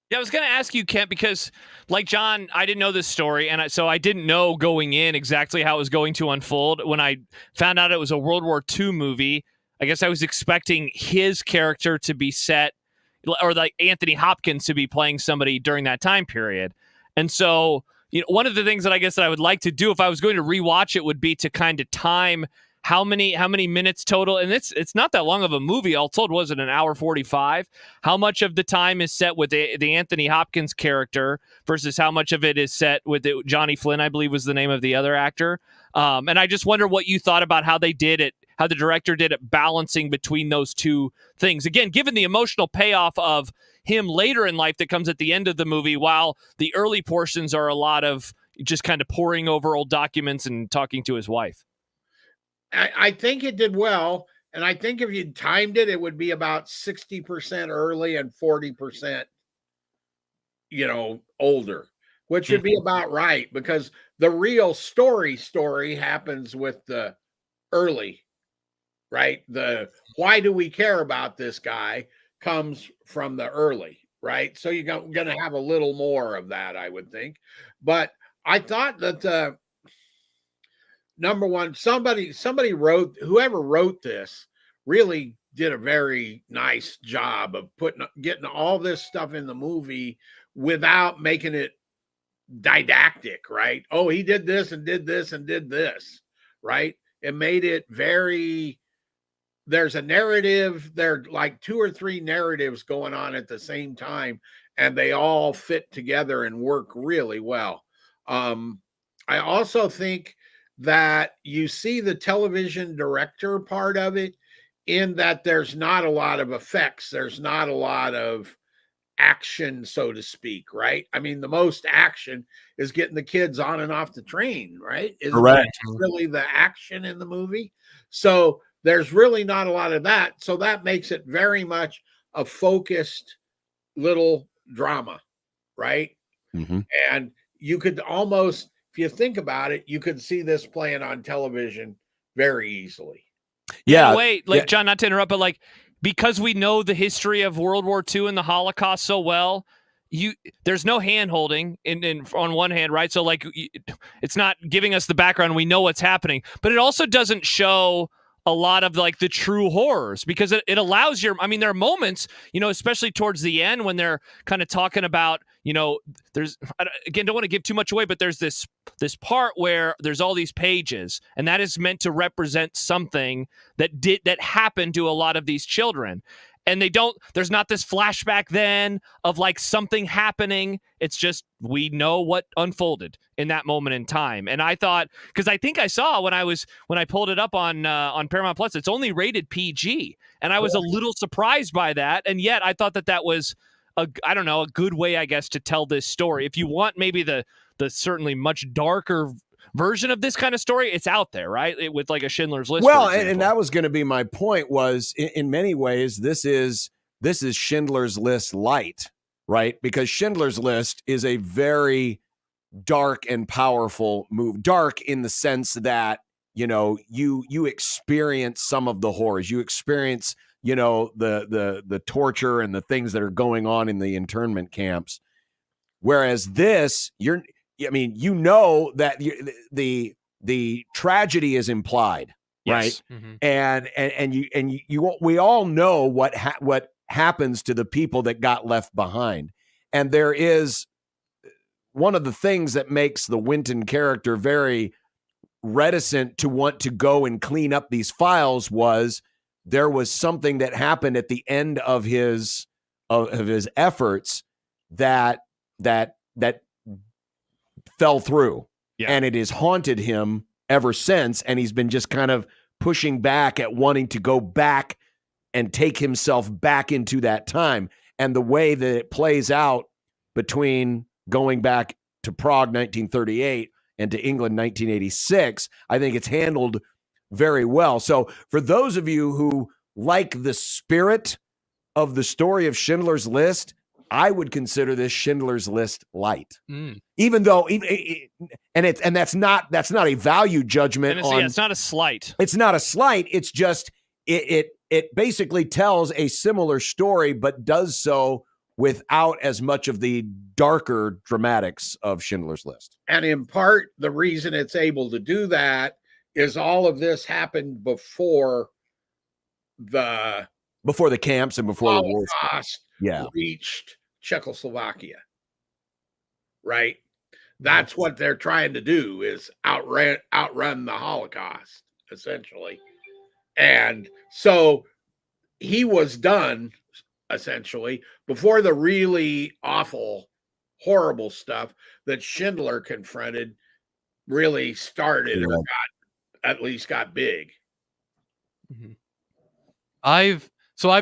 Yeah, I was going to ask you, Kent, because like John, I didn't know this story, and so I didn't know going in exactly how it was going to unfold. When I found out it was a World War II movie, I guess I was expecting his character to be set, or like Anthony Hopkins to be playing somebody during that time period. And so, one of the things that I guess that I would like to do if I was going to rewatch it would be to kind of time how many minutes total, and it's not that long of a movie. All told, was it an hour 45? How much of the time is set with the Anthony Hopkins character versus how much of it is set with Johnny Flynn, I believe was the name of the other actor. And I just wonder what you thought about how they did it, how the director did it, balancing between those two things. Again, given the emotional payoff of him later in life that comes at the end of the movie, while the early portions are a lot of just kind of poring over old documents and talking to his wife. I think it did well, and I think if you timed it, it would be about 60% early and 40%, older, which would be about right, because the real story happens with the early, right? The why do we care about this guy comes from the early, right? So you're going to have a little more of that, I would think. But I thought that number one, somebody wrote, whoever wrote this really did a very nice job of getting all this stuff in the movie without making it didactic, right? Oh, he did this and did this and did this, right? It made it very, there's a narrative, there are like 2 or 3 narratives going on at the same time, and they all fit together and work really well. I also think that you see the television director part of it in that there's not a lot of effects. There's not a lot of action, so to speak, right? I mean, the most action is getting the kids on and off the train, right? Correct. Really the action in the movie. So there's really not a lot of that. So that makes it very much a focused little drama, right? Mm-hmm. And you could almost, if you think about it, you could see this playing on television very easily. Yeah. Wait, John, not to interrupt, but because we know the history of World War II and the Holocaust so well, there's no hand holding in on one hand, right? So it's not giving us the background. We know what's happening, but it also doesn't show a lot of the true horrors, because it allows there are moments, especially towards the end when they're kind of talking about, there's, again, don't want to give too much away, but there's this part where there's all these pages, and that is meant to represent something that happened to a lot of these children. And there's not this flashback then of something happening. It's just, we know what unfolded in that moment in time. And I thought, because I think I saw when I pulled it up on Paramount Plus, it's only rated PG. And I was a little surprised by that. And yet I thought that was a good way, I guess, to tell this story. If you want maybe the certainly much darker version of this kind of story, it's out there, right? With a Schindler's List. Well, and that was going to be my point, was in many ways, this is Schindler's List light, right? Because Schindler's List is a very dark and powerful movie. Dark in the sense that, you experience some of the horrors. You experience, the torture and the things that are going on in the internment camps. Whereas this, that the tragedy is implied, right? Yes. Mm-hmm. And we all know what happens to the people that got left behind. And there is one of the things that makes the Winton character very reticent to want to go and clean up these files was there was something that happened at the end of his efforts that fell through. Yeah. And it has haunted him ever since. And he's been just kind of pushing back at wanting to go back and take himself back into that time. And the way that it plays out between going back to Prague 1938 and to England 1986, I think it's handled very well. So for those of you who like the spirit of the story of Schindler's List, I would consider this Schindler's List light, even though, that's not a value judgment. It's not a slight. It's not a slight. It's just it basically tells a similar story, but does so without as much of the darker dramatics of Schindler's List. And in part, the reason it's able to do that is all of this happened before the camps and before the war reached Czechoslovakia, right? That's what they're trying to do, is outrun the Holocaust, essentially. And so he was done, essentially, before the really awful, horrible stuff that Schindler confronted really started or got big. Mm-hmm. I've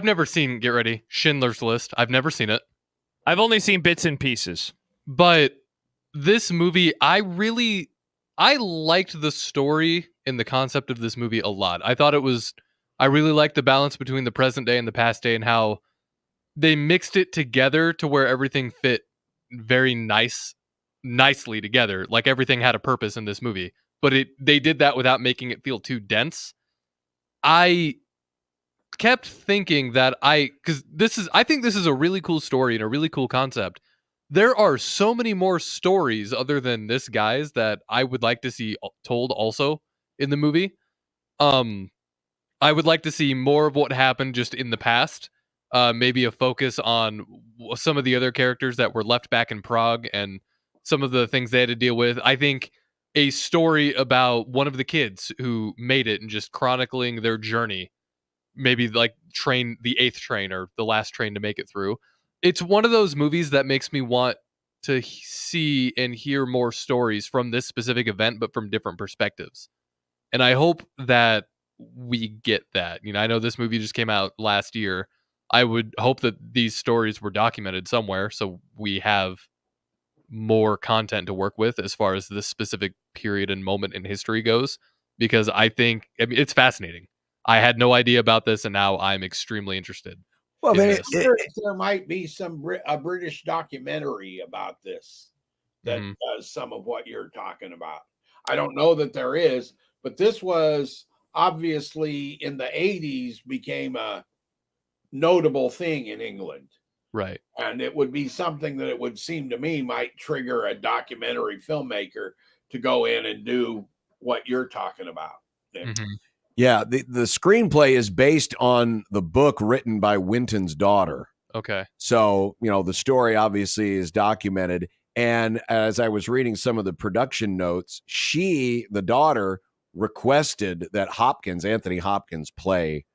never seen, get ready, Schindler's List. I've never seen it. I've only seen bits and pieces. But this movie, I liked the story and the concept of this movie a lot. I really liked the balance between the present day and the past day and how they mixed it together to where everything fit very nicely together. Like everything had a purpose in this movie. But they did that without making it feel too dense. I kept thinking that I think this is a really cool story and a really cool concept. There are so many more stories other than this guy's that I would like to see told also in the movie. I would like to see more of what happened just in the past. Maybe a focus on some of the other characters that were left back in Prague and some of the things they had to deal with. I think a story about one of the kids who made it and just chronicling their journey, maybe like the 8th train or the last train to make it through. It's one of those movies that makes me want to see and hear more stories from this specific event, but from different perspectives. And I hope that we get that. I know this movie just came out last year. I would hope that these stories were documented somewhere so we have more content to work with as far as this specific period and moment in history goes, because I think it's fascinating. I had no idea about this, and now I'm extremely interested. Well, there might be a British documentary about this that does some of what you're talking about. I don't know that there is, but this was obviously in the 80s became a notable thing in England. Right. And it would be something that it would seem to me might trigger a documentary filmmaker to go in and do what you're talking about. Yeah, the screenplay is based on the book written by Winton's daughter. Okay. So, the story obviously is documented. And as I was reading some of the production notes, the daughter, requested that Anthony Hopkins, play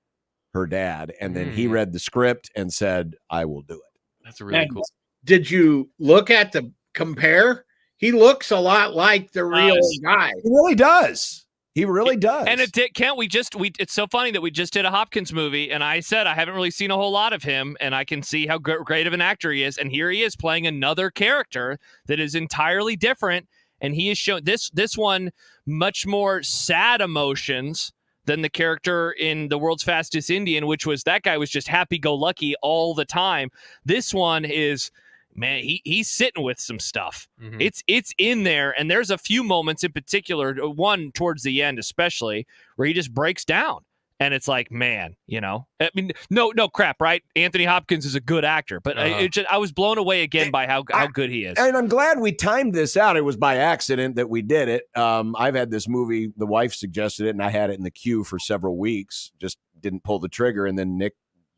her dad. And then he read the script and said, I will do it. That's really cool. Did you look at the compare? He looks a lot like the real guy. He really does. He really does. And it's so funny that we just did a Hopkins movie, and I said I haven't really seen a whole lot of him, and I can see how great of an actor he is. And here he is playing another character that is entirely different, and he is shown this one much more sad emotions than the character in The World's Fastest Indian, which was that guy was just happy-go-lucky all the time. This one is, man, he's sitting with some stuff. It's in there, and there's a few moments in particular, one towards the end especially, where he just breaks down. And it's like, man, I mean, no crap, right? Anthony Hopkins is a good actor, but I was blown away again by how good he is. And I'm glad we timed this out. It was by accident that we did it. I've had this movie, the wife suggested it, and I had it in the queue for several weeks, just didn't pull the trigger. And then Nick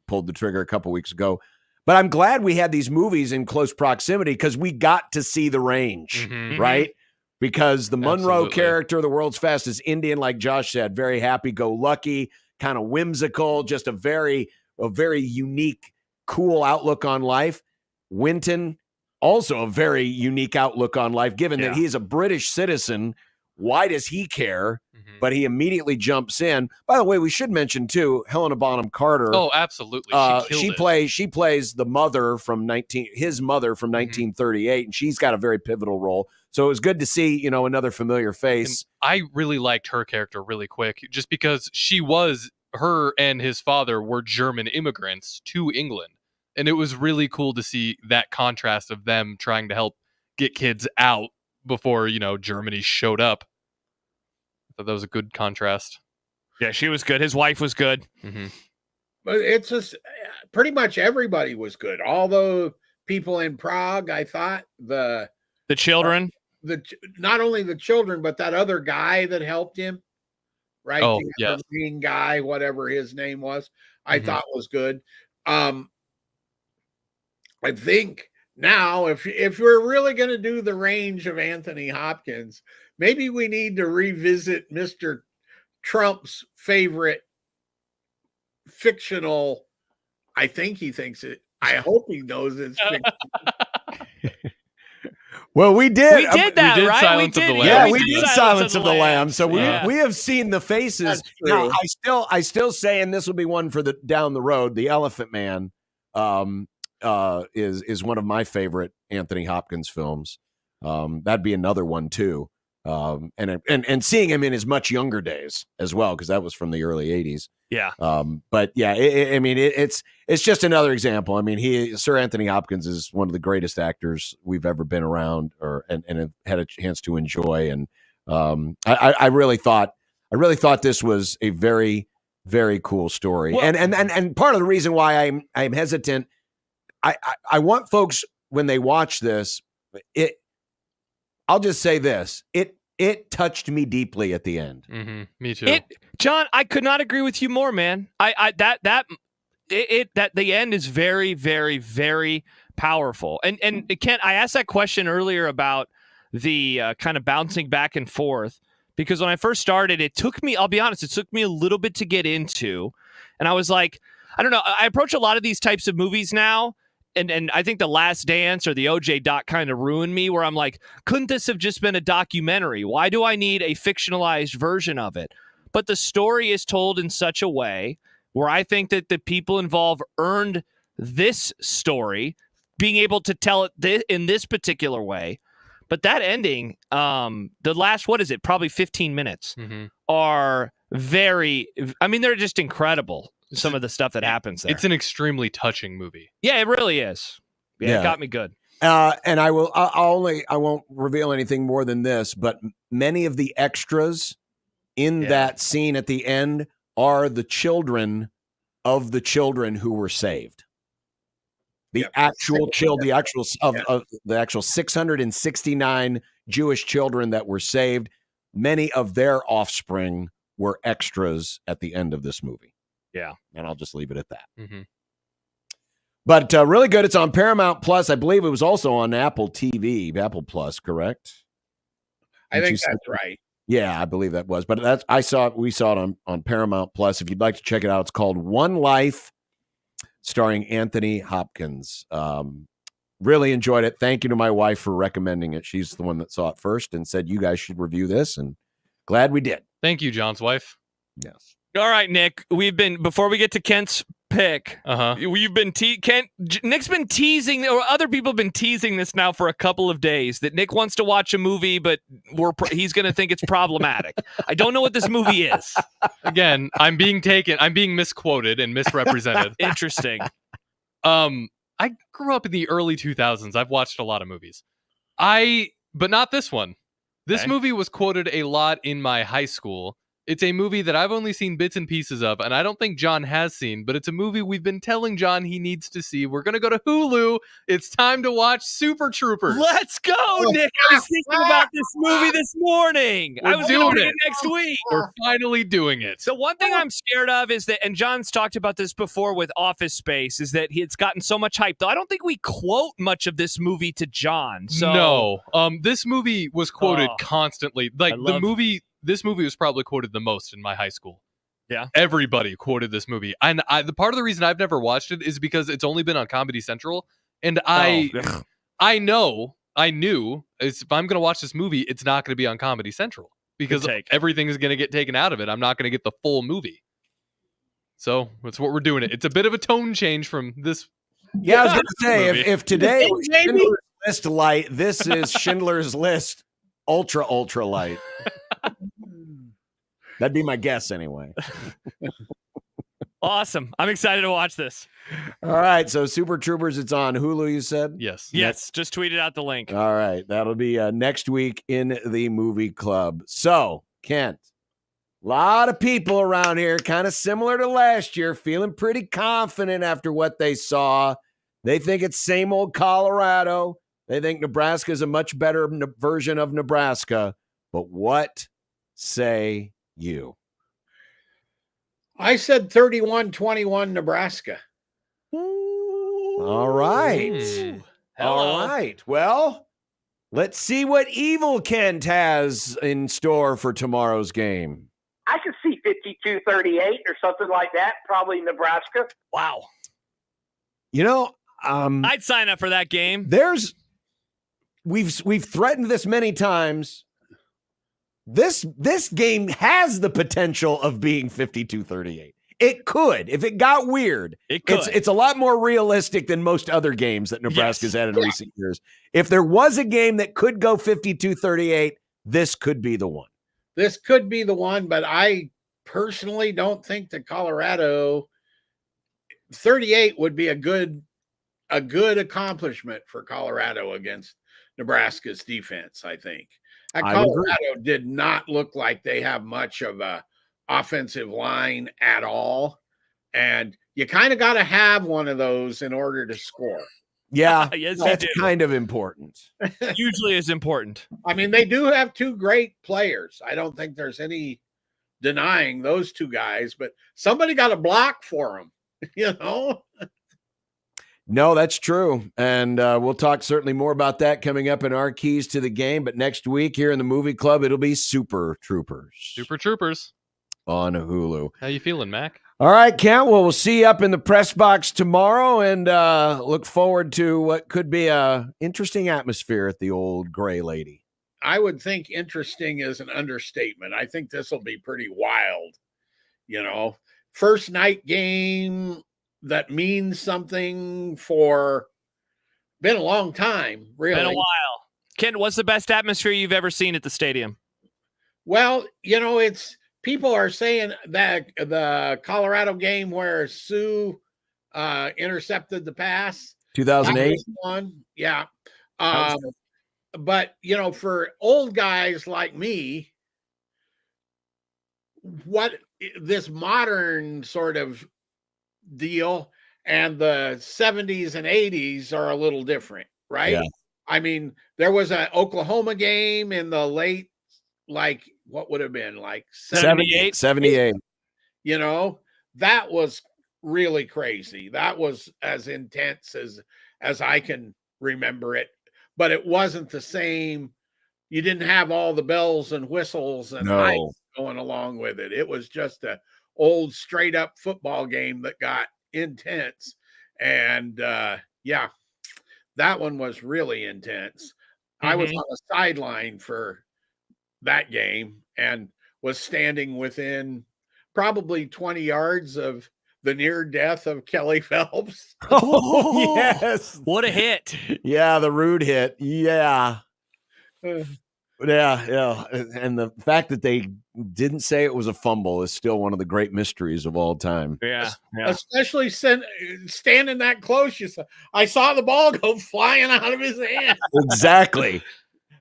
pulled the trigger a couple weeks ago. But I'm glad we had these movies in close proximity because we got to see the range, right? Because the Monroe character, the World's Fastest Indian, like Josh said, very happy-go-lucky, kind of whimsical, just a very unique, cool outlook on life. Winton, also a very unique outlook on life, given that he's a British citizen. Why does he care? But he immediately jumps in. By the way, we should mention too, Helena Bonham Carter. Oh, absolutely. She plays the mother from his mother from 1938, and she's got a very pivotal role. So it was good to see, another familiar face. And I really liked her character really quick, just because her and his father were German immigrants to England. And it was really cool to see that contrast of them trying to help get kids out before, Germany showed up. I thought that was a good contrast. Yeah, she was good. His wife was good. But it's just pretty much everybody was good. All the people in Prague, I thought the children, not only the children, but that other guy that helped him, right? Oh, the green guy, whatever his name was, I thought was good. I think now, if we're really going to do the range of Anthony Hopkins, maybe we need to revisit Mr. Trump's favorite fictional. I think he thinks it. I hope he knows it's fiction. Well, we did. We did that, right? Silence of the Lambs. Yeah, we did Silence of the Lambs. So we have seen the faces. That's true. Now, I still say, and this will be one for the down the road. The Elephant Man is one of my favorite Anthony Hopkins films. That'd be another one too. And seeing him in his much younger days as well, because that was from the early 80s. Yeah. But yeah, it's just another example. I mean, Sir Anthony Hopkins is one of the greatest actors we've ever been around and have had a chance to enjoy. And I really thought this was a very, very cool story. Well, and part of the reason why I'm hesitant, I want folks when they watch this, I'll just say this. It touched me deeply at the end. Me too. John, I could not agree with you more, man. That the end is very, very, very powerful. And Kent, I asked that question earlier about the kind of bouncing back and forth, because when I first started, I'll be honest, it took me a little bit to get into. And I was like, I don't know. I approach a lot of these types of movies now, and I think The Last Dance or the OJ doc kind of ruined me, where I'm like, couldn't this have just been a documentary? Why do I need a fictionalized version of it? But the story is told in such a way where I think that the people involved earned this story, being able to tell it in this particular way. But that ending, the last, probably 15 minutes, are very, they're just incredible. some of the stuff that happens there. It's an extremely touching movie. Yeah, it really is. Yeah, it got me good. And I won't reveal anything more than this, but many of the extras in that scene at the end are the children of the children who were saved. The actual 669 Jewish children that were saved, many of their offspring were extras at the end of this movie. Yeah. And I'll just leave it at that. Mm-hmm. But really good. It's on Paramount Plus. I believe it was also on Apple TV, Apple Plus, correct? I think that's right. Yeah, I believe that was. But we saw it on Paramount Plus. If you'd like to check it out, it's called One Life, starring Anthony Hopkins. Really enjoyed it. Thank you to my wife for recommending it. She's the one that saw it first and said you guys should review this, and glad we did. Thank you, John's wife. Yes. All right, Nick. Before we get to Kent's pick, Nick's been teasing, or other people have been teasing this now for a couple of days, that Nick wants to watch a movie, but he's going to think it's problematic. I don't know what this movie is. Again, I'm being misquoted and misrepresented. Interesting. I grew up in the early 2000s. I've watched a lot of movies. But not this one. This movie was quoted a lot in my high school. It's a movie that I've only seen bits and pieces of, and I don't think John has seen, but it's a movie we've been telling John he needs to see. We're going to go to Hulu. It's time to watch Super Troopers. Let's go, Nick. I was thinking about this movie this morning. I was doing it next week. We're finally doing it. The one thing I'm scared of is that, and John's talked about this before with Office Space, is that it's gotten so much hype. Though I don't think we quote much of this movie to John. So no, this movie was quoted constantly. This movie was probably quoted the most in my high school. Yeah. Everybody quoted this movie. And the part of the reason I've never watched it is because it's only been on Comedy Central. And I knew if I'm going to watch this movie, it's not going to be on Comedy Central because everything is going to get taken out of it. I'm not going to get the full movie. So that's what we're doing. It's a bit of a tone change from this. Yeah, I was going to say, if today was Schindler's List light, this is Schindler's List ultra light. That'd be my guess anyway. Awesome. I'm excited to watch this. All right. So Super Troopers, it's on Hulu, you said? Yes. Yes. Just tweeted out the link. All right. That'll be next week in the movie club. So, Kent, a lot of people around here, kind of similar to last year, feeling pretty confident after what they saw. They think it's same old Colorado. They think Nebraska is a much better version of Nebraska. But what say you? I said 31-21 Nebraska. All right. All right. Well, let's see what Evil Kent has in store for tomorrow's game. I could see 52-38 or something like that. Probably Nebraska. Wow. You know, I'd sign up for that game. We've threatened this many times. This game has the potential of being 52-38. It could. If it got weird, it could. It's a lot more realistic than most other games that Nebraska's had in recent years. If there was a game that could go 52-38, this could be the one. This could be the one, but I personally don't think that Colorado 38 would be a good accomplishment for Colorado against Nebraska's defense, I think. Colorado did not look like they have much of a offensive line at all. And you kind of got to have one of those in order to score. Yeah, yes, that's kind of important. Usually is important. I mean, they do have two great players. I don't think there's any denying those two guys, but somebody got to block for them, you know? No, that's true. And we'll talk certainly more about that coming up in our keys to the game. But next week here in the movie club, it'll be Super Troopers. Super Troopers. On Hulu. How you feeling, Mac? All right, Kent. Well, we'll see you up in the press box tomorrow and look forward to what could be a interesting atmosphere at the old Gray Lady. I would think interesting is an understatement. I think this will be pretty wild. You know, first night game that means something for been a long time, really. Been a while. Ken, what's the best atmosphere you've ever seen at the stadium? Well, you know, it's people are saying that the Colorado game where Sue intercepted the pass, 2008 one, yeah. But for old guys like me, what this modern sort of deal and the 70s and 80s are a little different, right? Yeah. I mean, there was an Oklahoma game in the late, like, what would have been like 78. That was really crazy. That was as intense as I can remember it, but it wasn't the same. You didn't have all the bells and whistles and hype going along with it. It was just a old straight up football game that got intense. And yeah, that one was really intense. I was on the sideline for that game and was standing within probably 20 yards of the near death of Kelly Phelps. Oh, yes. What a hit. Yeah, the rude hit. Yeah. Yeah. And the fact that they didn't say it was a fumble is still one of the great mysteries of all time. Yeah. Especially standing that close. I saw the ball go flying out of his hand. Exactly.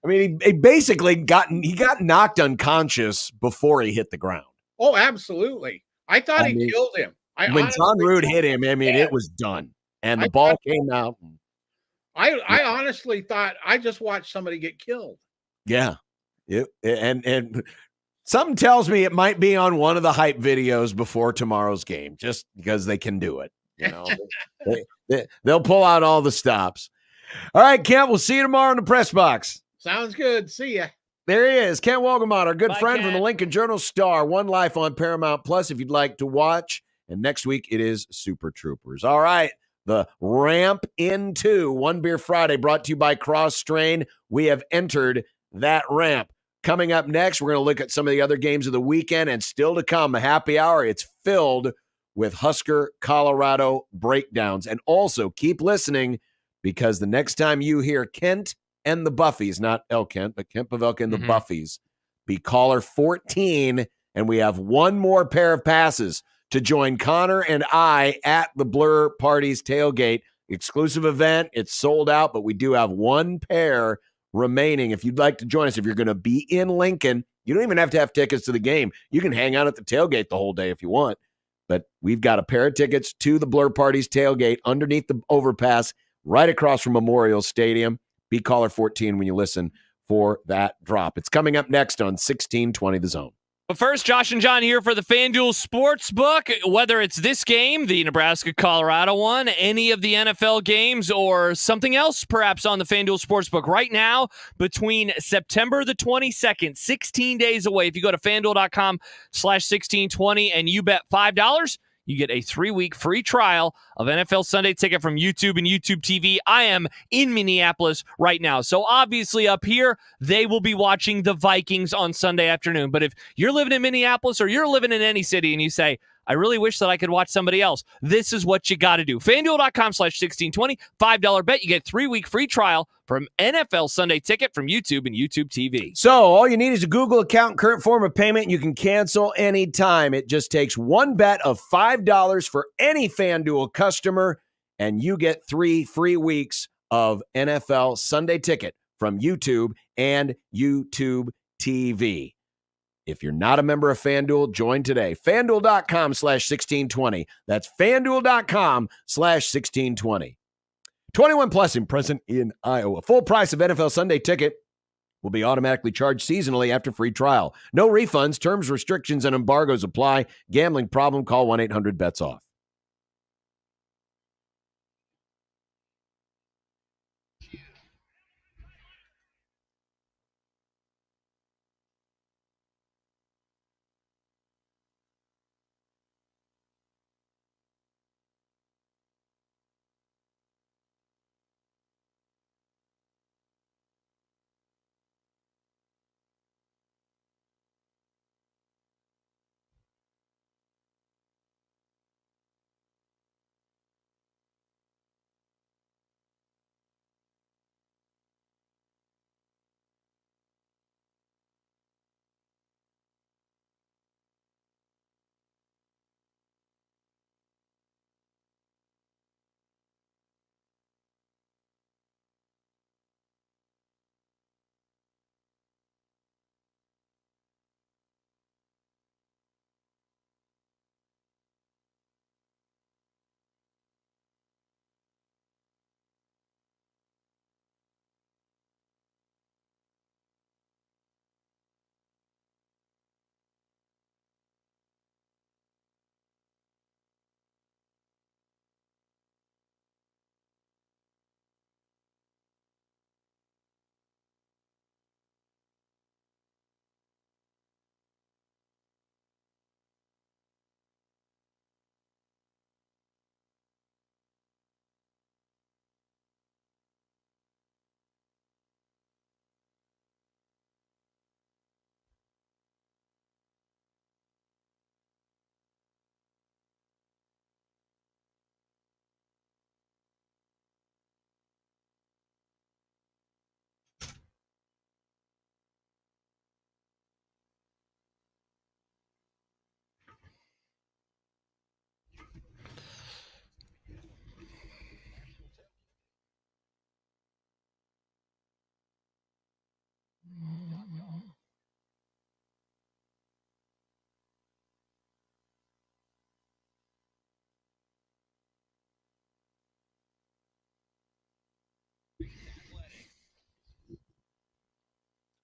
I mean, he basically got knocked unconscious before he hit the ground. Oh, absolutely. I thought he killed him. When John Root hit him, I mean, it was done. And the ball came out. I honestly thought I just watched somebody get killed. Yeah. And something tells me it might be on one of the hype videos before tomorrow's game, just because they can do it. They'll pull out all the stops. All right, Kent, we'll see you tomorrow in the press box. Sounds good. See ya. There he is, Kent Wolgamott, our good Bye, friend Kent. from the Lincoln Journal-Star. One Life on Paramount Plus if you'd like to watch. And next week it is Super Troopers. All right, the ramp into One Beer Friday brought to you by Cross Strain. We have entered that ramp. Coming up next, we're going to look at some of the other games of the weekend, and still to come, a happy hour. It's filled with Husker Colorado breakdowns. And also keep listening, because the next time you hear Kent and the Buffys, not El Kent, but Kent Pavelka and the Buffys, be caller 14, and we have one more pair of passes to join Connor and I at the Blur Parties Tailgate. Exclusive event. It's sold out, but we do have one pair remaining. If you'd like to join us, if you're going to be in Lincoln, you don't even have to have tickets to the game. You can hang out at the tailgate the whole day if you want. But we've got a pair of tickets to the Blur Parties Tailgate underneath the overpass right across from Memorial Stadium. Be caller 14 when you listen for that drop. It's coming up next on 1620 The Zone. But first, Josh and John here for the FanDuel Sportsbook. Whether it's this game, the Nebraska-Colorado one, any of the NFL games, or something else perhaps on the FanDuel Sportsbook. Right now, between September the 22nd, 16 days away, if you go to FanDuel.com/1620 and you bet $5, you get a 3-week free trial of NFL Sunday Ticket from YouTube and YouTube TV. I am in Minneapolis right now. So obviously up here, they will be watching the Vikings on Sunday afternoon. But if you're living in Minneapolis or you're living in any city and you say, I really wish that I could watch somebody else, this is what you got to do. FanDuel.com/1620, $5 bet. You get 3-week free trial from NFL Sunday Ticket from YouTube and YouTube TV. So all you need is a Google account and current form of payment. You can cancel anytime. It just takes one bet of $5 for any FanDuel customer, and you get 3 free weeks of NFL Sunday Ticket from YouTube and YouTube TV. If you're not a member of FanDuel, join today. FanDuel.com/1620. That's FanDuel.com/1620. 21 plus and present in Iowa. Full price of NFL Sunday Ticket will be automatically charged seasonally after free trial. No refunds, terms, restrictions, and embargoes apply. Gambling problem? Call 1-800-BETS-OFF.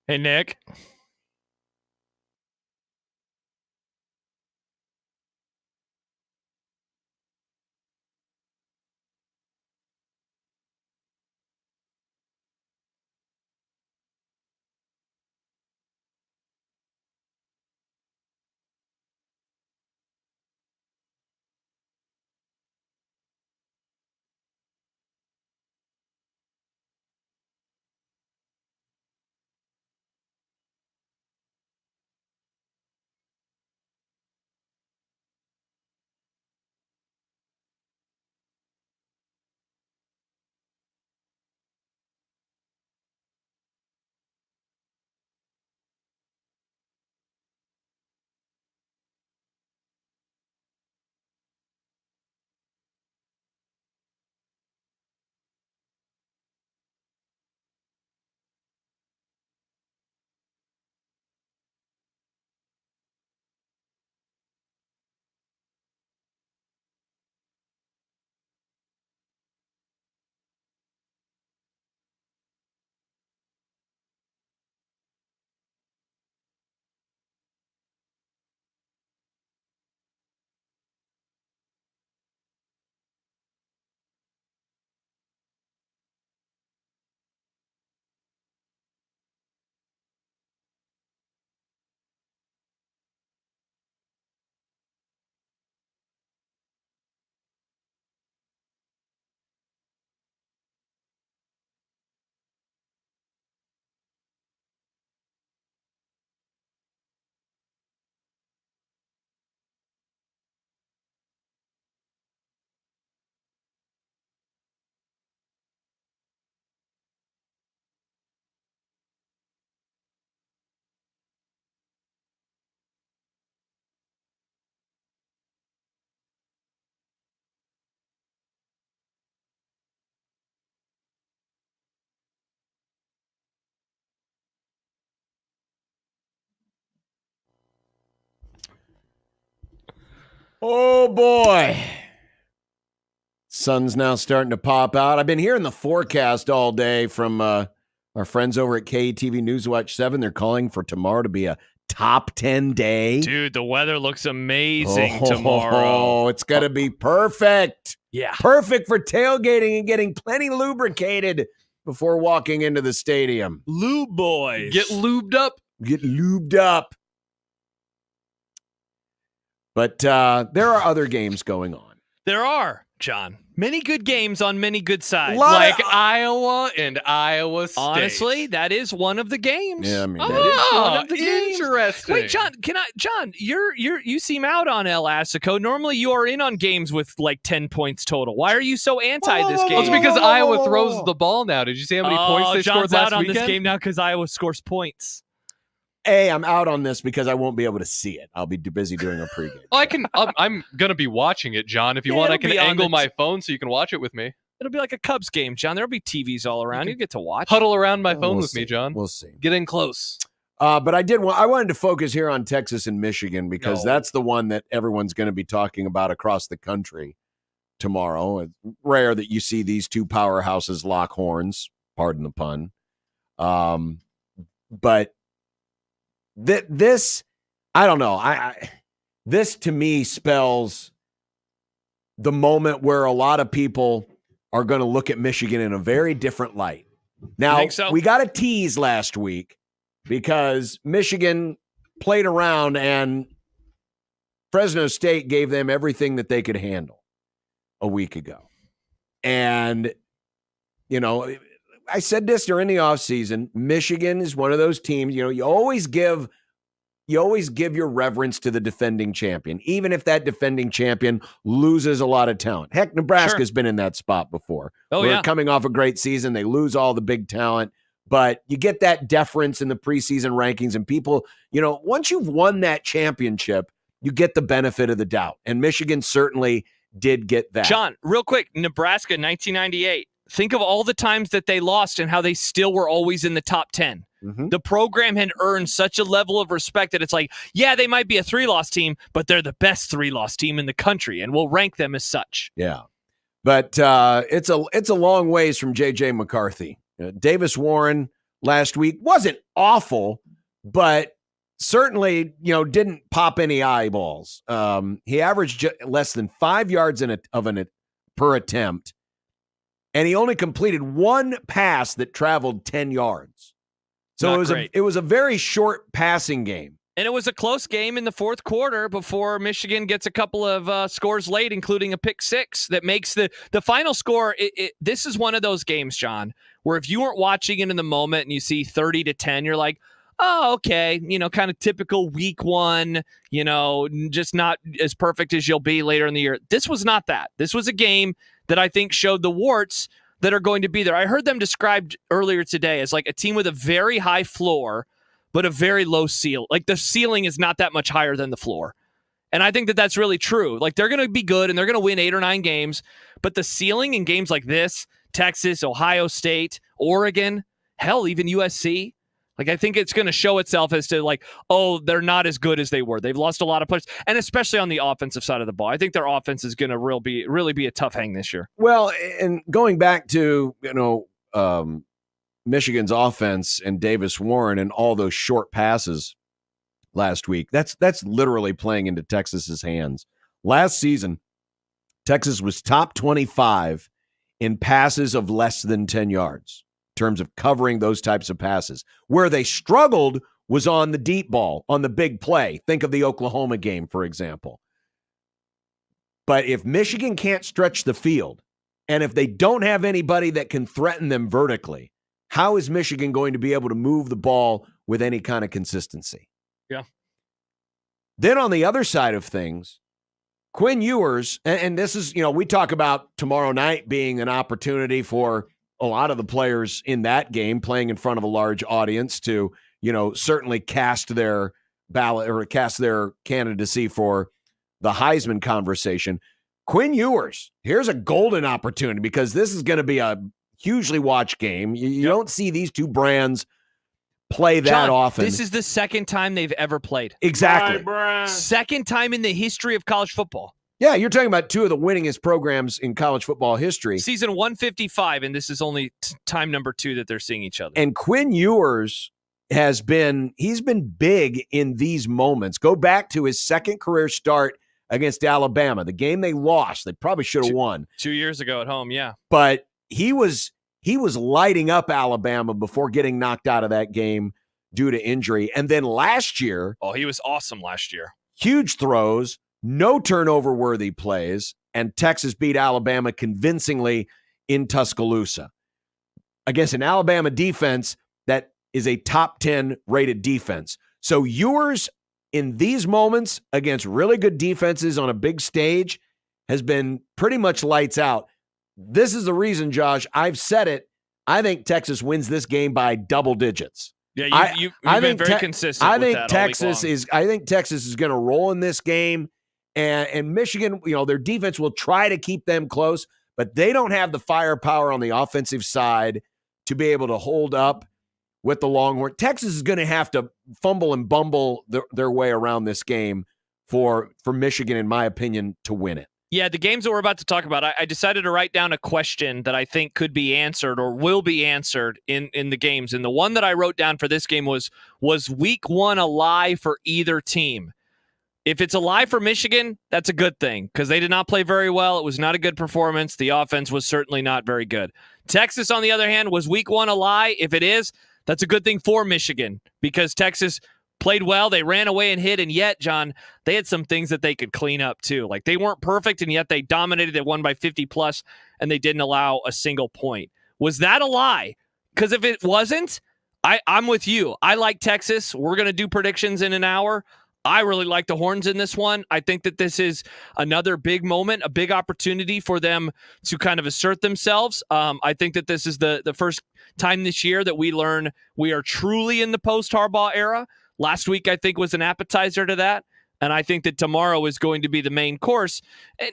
Hey, Nick. Oh, boy. Sun's now starting to pop out. I've been hearing the forecast all day from our friends over at KTV Newswatch 7. They're calling for tomorrow to be a top 10 day. Dude, the weather looks amazing tomorrow. Oh, it's going to be perfect. Yeah. Perfect for tailgating and getting plenty lubricated before walking into the stadium. Lube boys. Get lubed up. Get lubed up. But there are other games going on. There are, John. Many good games on many good sides. Like Iowa and Iowa State. Honestly, that is one of the games. Yeah, I mean, that is one of the interesting. games. Wait, John, you seem out on El Assico. Normally you are in on games with like 10 points total. Why are you so anti this game? Well, it's because Iowa throws the ball now. Did you see how many points they John's scored last out on weekend? this game now because Iowa scores points. I'm out on this because I won't be able to see it. I'll be busy doing a pregame. I'm going to be watching it, John. If you want, I can angle my phone so you can watch it with me. It'll be like a Cubs game, John. There'll be TVs all around. You get to watch. Huddle around my phone with me, John. We'll see. Get in close. But I wanted to focus here on Texas and Michigan because that's the one that everyone's going to be talking about across the country tomorrow. It's rare that you see these two powerhouses lock horns, pardon the pun. But this, I don't know. This to me spells the moment where a lot of people are going to look at Michigan in a very different light. Now, we got a tease last week because Michigan played around and Fresno State gave them everything that they could handle a week ago. And, you know, I said this during the offseason. Michigan is one of those teams, you know, you always give your reverence to the defending champion, even if that defending champion loses a lot of talent. Heck, Nebraska's been in that spot before. We're coming off a great season. They lose all the big talent, but you get that deference in the preseason rankings and people, you know, once you've won that championship, you get the benefit of the doubt. And Michigan certainly did get that. John, real quick, Nebraska, 1998. Think of all the times that they lost and how they still were always in the top 10. Mm-hmm. The program had earned such a level of respect that it's like, yeah, they might be a 3-loss team, but they're the best 3-loss team in the country, and we'll rank them as such. Yeah. But it's a long ways from J.J. McCarthy. Davis Warren last week. Wasn't awful, but certainly, didn't pop any eyeballs. He averaged less than 5 yards per attempt, and he only completed one pass that traveled 10 yards. So it was a very short passing game. And it was a close game in the fourth quarter before Michigan gets a couple of scores late, including a pick six that makes the final score. This is one of those games, John, where if you weren't watching it in the moment and you see 30-10, you're like, oh, okay, kind of typical week one, just not as perfect as you'll be later in the year. This was not that. This was a game that I think showed the warts that are going to be there. I heard them described earlier today as like a team with a very high floor, but a very low ceiling. Like the ceiling is not that much higher than the floor. And I think that that's really true. Like they're going to be good and they're going to win 8 or 9 games, but the ceiling in games like this, Texas, Ohio State, Oregon, hell, even USC, like I think it's going to show itself as to like, oh, they're not as good as they were. They've lost a lot of players, and especially on the offensive side of the ball. I think their offense is going to really be a tough hang this year. Well, and going back to, Michigan's offense and Davis Warren and all those short passes last week, that's literally playing into Texas's hands. Last season, Texas was top 25 in passes of less than 10 yards in terms of covering those types of passes. Where they struggled was on the deep ball, on the big play. Think of the Oklahoma game, for example. But if Michigan can't stretch the field, and if they don't have anybody that can threaten them vertically, how is Michigan going to be able to move the ball with any kind of consistency? Yeah. Then on the other side of things, Quinn Ewers, and this is, we talk about tomorrow night being an opportunity for a lot of the players in that game playing in front of a large audience to, certainly cast their ballot or cast their candidacy for the Heisman conversation. Quinn Ewers, here's a golden opportunity because this is going to be a hugely watched game. You don't see these two brands play that John, often. This is the second time they've ever played. Exactly. Second time in the history of college football. Yeah, you're talking about two of the winningest programs in college football history. Season 155, and this is only time number 2 that they're seeing each other. And Quinn Ewers he's been big in these moments. Go back to his second career start against Alabama, the game they lost. They probably should have won. 2 years ago at home, yeah. But he was lighting up Alabama before getting knocked out of that game due to injury. And then last year, he was awesome last year. Huge throws, no turnover-worthy plays, and Texas beat Alabama convincingly in Tuscaloosa against an Alabama defense that is a top 10 rated defense. So Ewers in these moments against really good defenses on a big stage has been pretty much lights out. This is the reason, Josh, I've said it. I think Texas wins this game by double digits. Yeah, you've been very consistent. I think Texas is going to roll in this game, and Michigan, their defense will try to keep them close, but they don't have the firepower on the offensive side to be able to hold up with the Longhorn. Texas is going to have to fumble and bumble their way around this game for Michigan, in my opinion, to win it. Yeah, the games that we're about to talk about, I decided to write down a question that I think could be answered or will be answered in the games. And the one that I wrote down for this game was week 1 a lie for either team? If it's a lie for Michigan, that's a good thing because they did not play very well. It was not a good performance. The offense was certainly not very good. Texas, on the other hand, was week 1 a lie? If it is, that's a good thing for Michigan because Texas played well, they ran away and hit, and yet, John, they had some things that they could clean up too. Like they weren't perfect, and yet they dominated. They won by 50+, and they didn't allow a single point. Was that a lie? Because if it wasn't, I'm with you. I like Texas. We're going to do predictions in an hour. I really like the Horns in this one. I think that this is another big moment, a big opportunity for them to kind of assert themselves. I think that this is the first time this year that we learn we are truly in the post-Harbaugh era. Last week, I think, was an appetizer to that, and I think that tomorrow is going to be the main course.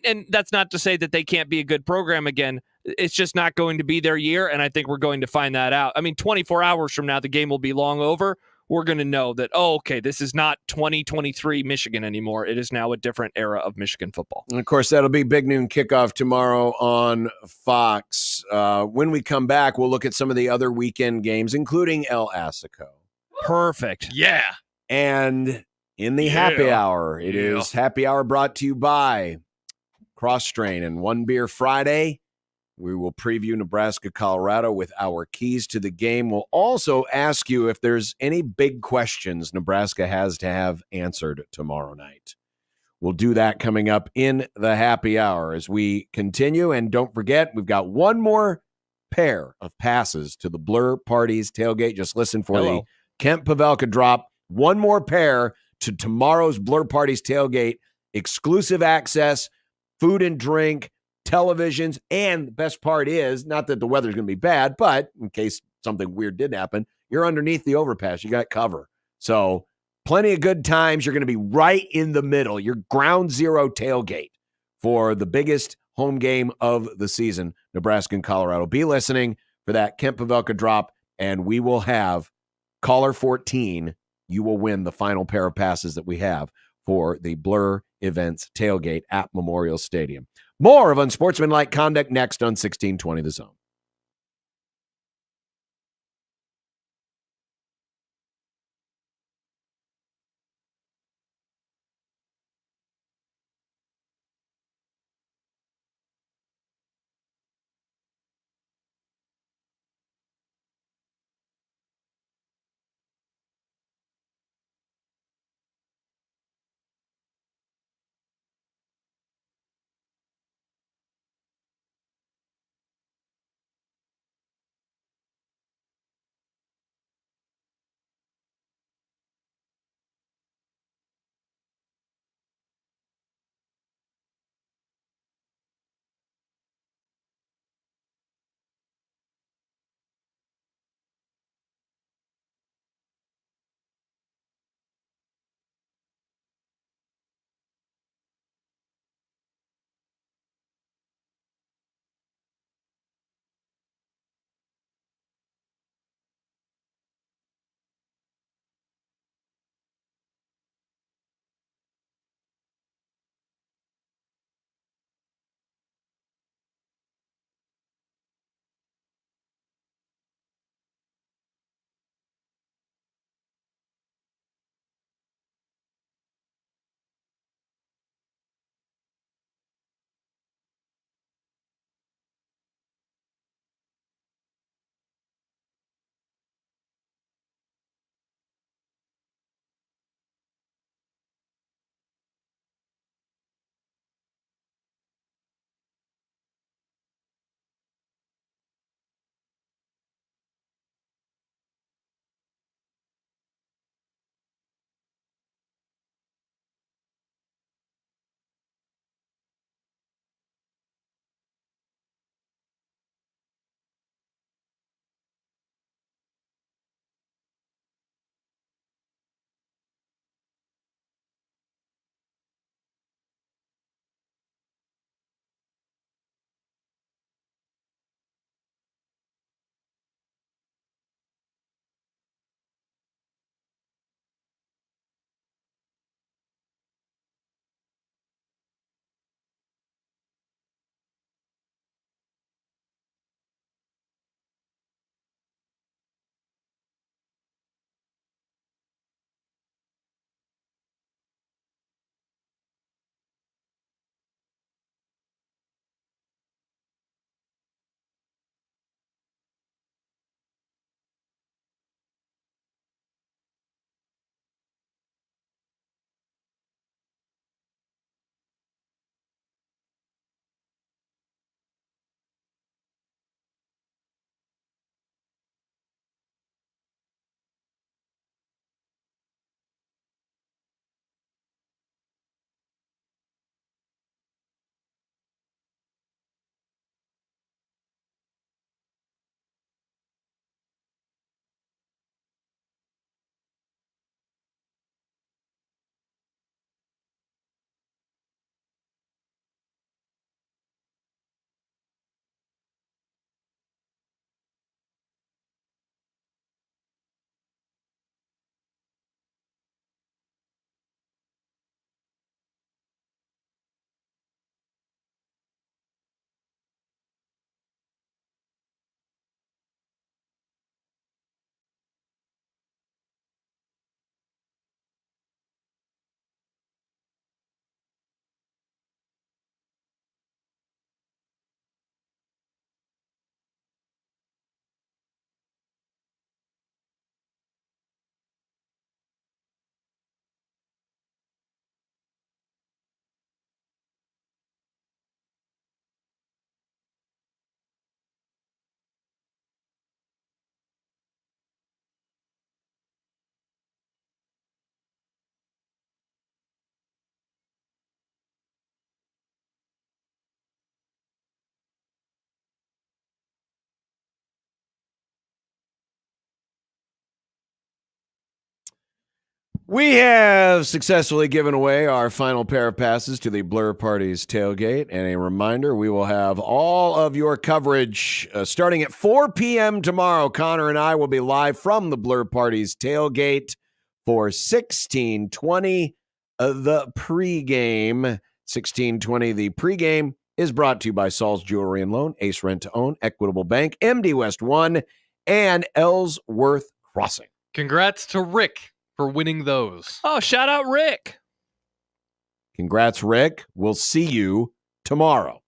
And that's not to say that they can't be a good program again. It's just not going to be their year, and I think we're going to find that out. I mean, 24 hours from now, the game will be long over. we're going to know that, oh, okay, this is not 2023 Michigan anymore. It is now a different era of Michigan football. And of course, that'll be big noon kickoff tomorrow on Fox. When we come back, we'll look at some of the other weekend games, including El Assico. Perfect. Yeah. And in the happy hour, it is happy hour brought to you by Cross Strain and One Beer Friday. We will preview Nebraska-Colorado with our keys to the game. We'll also ask you if there's any big questions Nebraska has to have answered tomorrow night. We'll do that coming up in the happy hour as we continue. And don't forget, we've got one more pair of passes to the Blur Parties tailgate. Just listen for the Kent Pavelka drop. One more pair to tomorrow's Blur Parties tailgate. Exclusive access, food and drink, televisions, and the best part is, not that the weather's going to be bad, but in case something weird did happen, you're underneath the overpass. You got cover. So plenty of good times. You're going to be right in the middle. Your ground zero tailgate for the biggest home game of the season, Nebraska and Colorado. Be listening for that Kent Pavelka drop, and we will have caller 14. You will win the final pair of passes that we have for the Blur Events tailgate at Memorial Stadium. More of Unsportsmanlike Conduct next on 1620 The Zone. We have successfully given away our final pair of passes to the Blur Parties tailgate. And a reminder, we will have all of your coverage starting at 4 p.m. tomorrow. Connor and I will be live from the Blur Parties tailgate for 1620 the pregame. 1620 the pregame is brought to you by Saul's Jewelry and Loan, Ace Rent to Own, Equitable Bank, MD West 1, and Ellsworth Crossing. Congrats to Rick for winning those. Oh, shout out Rick. Congrats, Rick. We'll see you tomorrow.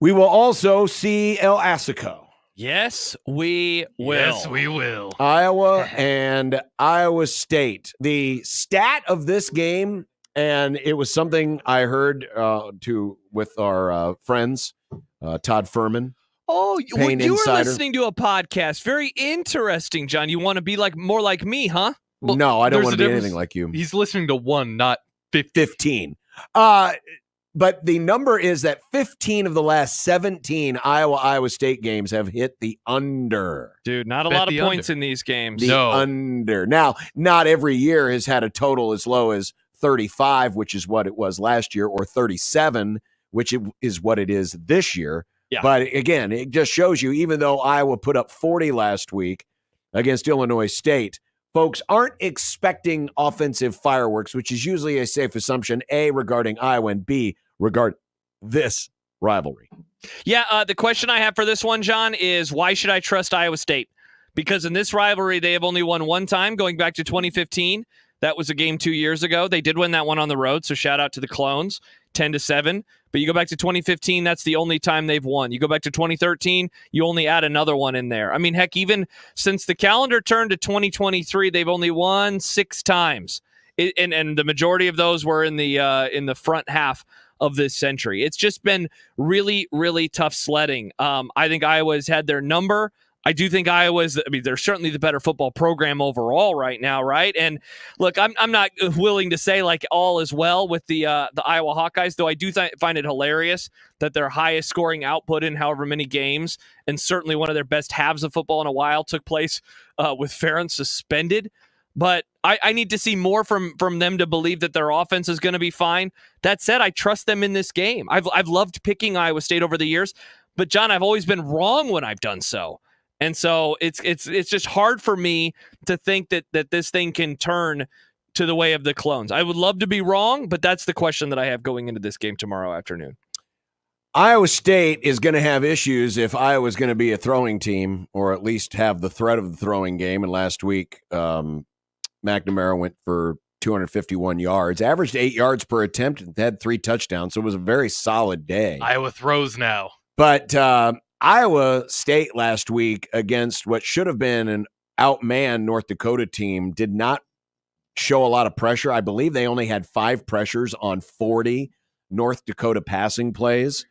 We will also see El Assico. Yes, we will. Yes, we will. Iowa and Iowa State. The stat of this game, and it was something I heard with our friends, Todd Furman. Oh, you were Insider. listening to a podcast. Very interesting, John. You want to be more like me, huh? Well, no, I don't want to be difference. anything like you. He's listening to one, not 15. But the number is that 15 of the last 17 Iowa State games have hit the under. Dude, not a lot of points in these games. The under. Now, not every year has had a total as low as 35, which is what it was last year, or 37, which is what it is this year. Yeah. But again, it just shows you, even though Iowa put up 40 last week against Illinois State, folks aren't expecting offensive fireworks, which is usually a safe assumption, A, regarding Iowa, and B, regard this rivalry. Yeah, the question I have for this one, John, is why should I trust Iowa State? Because in this rivalry, they have only won one time, going back to 2015. That was a game 2 years ago. They did win that one on the road, so shout out to the Clones, 10-7. But you go back to 2015, that's the only time they've won. You go back to 2013, you only add another one in there. I mean, heck, even since the calendar turned to 2023, they've only won 6 times. And the majority of those were in the front half of this century. It's just been really, really tough sledding. I think Iowa's had their number. I do think they're certainly the better football program overall right now, right? And look, I'm not willing to say like all is well with the Iowa Hawkeyes, though I do find it hilarious that their highest scoring output in however many games, and certainly one of their best halves of football in a while, took place with Ferentz suspended. But I need to see more from them to believe that their offense is going to be fine. That said, I trust them in this game. I've loved picking Iowa State over the years, but John, I've always been wrong when I've done so. And so it's just hard for me to think that this thing can turn to the way of the Clones. I would love to be wrong, but that's the question that I have going into this game tomorrow afternoon. Iowa State is going to have issues if Iowa's going to be a throwing team, or at least have the threat of the throwing game. And last week, McNamara went for 251 yards, averaged 8 yards per attempt, and had 3 touchdowns. So it was a very solid day. Iowa throws now. But Iowa State last week against what should have been an outmanned North Dakota team did not show a lot of pressure. I believe they only had 5 pressures on 40 North Dakota passing plays.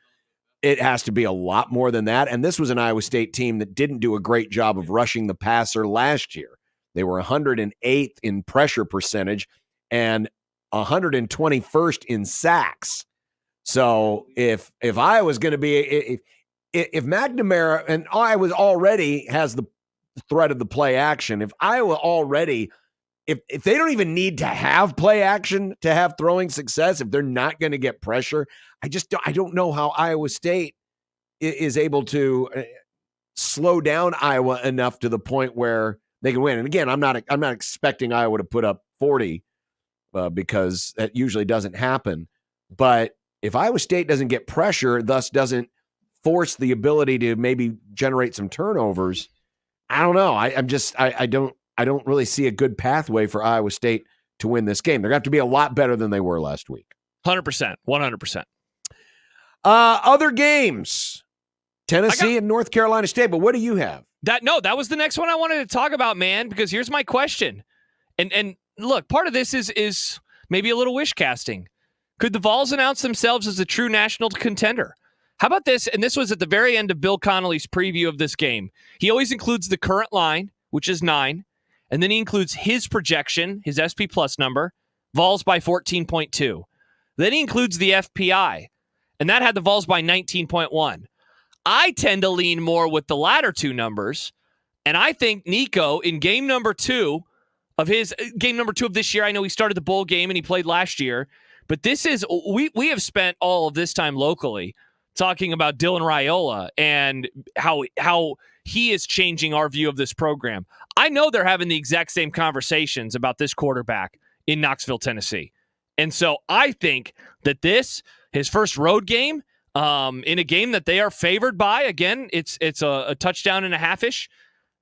It has to be a lot more than that. And this was an Iowa State team that didn't do a great job of rushing the passer last year. They were 108th in pressure percentage and 121st in sacks. So if Iowa's going to be if McNamara, and Iowa already has the threat of the play action, if Iowa already, if they don't even need to have play action to have throwing success, if they're not going to get pressure, I don't know how Iowa State is able to slow down Iowa enough to the point where they can win. And again, I'm not expecting Iowa to put up 40 because that usually doesn't happen. But if Iowa State doesn't get pressure, thus doesn't force the ability to maybe generate some turnovers, I don't know. I don't really see a good pathway for Iowa State to win this game. They're going to have to be a lot better than they were last week. 100%. 100%. Other games, Tennessee and North Carolina State. But what do you have? That was the next one I wanted to talk about, man, because here's my question. And look, part of this is maybe a little wish casting. Could the Vols announce themselves as a true national contender? How about this? And this was at the very end of Bill Connolly's preview of this game. He always includes the current line, which is 9, and then he includes his projection, his SP plus number, Vols by 14.2. Then he includes the FPI, and that had the Vols by 19.1. I tend to lean more with the latter two numbers, and I think Nico in game number 2 of his game number 2 of this year. I know he started the bowl game and he played last year, but this is we have spent all of this time locally talking about Dylan Rayola and how he is changing our view of this program. I know they're having the exact same conversations about this quarterback in Knoxville, Tennessee. And so I think that his first road game, in a game that they are favored by, again, it's a touchdown and a half-ish.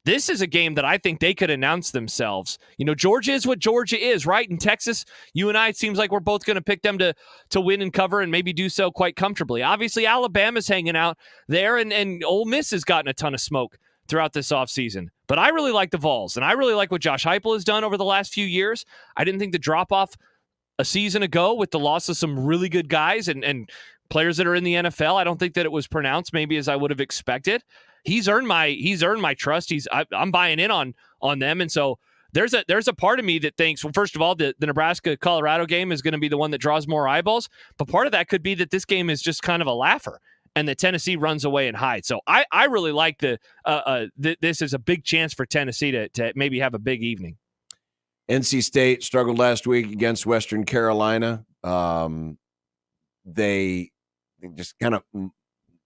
This is a game that I think they could announce themselves. Georgia is what Georgia is, right? In Texas, you and I, it seems like we're both going to pick them to win and cover and maybe do so quite comfortably. Obviously, Alabama's hanging out there, and Ole Miss has gotten a ton of smoke throughout this offseason. But I really like the Vols, and I really like what Josh Heupel has done over the last few years. I didn't think the drop-off a season ago with the loss of some really good guys and players that are in the NFL, I don't think that it was pronounced maybe as I would have expected. He's earned my trust. I'm buying in on them, and so there's a part of me that thinks, well, first of all, the Nebraska-Colorado game is going to be the one that draws more eyeballs, but part of that could be that this game is just kind of a laugher and that Tennessee runs away and hides. So I really like this is a big chance for Tennessee to maybe have a big evening. NC State struggled last week against Western Carolina. They just kind of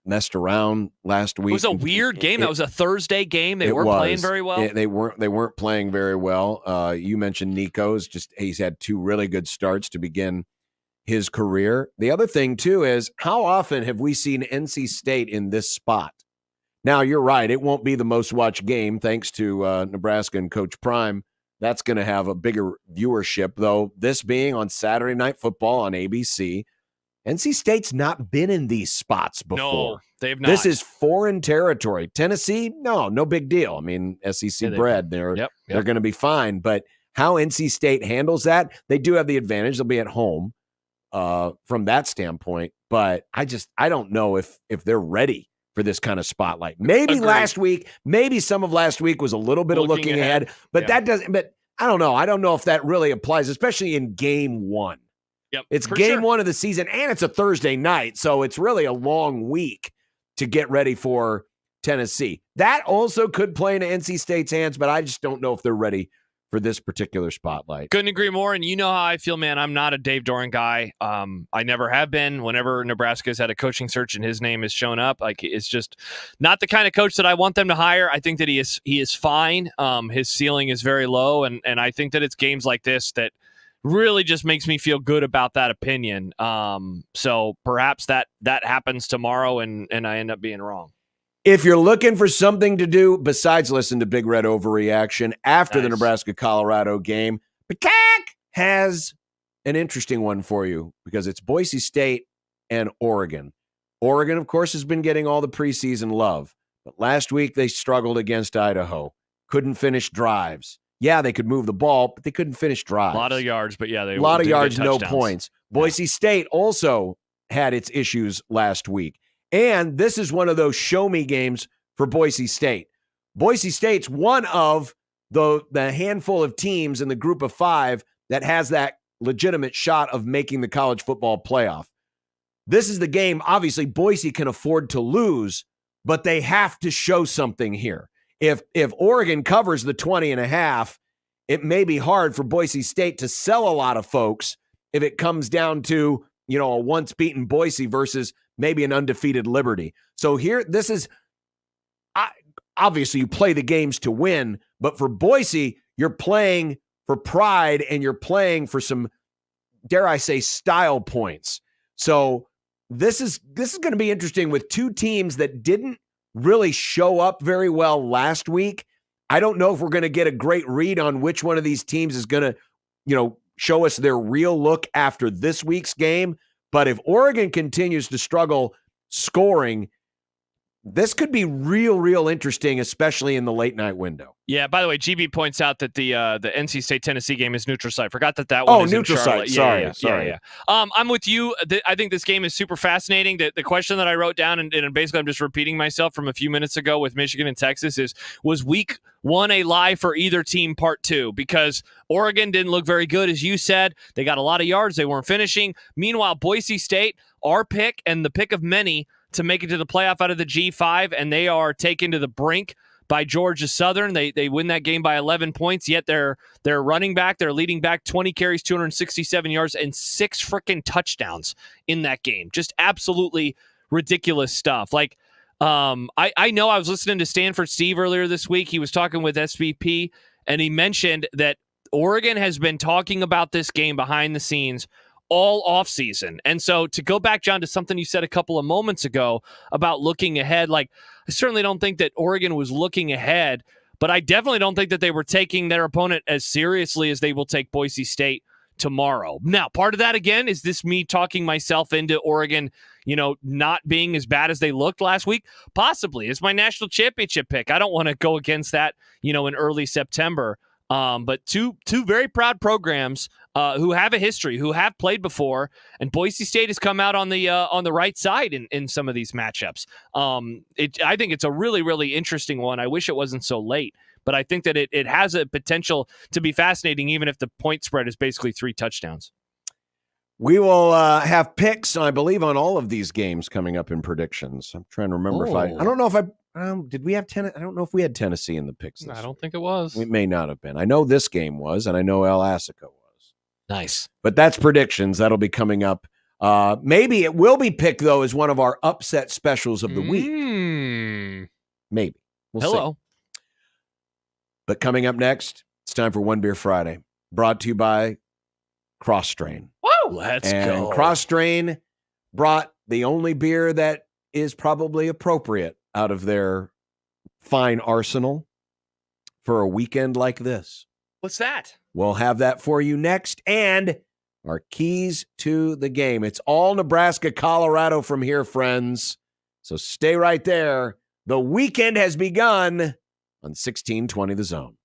messed around last week. It was a weird game. That was a Thursday game. They weren't playing very well. They weren't playing very well. You mentioned Nico's. He's had 2 really good starts to begin his career. The other thing, too, is how often have we seen NC State in this spot? Now, you're right. It won't be the most watched game thanks to Nebraska and Coach Prime. That's going to have a bigger viewership, though. This being on Saturday Night Football on ABC, NC State's not been in these spots before. No, they've not. This is foreign territory. Tennessee, no big deal. I mean, SEC bred, they're going to be fine. But how NC State handles that, they do have the advantage. They'll be at home from that standpoint. But I don't know if they're ready for this kind of spotlight. Maybe last week, maybe some of last week was a little bit of looking ahead, but that doesn't. But I don't know. I don't know if that really applies, especially in game 1. Yep, it's game 1 of the season, and it's a Thursday night, so it's really a long week to get ready for Tennessee. That also could play into NC State's hands, but I just don't know if they're ready for this particular spotlight. Couldn't agree more, and you know how I feel, man. I'm not a Dave Doran guy. I never have been. Whenever Nebraska's had a coaching search and his name has shown up, it's just not the kind of coach that I want them to hire. I think that he is fine. His ceiling is very low, and I think that it's games like this that really just makes me feel good about that opinion. So perhaps that happens tomorrow and I end up being wrong. If you're looking for something to do besides listen to Big Red Overreaction after the Nebraska-Colorado game, McKai has an interesting one for you because it's Boise State and Oregon. Oregon, of course, has been getting all the preseason love, but last week they struggled against Idaho. Couldn't finish drives. Yeah, they could move the ball, but they couldn't finish drives. A lot of yards, but yeah, a lot of yards, no points. Boise State also had its issues last week. And this is one of those show-me games for Boise State. Boise State's one of the handful of teams in the group of 5 that has that legitimate shot of making the college football playoff. This is the game, obviously, Boise can afford to lose, but they have to show something here. If Oregon covers the 20.5, it may be hard for Boise State to sell a lot of folks if it comes down to, a once beaten Boise versus maybe an undefeated Liberty. So here, this is obviously you play the games to win, but for Boise, you're playing for pride and you're playing for some, dare I say, style points. So this is going to be interesting with 2 teams that didn't really show up very well last week. I don't know if we're going to get a great read on which one of these teams is going to, show us their real look after this week's game. But if Oregon continues to struggle scoring, this could be real interesting, especially in the late night window. Yeah, by the way, GB points out that the NC State-Tennessee game is neutral site. Forgot that one is neutral site. Sorry. Yeah. I'm with you. I think this game is super fascinating. The question that I wrote down, and basically I'm just repeating myself from a few minutes ago with Michigan and Texas, was week 1 a lie for either team, part 2? Because Oregon didn't look very good, as you said. They got a lot of yards. They weren't finishing. Meanwhile, Boise State, our pick and the pick of many to make it to the playoff out of the G5, and they are taken to the brink by Georgia Southern. They win that game by 11 points, yet their running back, their leading back, 20 carries, 267 yards, and 6 freaking touchdowns in that game. Just absolutely ridiculous stuff. Like, I know I was listening to Stanford Steve earlier this week. He was talking with SVP, and he mentioned that Oregon has been talking about this game behind the scenes all offseason. And so to go back, John, to something you said a couple of moments ago about looking ahead, like, I certainly don't think that Oregon was looking ahead, but I definitely don't think that they were taking their opponent as seriously as they will take Boise State tomorrow. Now, part of that, again, is this me talking myself into Oregon, not being as bad as they looked last week? Possibly. It's my national championship pick. I don't want to go against that, in early September. But two very proud programs who have a history, who have played before, and Boise State has come out on the right side in some of these matchups. I think it's a really, really interesting one. I wish it wasn't so late, but I think that it has a potential to be fascinating, even if the point spread is basically 3 touchdowns. We will have picks, I believe, on all of these games coming up in predictions. I'm trying to remember if I don't know if did we have Tennessee? I don't know if we had Tennessee in the picks. I don't think it was. It may not have been. I know this game was, and I know El Assico was. Nice. But that's predictions. That'll be coming up. Maybe it will be picked, though, as one of our upset specials of the week. Maybe. We'll see. But coming up next, it's time for One Beer Friday, brought to you by Cross Strain. Woo! Let's go. Cross Strain brought the only beer that is probably appropriate out of their fine arsenal for a weekend like this. What's that? We'll have that for you next, and our keys to the game. It's all Nebraska-Colorado from here, friends. So stay right there. The weekend has begun on 1620 The Zone.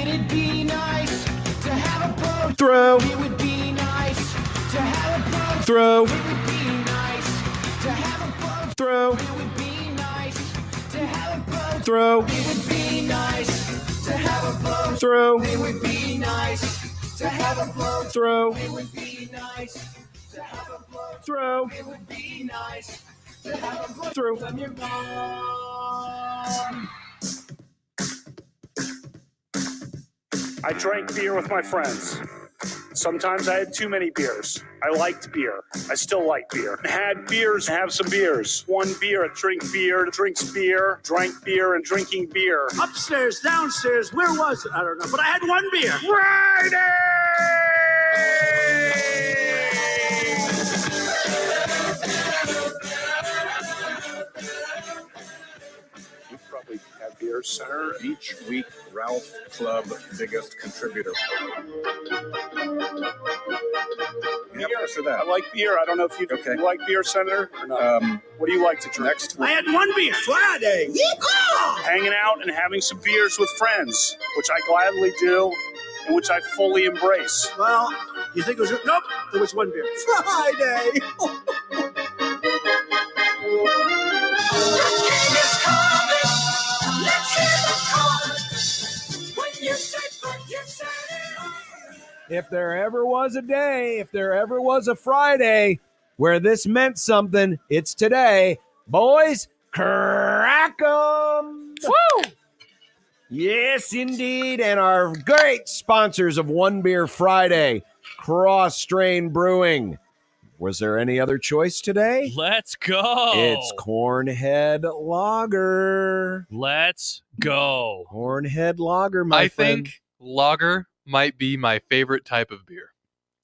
it'd be nice to have a boat. Throw. It would be nice to have a boat. Throw. It would be nice to have a boat. Throw. It would be nice to have a boat. Throw. It would be nice to have a boat. Throw. It would be nice to have a boat. Throw. It would be nice to have a boat. Throw. It would be nice to have a boat. Throw. When you're gone. I drank beer with my friends. Sometimes I had too many beers. I liked beer. I still like beer. Had beers, have some beers. One beer, drink beer, drinks beer, drank beer, and drinking beer. Upstairs, downstairs, where was it? I don't know, but I had one beer. You probably have beer center. Each week, Ralph Club biggest contributor. Beer. I like beer. I don't know if you like beer, Senator, or not. What do you like to drink? Next. I had one beer. Friday. Yeehaw! Hanging out and having some beers with friends, which I gladly do, and which I fully embrace. Well, you think it was... Nope, it was one beer. Friday. If there ever was a day, if there ever was a Friday where this meant something, it's today. Boys, crack 'em! Woo! Yes, indeed. And our great sponsors of One Beer Friday, Cross Strain Brewing. Was there any other choice today? Let's go. It's Cornhead Lager. Let's go. Cornhead Lager, my friend. think lager might be my favorite type of beer.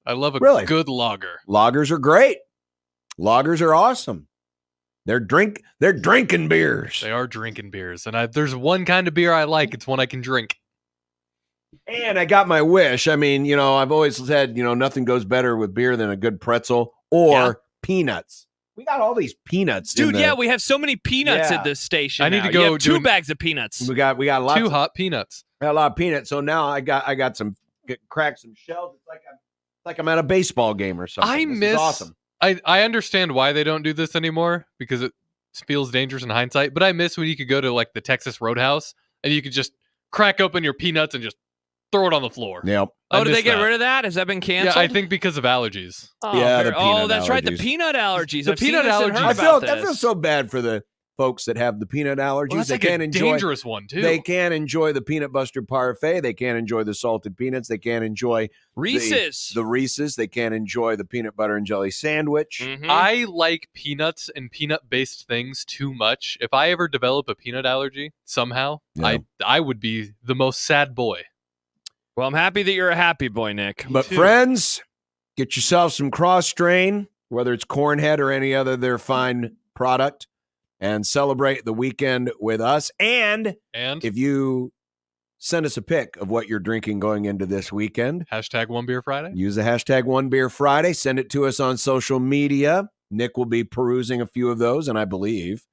I love a Really? good lager. Lagers are great. Lagers are awesome. They're drinking beers. They are drinking beers. And there's one kind of beer I like. It's one I can drink. And I got my wish. I mean, I've always said, nothing goes better with beer than a good pretzel or peanuts. We got all these peanuts. Dude, we have so many peanuts at this station. I need now. to go You have do 2 bags of peanuts. We got lots Two of hot peanuts. a lot of peanuts. So now I got some cracked some shells. It's like I'm at a baseball game or something. This is awesome. I understand why they don't do this anymore because it feels dangerous in hindsight, but I miss when you could go to like the Texas Roadhouse and you could just crack open your peanuts and just throw it on the floor. Yep. Oh, did they get rid of that? Has that been canceled? Yeah, I think because of allergies. Oh, Yeah, the fair. peanut That's right. The allergies. peanut allergies. The I've seen peanut this and allergies. heard I about feel this. so bad for the folks that have the peanut allergies. Well, that's they like can't a enjoy dangerous one too. They can't enjoy the peanut buster parfait. They can't enjoy the salted peanuts. They can't enjoy Reese's. The Reese's. They can't enjoy the peanut butter and jelly sandwich. Mhm. I like peanuts and peanut-based things too much. If I ever develop a peanut allergy somehow, Yeah. I would be the most sad boy. Well, I'm happy that you're a happy boy, Nick. But friends, get yourself some Cross Strain, whether it's Cornhead or any other their fine product, and celebrate the weekend with us. And if you send us a pic of what you're drinking going into this weekend, hashtag One Beer Friday. Use the hashtag One Beer Friday. Send it to us on social media. Nick will be perusing a few of those, and I believe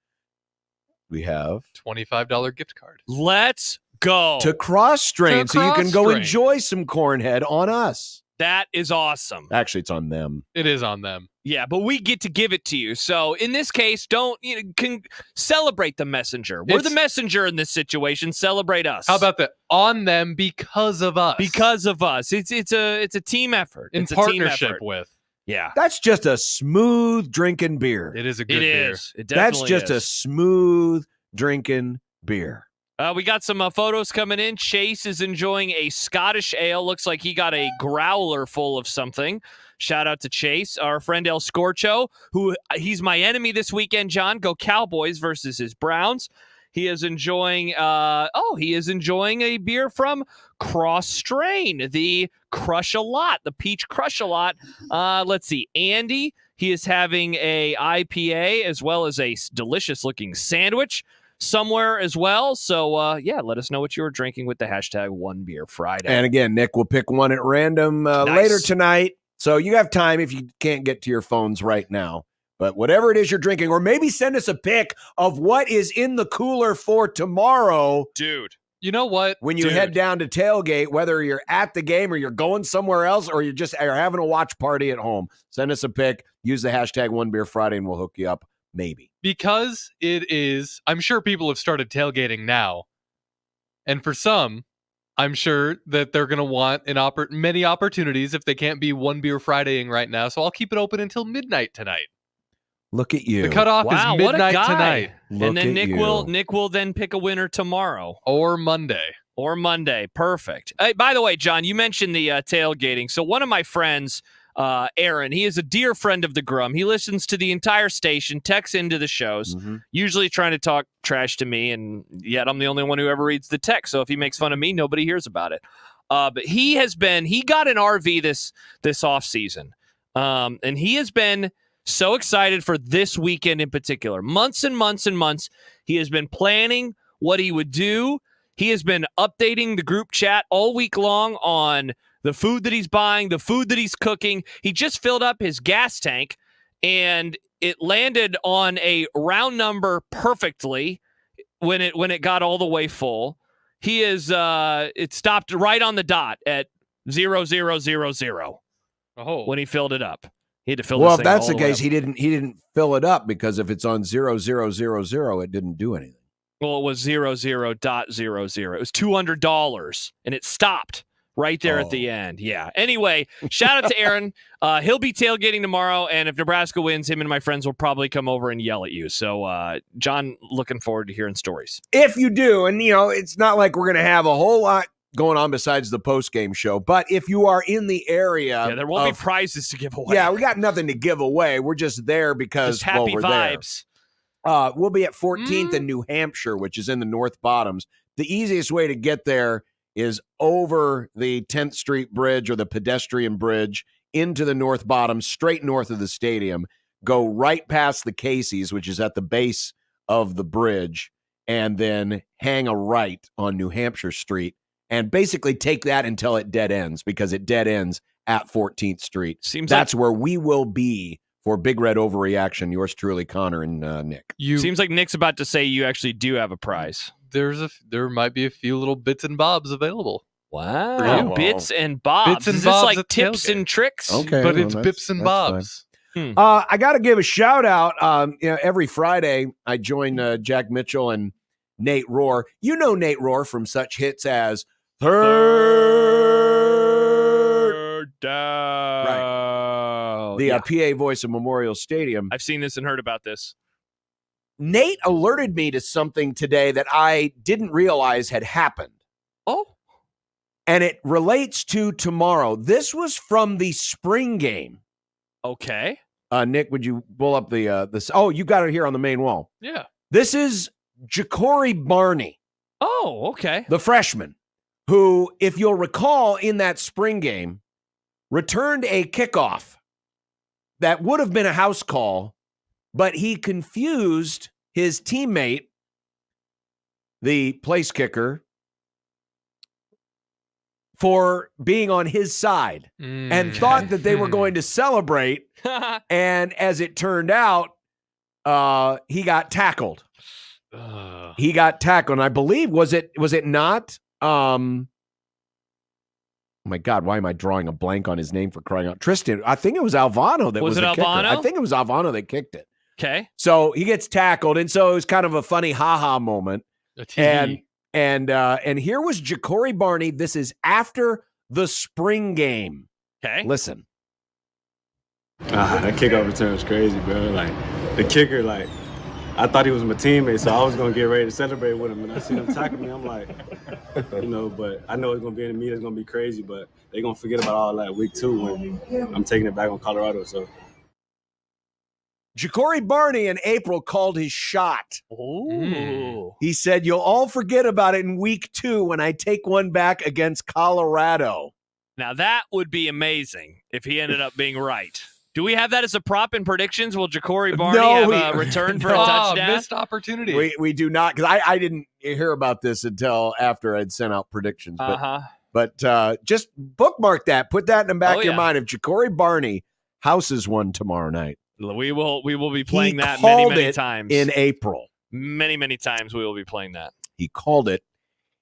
we have $25 gift card. Let's go. to Cross Strain, To so you can Cross go Strain. enjoy some Cornhead on us. That is awesome. Actually, it's on them. It is on them. Yeah, but we get to give it to you. So in this case, can celebrate the messenger. We're the messenger in this situation. Celebrate us. How about that? On them because of us. Because of us. It's a team effort. In It's a team partnership effort. with. Yeah. That's just a smooth drinking beer. It is a good It beer. is. It That's definitely just a is. smooth drinking beer. We got some photos coming in. Chase is enjoying a Scottish ale. Looks like he got a growler full of something. Shout out to Chase. Our friend El Scorcho, he's my enemy this weekend, John. Go Cowboys versus his Browns. He is enjoying a beer from Cross Strain, the Crush a Lot, the Peach Crush a Lot. Let's see. Andy, he is having a IPA as well as a delicious looking sandwich somewhere as well. So, let us know what you were drinking with the hashtag One Beer Friday. And again, Nick will pick one at random later tonight. So you have time if you can't get to your phones right now. But whatever it is you're drinking, or maybe send us a pic of what is in the cooler for tomorrow. Dude. You know what? When you head down to Tailgate, whether you're at the game or you're going somewhere else or are having a watch party at home, send us a pic, use the hashtag OneBeerFriday, and we'll hook you up, maybe. Because it is, I'm sure people have started tailgating now. And for some, I'm sure that they're going to want many opportunities if they can't be One Beer Fridaying right now. So I'll keep it open until midnight tonight. Look at you. The cutoff is midnight tonight. And then Nick will then pick a winner tomorrow. Or Monday. Perfect. Hey, by the way, John, you mentioned the tailgating. So one of my friends, Aaron, he is a dear friend of the Grum. He listens to the entire station, texts into the shows, usually trying to talk trash to me, and yet I'm the only one who ever reads the text. So if he makes fun of me, nobody hears about it. But he got an RV this off season, and he has been so excited for this weekend in particular. Months and months and months, he has been planning what he would do. He has been updating the group chat all week long on the food that he's buying, the food that he's cooking. He just filled up his gas tank, and it landed on a round number perfectly when it got all the way full. He is it stopped right on the dot at 0000 when he filled it up. He had to fill. Well, this if thing that's all the way case, up. he didn't fill it up, because if it's on 0000, it didn't do anything. Well, it was 00.00. It was $200, and it stopped right there at the end. Yeah. Anyway, shout out to Aaron. He'll be tailgating tomorrow, and if Nebraska wins, him and my friends will probably come over and yell at you. So, John, looking forward to hearing stories. If you do, and it's not like we're going to have a whole lot going on besides the post-game show, but if you are in the area, there won't be prizes to give away. Yeah, we got nothing to give away. We're just there because just happy we're vibes. There. We'll be at 14th in New Hampshire, which is in the North Bottoms. The easiest way to get there is over the 10th Street Bridge or the pedestrian bridge into the North Bottoms, straight north of the stadium. Go right past the Casey's, which is at the base of the bridge, and then hang a right on New Hampshire Street. And basically take that until it dead ends, because it dead ends at 14th Street. That's where we will be for Big Red Overreaction. Yours truly, Connor and Nick. Seems like Nick's about to say you actually do have a prize. There might be a few little bits and bobs available. Wow. Bits and bobs. Bits and is bobs this like tips tailgate. and tricks? Okay, but it's bips and bobs. I got to give a shout out. Every Friday, I join Jack Mitchell and Nate Rohr. You know Nate Rohr from such hits as Third Down. Right. The PA voice of Memorial Stadium. I've seen this and heard about this. Nate alerted me to something today that I didn't realize had happened. Oh. And it relates to tomorrow. This was from the spring game. Okay. Nick, would you pull up this? Oh, you got it here on the main wall. Yeah. This is Jakori Barney. Oh, okay. The freshman, who, if you'll recall, in that spring game, returned a kickoff that would have been a house call, but he confused his teammate, the place kicker, for being on his side and thought that they were going to celebrate. And as it turned out, he got tackled. He got tackled. And I believe, was it not? Oh my God, why am I drawing a blank on his name, for crying out? Tristan, I think it was Alvano that was the kicker. I think it was Alvano that kicked it. Okay. So he gets tackled, and so it was kind of a funny ha-ha moment. And here was Jakori Barney. This is after the spring game. Okay. Listen. That kickoff return was crazy, bro. Like, the kicker, like, I thought he was my teammate, so I was going to get ready to celebrate with him. And I seen him tackle me. I'm like, but I know it's going to be in the media. It's going to be crazy, but they're going to forget about all that week 2 when I'm taking it back on Colorado. So Jakori Barney in April called his shot. Ooh. He said, you'll all forget about it in week 2 when I take one back against Colorado. Now, that would be amazing if he ended up being right. Do we have that as a prop in predictions? Will Jakori Barney have a return for a touchdown? Missed opportunity. We do not, because I didn't hear about this until after I'd sent out predictions. But just bookmark that. Put that in the back of your mind. If Jakori Barney houses one tomorrow night. We will be playing that called many it times. In April. Many times we will be playing that. He called it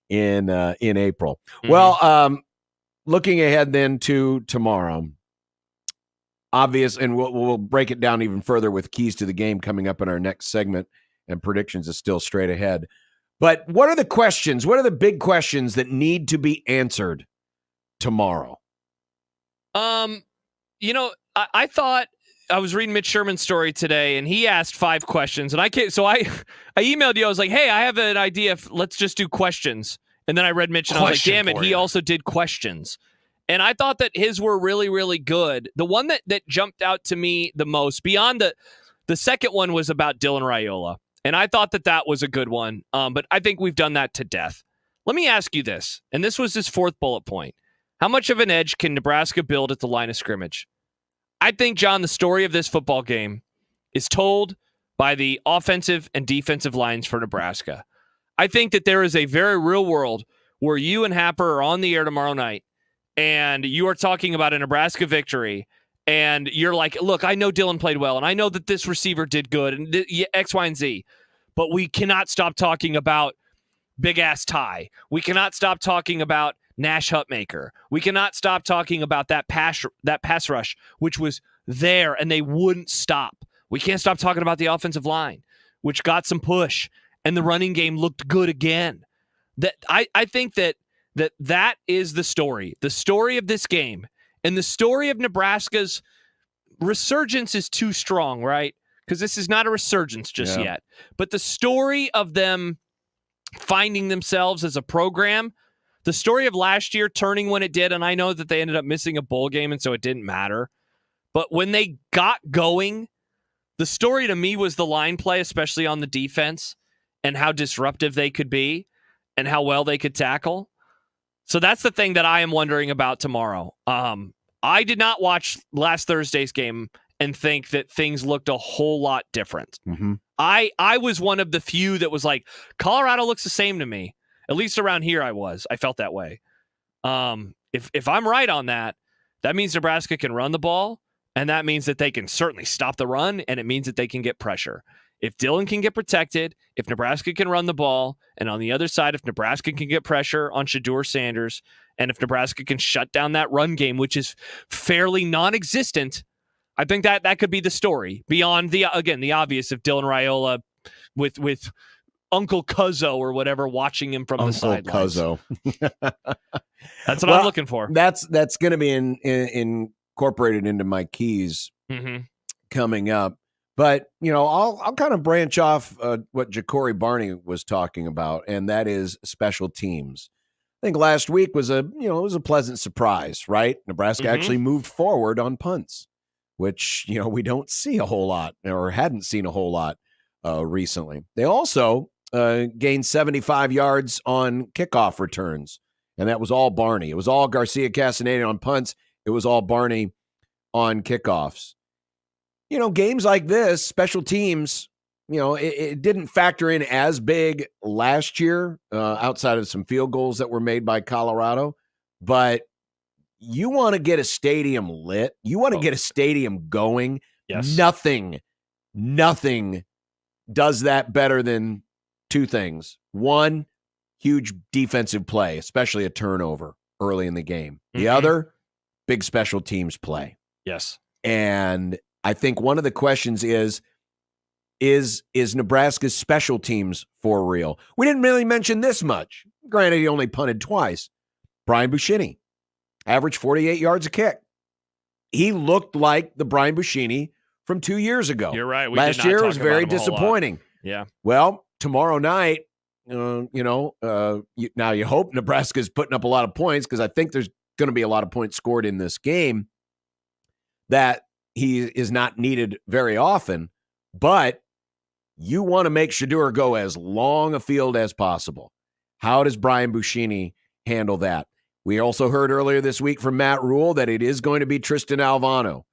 in April. Well, looking ahead then to tomorrow, obvious, and we'll break it down even further with keys to the game coming up in our next segment, and predictions is still straight ahead. But what are the questions? What are the big questions that need to be answered tomorrow? I thought I was reading Mitch Sherman's story today, and he asked 5 questions, and I emailed you. I was like, "Hey, I have an idea. Let's just do questions." And then I read Mitch, and I was like, "Damn it, he also did questions." And I thought that his were really, really good. The one that jumped out to me the most, beyond the second one, was about Dylan Rayola, and I thought that was a good one. But I think we've done that to death. Let me ask you this, and this was his 4th bullet point: how much of an edge can Nebraska build at the line of scrimmage? I think, John, the story of this football game is told by the offensive and defensive lines for Nebraska. I think that there is a very real world where you and Happer are on the air tomorrow night, and you are talking about a Nebraska victory, and you're like, look, I know Dylan played well, and I know that this receiver did good, and X, Y, and Z, but we cannot stop talking about big-ass Ty. We cannot stop talking about Nash Hutmaker. We cannot stop talking about that pass rush, which was there, and they wouldn't stop. We can't stop talking about the offensive line, which got some push, and the running game looked good again. I think that is the story of this game, and the story of Nebraska's resurgence is too strong, right? Because this is not a resurgence just yet, but the story of them finding themselves as a program. The story of last year turning when it did, and I know that they ended up missing a bowl game, and so it didn't matter. But when they got going, the story to me was the line play, especially on the defense, and how disruptive they could be and how well they could tackle. So that's the thing that I am wondering about tomorrow. I did not watch last Thursday's game and think that things looked a whole lot different. Mm-hmm. I was one of the few that was like, Colorado looks the same to me. At least around here I felt that way. If I'm right on that, that means Nebraska can run the ball, and that means that they can certainly stop the run, and it means that they can get pressure. If Dylan can get protected, if Nebraska can run the ball, and on the other side, if Nebraska can get pressure on Shedeur Sanders, and if Nebraska can shut down that run game, which is fairly non-existent, I think that could be the story. Beyond the obvious of Dylan Rayola with Uncle Cuzzo or whatever watching him from the sidelines. Cuzzo. That's what I'm looking for. That's going to be incorporated into my keys coming up. But, I'll kind of branch off what Jakori Barney was talking about, and that is special teams. I think last week was it was a pleasant surprise, right? Nebraska actually moved forward on punts, which, we don't see a whole lot or hadn't seen a whole lot recently. They also gained 75 yards on kickoff returns, and that was all Barney. It was all Garcia Castaneda on punts. It was all Barney on kickoffs. Games like this, special teams, it didn't factor in as big last year outside of some field goals that were made by Colorado. But you want to get a stadium lit. You want to get a stadium going. Yes. Nothing does that better than 2 things. 1, huge defensive play, especially a turnover early in the game. The other, big special teams play. Yes. And I think one of the questions is Nebraska's special teams for real? We didn't really mention this much. Granted, he only punted twice. Brian Buschini, averaged 48 yards a kick. He looked like the Brian Buschini from 2 years ago. You're right. Last year was very disappointing. Yeah. Well, tomorrow night, now you hope Nebraska's putting up a lot of points, because I think there's going to be a lot of points scored in this game that he is not needed very often, but you want to make Shedeur go as long a field as possible. How does Brian Buschini handle that? We also heard earlier this week from Matt Rule that it is going to be Tristan Alvano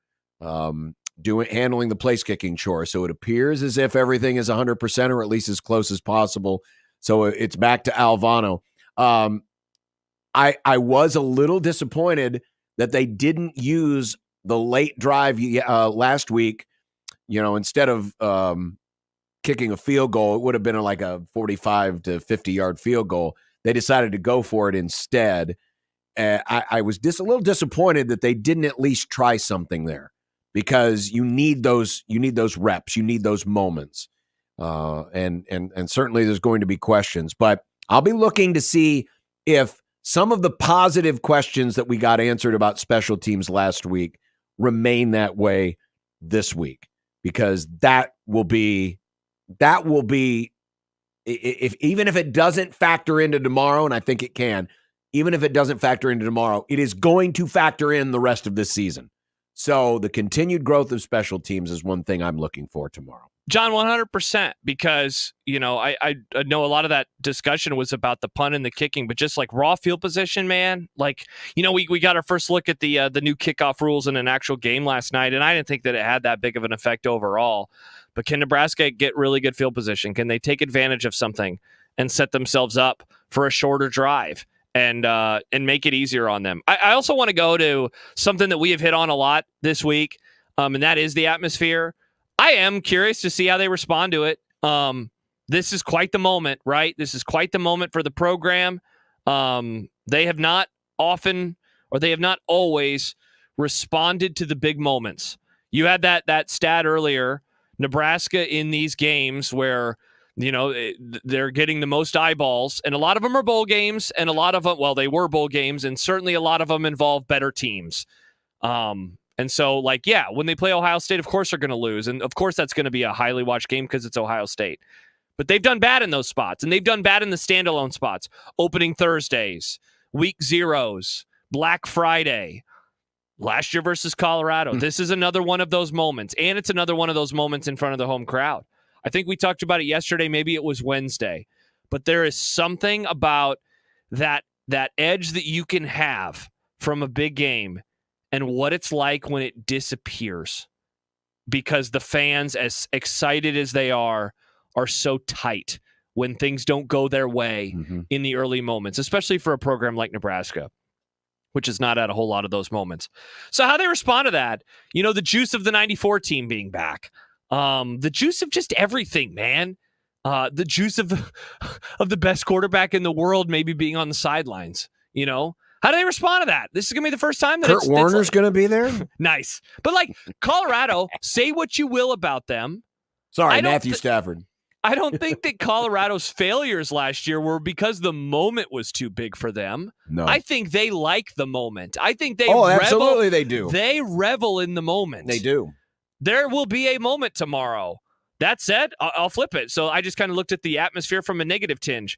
handling the place kicking chore. So it appears as if everything is 100%, or at least as close as possible. So it's back to Alvano. I was a little disappointed that they didn't use the late drive last week. Instead of kicking a field goal, it would have been like a 45 to 50 yard field goal. They decided to go for it instead. I was a little disappointed that they didn't at least try something there, because you need those reps, you need those moments, and certainly there's going to be questions. But I'll be looking to see if some of the positive questions that we got answered about special teams last week remain that way this week, because that will be if even if it doesn't factor into tomorrow, and I think it can. Even if it doesn't factor into tomorrow, it is going to factor in the rest of this season. So the continued growth of special teams is one thing I'm looking for tomorrow. John, 100%, because, I know a lot of that discussion was about the punt and the kicking, but just like raw field position, man, we got our first look at the new kickoff rules in an actual game last night, and I didn't think that it had that big of an effect overall. But can Nebraska get really good field position? Can they take advantage of something and set themselves up for a shorter drive? And make it easier on them. I also want to go to something that we have hit on a lot this week, and that is the atmosphere. I am curious to see how they respond to it. This is quite the moment, right? This is quite the moment for the program. They have not often, or they have not always, responded to the big moments. You had that stat earlier, Nebraska in these games where they're getting the most eyeballs, and a lot of them are bowl games, and a lot of them, they were bowl games, and certainly a lot of them involve better teams. And so, when they play Ohio State, of course they're going to lose, and of course that's going to be a highly watched game because it's Ohio State. But they've done bad in those spots, and they've done bad in the standalone spots. Opening Thursdays, week zeros, Black Friday, last year versus Colorado. This is another one of those moments, and it's another one of those moments in front of the home crowd. I think we talked about it yesterday. Maybe it was Wednesday. But there is something about that edge that you can have from a big game and what it's like when it disappears, because the fans, as excited as they are so tight when things don't go their way in the early moments, especially for a program like Nebraska, which is not at a whole lot of those moments. So how they respond to that, the juice of the 94 team being back. The juice of just everything, man. The juice of the best quarterback in the world maybe being on the sidelines. How do they respond to that? This is going to be the first time that Kurt Warner's going to be there? Nice. But Colorado, say what you will about them. Sorry, Matthew Stafford. I don't think that Colorado's failures last year were because the moment was too big for them. No. I think they like the moment. I think they absolutely they do. They revel in the moment. They do. There will be a moment tomorrow. That said, I'll flip it. So I just kind of looked at the atmosphere from a negative tinge.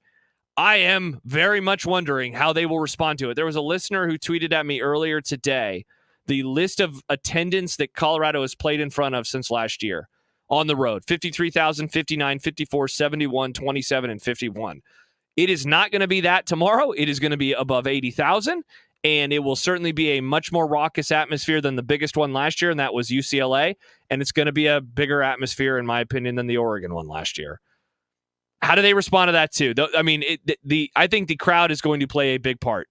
I am very much wondering how they will respond to it. There was a listener who tweeted at me earlier today the list of attendance that Colorado has played in front of since last year on the road: 53,000, 59, 54, 71, 27, and 51. It is not going to be that tomorrow. It is going to be above 80,000. And it will certainly be a much more raucous atmosphere than the biggest one last year, and that was UCLA. And it's going to be a bigger atmosphere, in my opinion, than the Oregon one last year. How do they respond to that, too? I mean, I think the crowd is going to play a big part,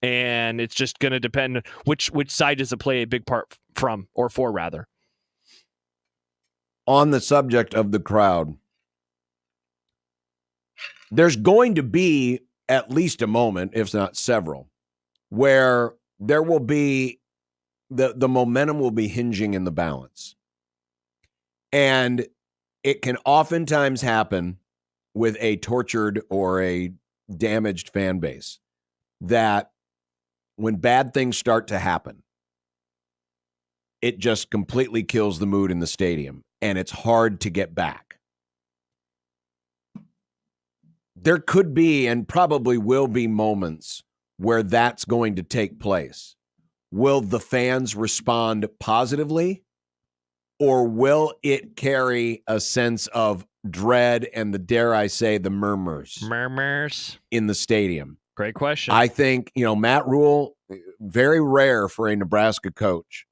and it's just going to depend which side does it play a big part from, or for, rather. On the subject of the crowd, there's going to be at least a moment, if not several, where there will be the momentum will be hinging in the balance. And it can oftentimes happen with a tortured or a damaged fan base that when bad things start to happen, it just completely kills the mood in the stadium, and it's hard to get back. There could be, and probably will be, moments where that's going to take place. Will the fans respond positively, or will it carry a sense of dread and dare I say, the murmurs in the stadium? Great question. I think, Matt Rule, very rare for a Nebraska coach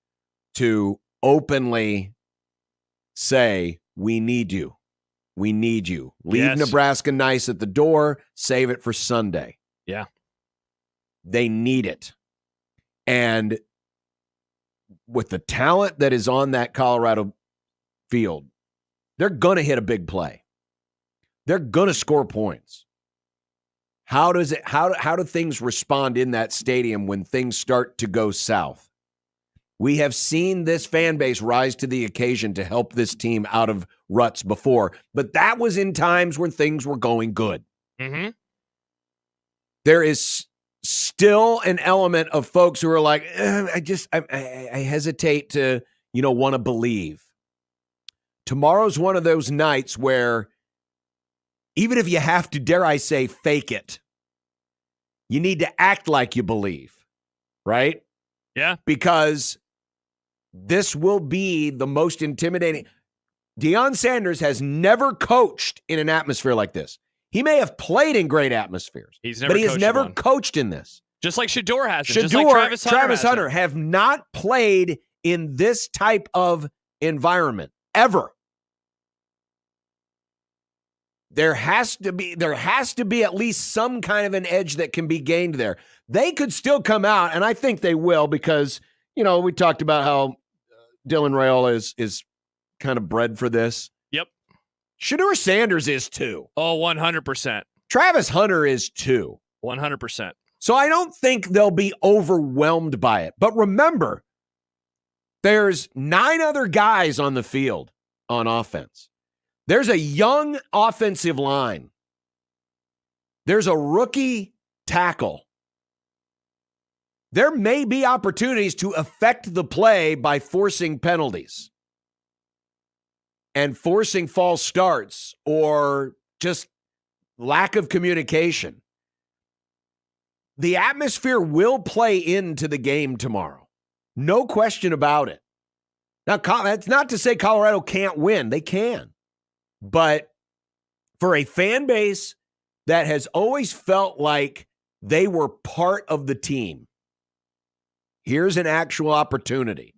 to openly say, we need you. We need you. Leave Nebraska nice at the door. Save it for Sunday. Yeah. They need it. And with the talent that is on that Colorado field, they're going to hit a big play. They're going to score points. How do things respond in that stadium when things start to go south? We have seen this fan base rise to the occasion to help this team out of ruts before, but that was in times when things were going good. Mm-hmm. There is still an element of folks who are like, I hesitate to, want to believe. Tomorrow's one of those nights where even if you have to, dare I say, fake it, you need to act like you believe, right? Yeah. Because this will be the most intimidating. Deion Sanders has never coached in an atmosphere like this. He may have played in great atmospheres, but he has never coached in this. Just like Shador hasn't. Shador, just like Travis Hunter have not played in this type of environment ever. There has to be at least some kind of an edge that can be gained there. They could still come out, and I think they will because, we talked about how Dylan Rayola is kind of bred for this. Yep. Shador Sanders is too. Oh, 100%. Travis Hunter is too. 100%. So I don't think they'll be overwhelmed by it. But remember, there's 9 other guys on the field on offense. There's a young offensive line. There's a rookie tackle. There may be opportunities to affect the play by forcing penalties and forcing false starts or just lack of communication. The atmosphere will play into the game tomorrow. No question about it. Now, that's not to say Colorado can't win. They can. But for a fan base that has always felt like they were part of the team, here's an actual opportunity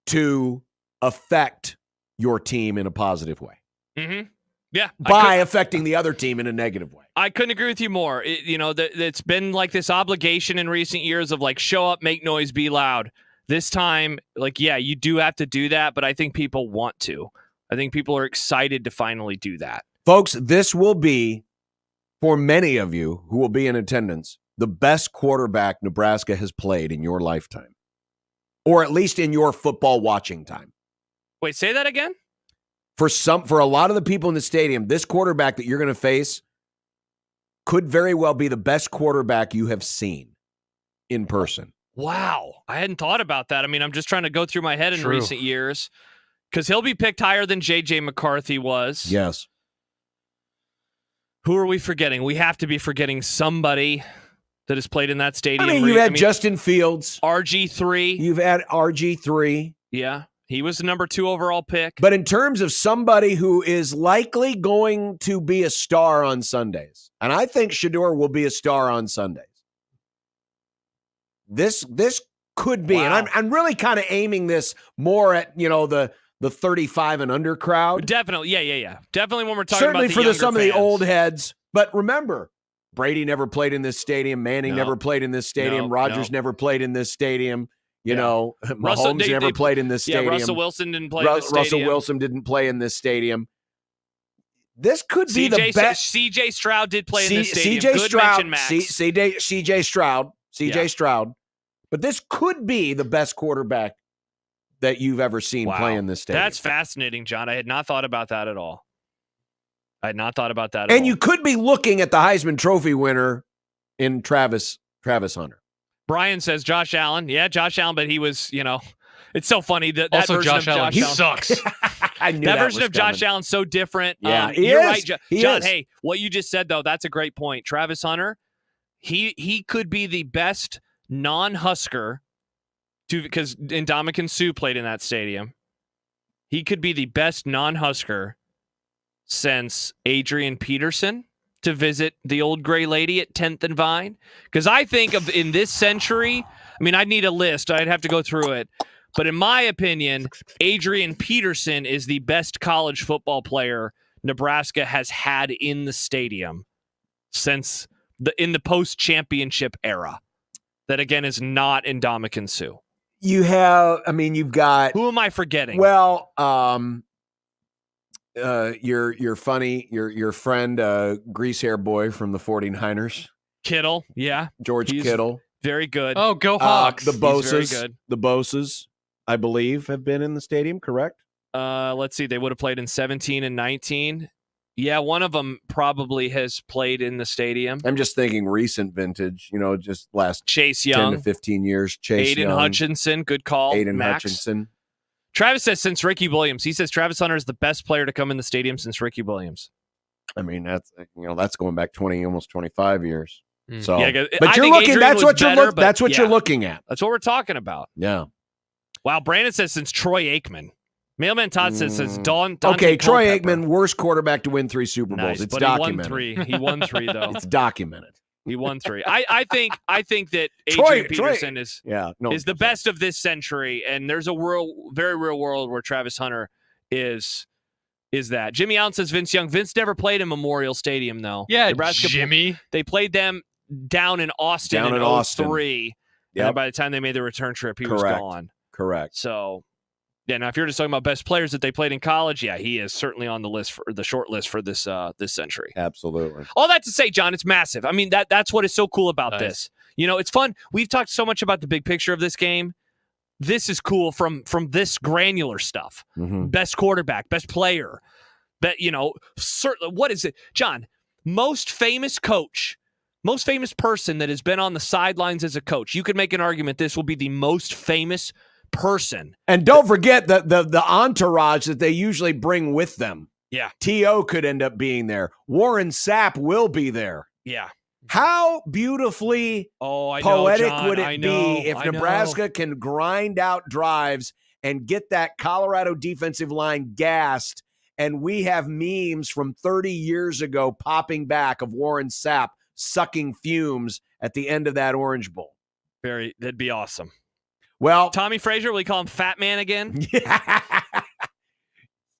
to affect your team in a positive way. Mm-hmm. Yeah. By affecting the other team in a negative way. I couldn't agree with you more. It's been like this obligation in recent years of like, show up, make noise, be loud. This time, you do have to do that, but I think people want to. I think people are excited to finally do that. Folks, this will be, for many of you who will be in attendance, the best quarterback Nebraska has played in your lifetime, or at least in your football watching time. Wait, say that again? For a lot of the people in the stadium, this quarterback that you're going to face could very well be the best quarterback you have seen in person. Wow. I hadn't thought about that. I mean, I'm just trying to go through my head in recent years because he'll be picked higher than J.J. McCarthy was. Yes. Who are we forgetting? We have to be forgetting somebody that has played in that stadium. You've had Justin Fields. RG3. You've had RG3. Yeah. He was the number 2 overall pick. But in terms of somebody who is likely going to be a star on Sundays, and I think Shador will be a star on Sundays, this could be, and I'm really kind of aiming this more at, the 35 and under crowd. Definitely, yeah. Definitely when we're talking certainly about the some fans. of the old heads. But remember, Brady never played in this stadium. Manning never played in this stadium. Rodgers never played in this stadium. Mahomes never played in this stadium. Yeah, Russell Wilson didn't play in this stadium. Russell Wilson didn't play in this stadium. This could be the best. C.J. Stroud did play in this stadium. C.J. Good Stroud, mention, Max. C.J. Stroud. But this could be the best quarterback that you've ever seen play in this stadium. That's fascinating, John. I had not thought about that at all. And you could be looking at the Heisman Trophy winner in Travis Hunter. Brian says Josh Allen. Yeah, Josh Allen, but he was, it's so funny that also version Josh of Allen. Josh He sucks. I knew that that version was of Josh coming. Allen's so different. Yeah, you're is. right, He John. is. Hey, what you just said though, that's a great point. Travis Hunter, he could be the best non-Husker, because Ndamukong Suh played in that stadium. He could be the best non-Husker since Adrian Peterson to visit the old gray lady at 10th and Vine. Because I think of in this century, I'd need a list. I'd have to go through it. But in my opinion, Adrian Peterson is the best college football player Nebraska has had in the stadium since in the post-championship era. That, again, is not Ndamukong Suh. You've got... Who am I forgetting? Well, your friend grease hair boy from the 49ers. Kittle, yeah. George Kittle. Very good. Oh, go Hawks. The He's very Bosa's. good. The Bosa's, I believe, have been in the stadium, correct? Let's see. They would have played in 17 and 19. Yeah, one of them probably has played in the stadium. I'm just thinking recent vintage, just last Chase 10 Young. to 15 years. Chase Aiden Young. Hutchinson, good call. Aiden Max. Hutchinson. Travis says since Ricky Williams. He says Travis Hunter is the best player to come in the stadium since Ricky Williams. I mean, that's going back 20, almost 25 years. So, Yeah, but I you're think looking. Adrian That's was what you're better, look. but That's what yeah. you're looking at. That's what we're talking about. Yeah. Wow, Brandon says since Troy Aikman. Mailman Todd says Dante Okay, Troy Culpepper. Aikman, worst quarterback to win 3 Super Bowls. Nice, It's but documented. He won three though. It's documented. He won 3. I think that Troy- Adrian Peterson is the best of this century, and there's a very real world where Travis Hunter is that. Jimmy Allen says Vince Young. Vince never played in Memorial Stadium though. Yeah, Nebraska, Jimmy. They played them down in Austin Down in in Austin. 03. Yep. And by the time they made the return trip, he was gone. Correct. So, yeah. Now, if you're just talking about best players that they played in college, yeah, he is certainly on the list for the short list for this century. Absolutely. All that to say, John, it's massive. I mean, that's what is so cool about this. It's fun. We've talked so much about the big picture of this game. This is cool from this granular stuff. Mm-hmm. Best quarterback, best player. Certainly. What is it, John? Most famous coach. Most famous person that has been on the sidelines as a coach. You could make an argument this will be the most famous person. And don't forget the entourage that they usually bring with them. Yeah. T.O. could end up being there. Warren Sapp will be there. Yeah. How beautifully poetic would it be if Nebraska can grind out drives and get that Colorado defensive line gassed, and we have memes from 30 years ago popping back of Warren Sapp sucking fumes at the end of that Orange Bowl. That'd be awesome. Well, Tommy Frazier, will we call him Fat Man again?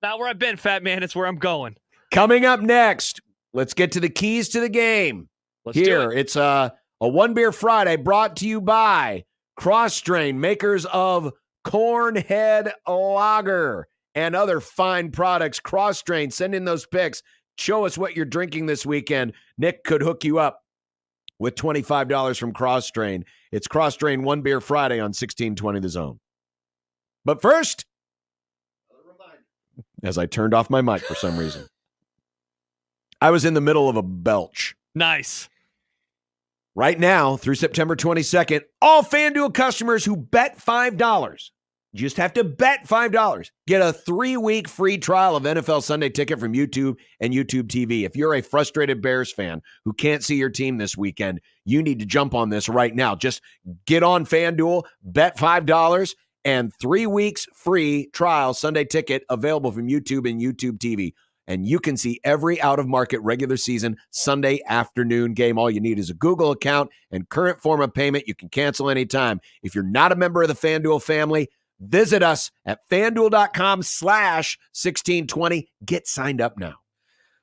Not where I've been, Fat Man. It's where I'm going. Coming up next, let's get to the keys to the game. Let's do It's a One Beer Friday brought to you by Cross Strain, makers of Cornhead Lager and other fine products. Cross Strain, send in those pics. Show us what you're drinking this weekend. Nick could hook you up with $25 from Cross Strain. It's Cross Strain One Beer Friday on 1620 The Zone. But first, as I turned off my mic for some reason, I was in the middle of a belch. Nice. Right now, through September 22nd, all FanDuel customers who bet $5, you just have to bet $5, get a 3-week free trial of NFL Sunday Ticket from YouTube and YouTube TV. If you're a frustrated Bears fan who can't see your team this weekend, you need to jump on this right now. Just get on FanDuel, bet $5, and 3 weeks free trial Sunday Ticket available from YouTube and YouTube TV. And you can see every out-of-market regular season Sunday afternoon game. All you need is a Google account and current form of payment. You can cancel anytime. If you're not a member of the FanDuel family, visit us at FanDuel.com/1620. Get signed up now.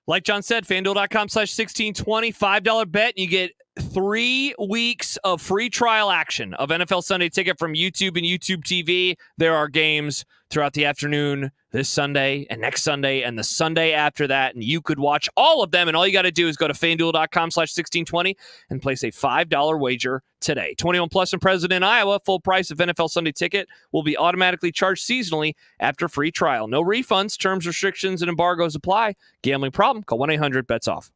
Like John said, FanDuel.com/1620, $5 bet, and you get 3 weeks of free trial action of NFL Sunday Ticket from YouTube and YouTube TV. There are games throughout the afternoon this Sunday and next Sunday and the Sunday after that, and you could watch all of them, and all you got to do is go to FanDuel.com/1620 and place a $5 wager today. 21 plus and present in Iowa. Full price of NFL Sunday Ticket will be automatically charged seasonally after free trial. No refunds, terms, restrictions, and embargoes apply. Gambling problem? Call 1-800-BETS-OFF.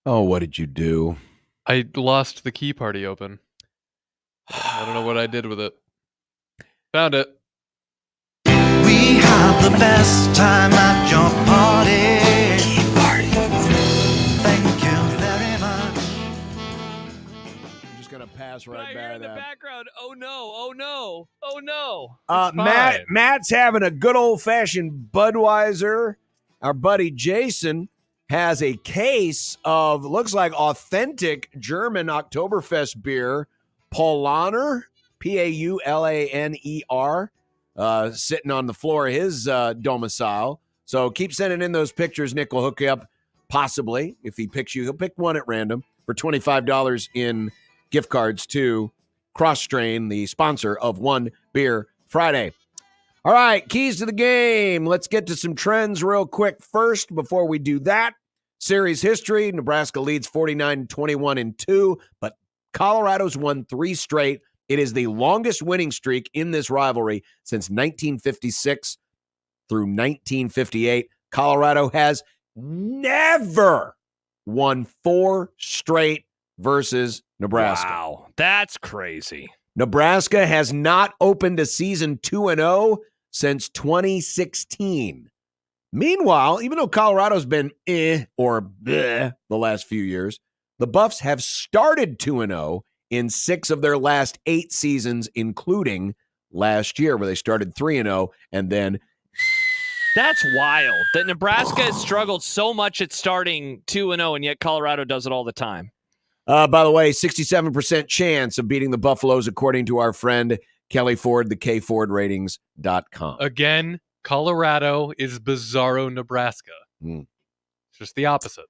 Oh, what did you do? I lost the key party open. I don't know what I did with it. Found it. We have the best time at your party. Thank you very much. I'm just gonna pass right by in the that. background. Oh no! Oh no! Oh no! Matt's having a good old-fashioned Budweiser. Our buddy Jason has a case of, looks like authentic German Oktoberfest beer, Paulaner, Paulaner, sitting on the floor of his domicile. So keep sending in those pictures. Nick will hook you up, possibly. If he picks you, he'll pick one at random for $25 in gift cards to Cross Strain, the sponsor of One Beer Friday. All right, keys to the game. Let's get to some trends real quick first. Before we do that, series history, Nebraska leads 49-21-2, but Colorado's won 3 straight. It is the longest winning streak in this rivalry since 1956 through 1958. Colorado has never won 4 straight versus Nebraska. Wow, that's crazy. Nebraska has not opened a season 2-0 since 2016. Meanwhile, even though Colorado's been or bleh the last few years, the Buffs have started 2-0 in 6 of their last 8 seasons, including last year where they started 3-0 and then... That's wild that Nebraska has struggled so much at starting 2-0, and yet Colorado does it all the time. By the way, 67% chance of beating the Buffaloes, according to our friend Kelly Ford, the KFordratings.com. Again, Colorado is bizarro Nebraska. It's just the opposite.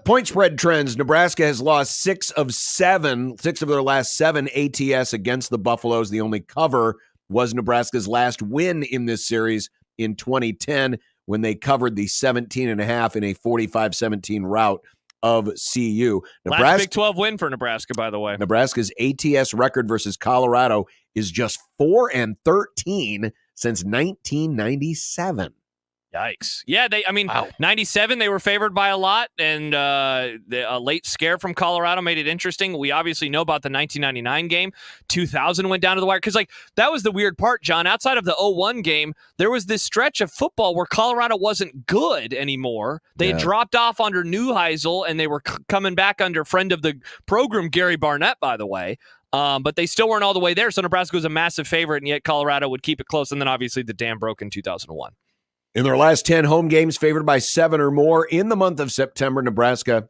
Point spread trends. Nebraska has lost 6 of their last 7 ATS against the Buffaloes. The only cover was Nebraska's last win in this series in 2010 when they covered the 17.5 in a 45-17 rout of CU. Last Big 12 win for Nebraska, by the way. Nebraska's ATS record versus Colorado is just 4-13 since 1997. Yikes. Yeah, 97, they were favored by a lot, and a late scare from Colorado made it interesting. We obviously know about the 1999 game. 2000 went down to the wire. Because, that was the weird part, John. Outside of the 0-1 game, there was this stretch of football where Colorado wasn't good anymore. They had dropped off under Neuheisel, and they were coming back under friend of the program, Jakori Barney, by the way. But they still weren't all the way there, so Nebraska was a massive favorite, and yet Colorado would keep it close. And then, obviously, the dam broke in 2001. In their last 10 home games, favored by 7 or more in the month of September, Nebraska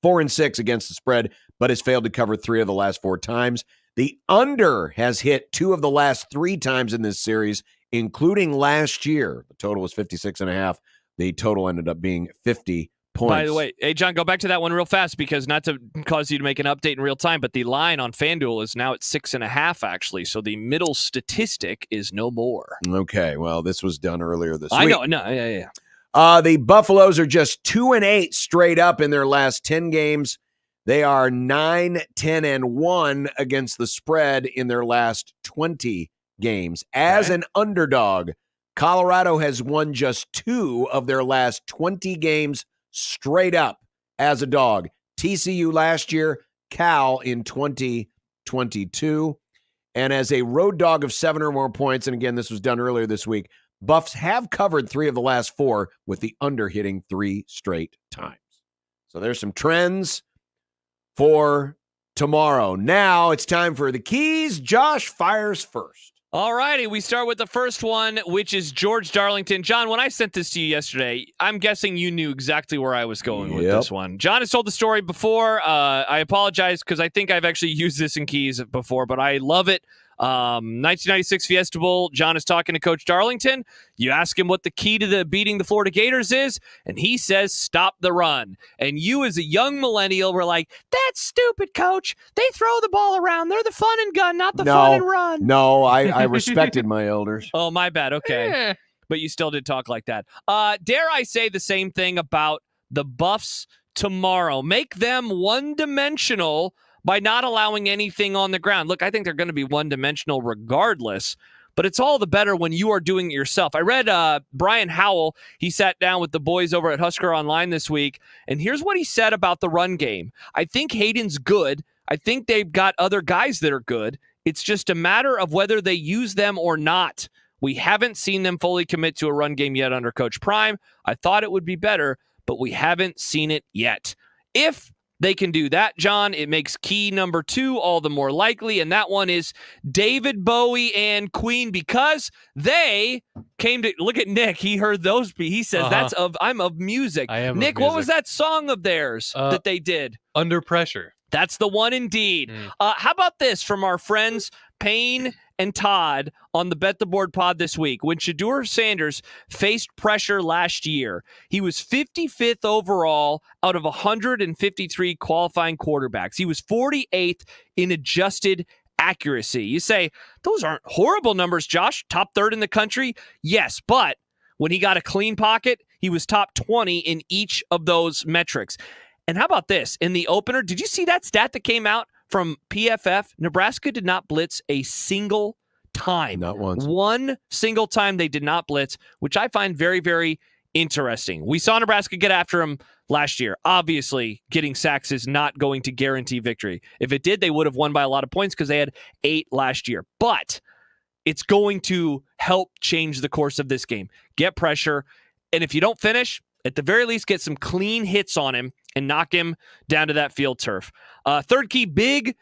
4-6 against the spread, but has failed to cover 3 of the last 4 times. The under has hit 2 of the last 3 times in this series, including last year. The total was 56.5. The total ended up being 50 points. By the way, hey, John, go back to that one real fast, because not to cause you to make an update in real time, but the line on FanDuel is now at 6.5, actually. So the middle statistic is no more. Okay, well, this was done earlier this week. I know. No, yeah. The Buffaloes are just 2-8 straight up in their last 10 games. They are 9-10-1 against the spread in their last 20 games. As an underdog, Colorado has won just 2 of their last 20 games straight up as a dog. TCU last year, Cal in 2022. And as a road dog of 7 or more points, and again, this was done earlier this week, Buffs have covered 3 of the last 4 with the under hitting 3 straight times. So there's some trends for tomorrow. Now it's time for the keys. Josh fires first. All righty, we start with the first one, which is George Darlington. John, when I sent this to you yesterday, I'm guessing you knew exactly where I was going with this one. John has told the story before. I apologize because I think I've actually used this in keys before, but I love it. 1996 Fiesta Bowl, John is talking to Coach Darlington. You ask him what the key to beating the Florida Gators is, and he says, stop the run. And you as a young millennial were like, that's stupid, Coach. They throw the ball around. They're the fun and gun, not the fun and run. No, I respected my elders. Oh, my bad. Okay. But you still did talk like that. Dare I say the same thing about the Buffs tomorrow? Make them one-dimensional by not allowing anything on the ground. Look, I think they're going to be one-dimensional regardless, but it's all the better when you are doing it yourself. I read Brian Howell. He sat down with the boys over at Husker Online this week, and here's what he said about the run game. I think Hayden's good. I think they've got other guys that are good. It's just a matter of whether they use them or not. We haven't seen them fully commit to a run game yet under Coach Prime. I thought it would be better, but we haven't seen it yet. If they can do that, John, it makes key number 2 all the more likely, and that one is David Bowie and Queen, because they came to look at Nick. He heard those. He says I'm of music. I am. Nick, of music. what was that song of theirs that they did? Under Pressure. That's the one indeed. How about this from our friends Payne and Todd on the Bet the Board pod this week? When Shedeur Sanders faced pressure last year, he was 55th overall out of 153 qualifying quarterbacks. He was 48th in adjusted accuracy. You say, those aren't horrible numbers, Josh. Top 3rd in the country? Yes, but when he got a clean pocket, he was top 20 in each of those metrics. And how about this? In the opener, did you see that stat that came out from PFF? Nebraska did not blitz a single time. Not once. One single time they did not blitz, which I find very, very interesting. We saw Nebraska get after him last year. Obviously, getting sacks is not going to guarantee victory. If it did, they would have won by a lot of points because they had 8 last year. But it's going to help change the course of this game. Get pressure. And if you don't finish, at the very least, get some clean hits on him and knock him down to that field turf. Third key, big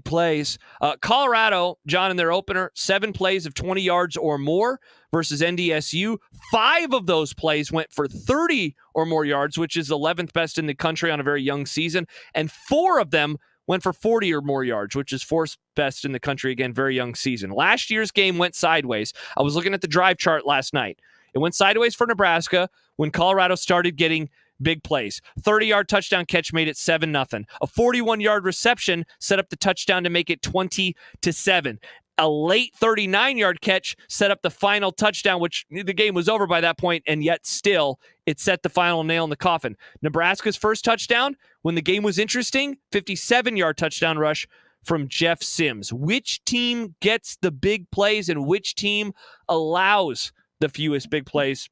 plays. Colorado, John, in their opener, 7 plays of 20 yards or more versus NDSU. 5 of those plays went for 30 or more yards, which is 11th best in the country on a very young season. And 4 of them went for 40 or more yards, which is 4th best in the country, again, very young season. Last year's game went sideways. I was looking at the drive chart last night. It went sideways for Nebraska when Colorado started getting big plays. 30-yard touchdown catch made it 7-0. A 41-yard reception set up the touchdown to make it 20-7. A late 39-yard catch set up the final touchdown, which the game was over by that point, and yet still it set the final nail in the coffin. Nebraska's first touchdown, when the game was interesting, 57-yard touchdown rush from Jeff Sims. Which team gets the big plays and which team allows the fewest big plays?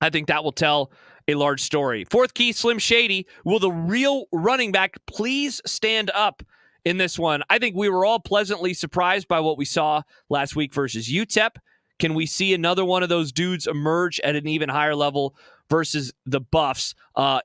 I think that will tell a large story. Fourth key, Slim Shady. Will the real running back please stand up in this one? I think we were all pleasantly surprised by what we saw last week versus UTEP. Can we see another one of those dudes emerge at an even higher level versus the Buffs?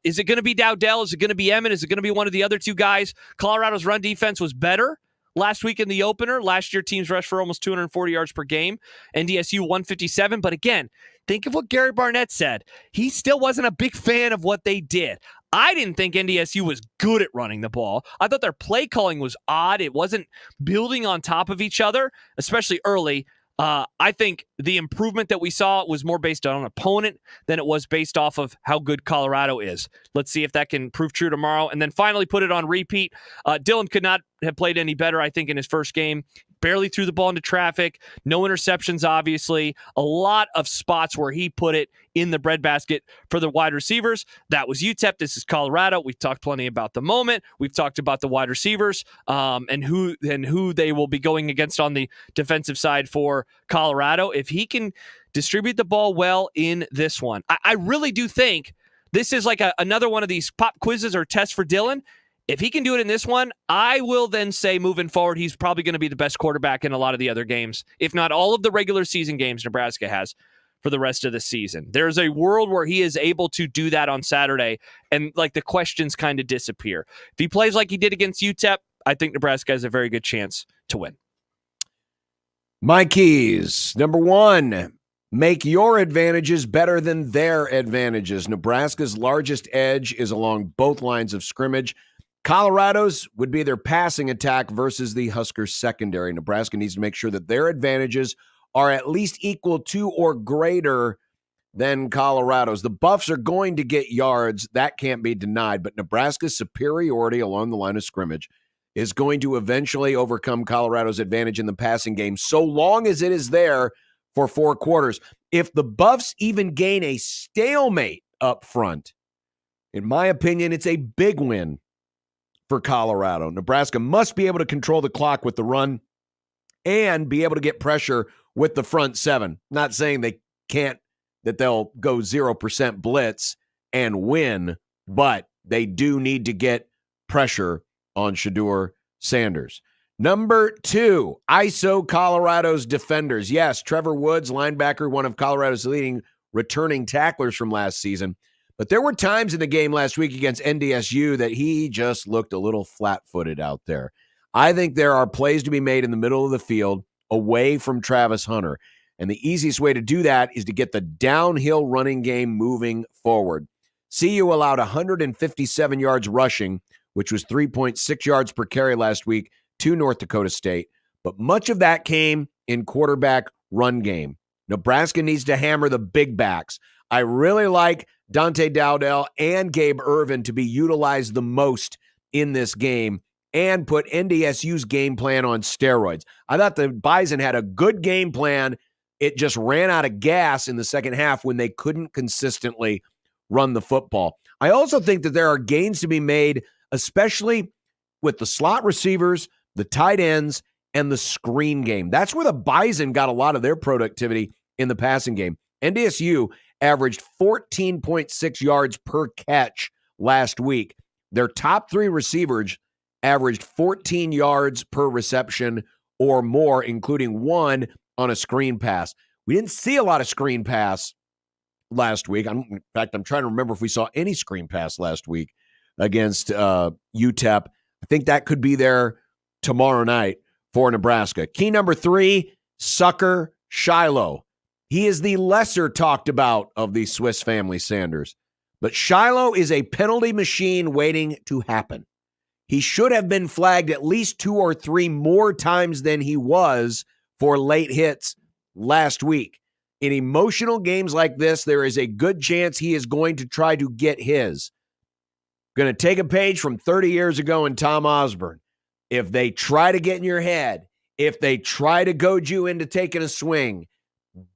Is it going to be Dowdell? Is it going to be Emmett? Is it going to be one of the other 2 guys? Colorado's run defense was better last week in the opener. Last year, teams rushed for almost 240 yards per game. NDSU 157. But again, think of what Gary Barnett said. He still wasn't a big fan of what they did. I didn't think NDSU was good at running the ball. I thought their play calling was odd. It wasn't building on top of each other, especially early. I think the improvement that we saw was more based on an opponent than it was based off of how good Colorado is. Let's see if that can prove true tomorrow. And then finally put it on repeat. Dylan could not have played any better, I think, in his first game. Barely threw the ball into traffic. No interceptions, obviously. A lot of spots where he put it in the breadbasket for the wide receivers. That was UTEP. This is Colorado. We've talked plenty about the moment. We've talked about the wide receivers and who they will be going against on the defensive side for Colorado. If he can distribute the ball well in this one, I really do think this is like another one of these pop quizzes or tests for Dylan. If he can do it in this one, I will then say moving forward, he's probably going to be the best quarterback in a lot of the other games, if not all of the regular season games Nebraska has for the rest of the season. There's a world where he is able to do that on Saturday, and like the questions kind of disappear. If he plays like he did against UTEP, I think Nebraska has a very good chance to win. My keys. Number 1, make your advantages better than their advantages. Nebraska's largest edge is along both lines of scrimmage. Colorado's would be their passing attack versus the Huskers secondary. Nebraska needs to make sure that their advantages are at least equal to or greater than Colorado's. The Buffs are going to get yards. That can't be denied. But Nebraska's superiority along the line of scrimmage is going to eventually overcome Colorado's advantage in the passing game, so long as it is there for 4 quarters. If the Buffs even gain a stalemate up front, in my opinion, it's a big win for Colorado. Nebraska must be able to control the clock with the run and be able to get pressure with the front seven. Not saying they can't, that they'll go 0% blitz and win, but they do need to get pressure on Shedeur Sanders. Number 2, ISO Colorado's defenders. Yes, Trevor Woods, linebacker, one of Colorado's leading returning tacklers from last season. But there were times in the game last week against NDSU that he just looked a little flat-footed out there. I think there are plays to be made in the middle of the field away from Travis Hunter. And the easiest way to do that is to get the downhill running game moving forward. CU allowed 157 yards rushing, which was 3.6 yards per carry last week, to North Dakota State, but much of that came in quarterback run game. Nebraska needs to hammer the big backs. I really like Dante Dowdell and Gabe Ervin to be utilized the most in this game and put NDSU's game plan on steroids. I thought the Bison had a good game plan. It just ran out of gas in the second half when they couldn't consistently run the football. I also think that there are gains to be made, especially with the slot receivers, the tight ends, and the screen game. That's where the Bison got a lot of their productivity in the passing game. NDSU averaged 14.6 yards per catch last week. Their top 3 receivers averaged 14 yards per reception or more, including 1 on a screen pass. We didn't see a lot of screen pass last week. In fact, I'm trying to remember if we saw any screen pass last week against UTEP. I think that could be there tomorrow night for Nebraska. Key number 3, Sucker Shiloh. He is the lesser talked about of the Swiss Family Sanders. But Shiloh is a penalty machine waiting to happen. He should have been flagged at least 2 or 3 more times than he was for late hits last week. In emotional games like this, there is a good chance he is going to try to get his. Going to take a page from 30 years ago in Tom Osborne. If they try to get in your head, if they try to goad you into taking a swing,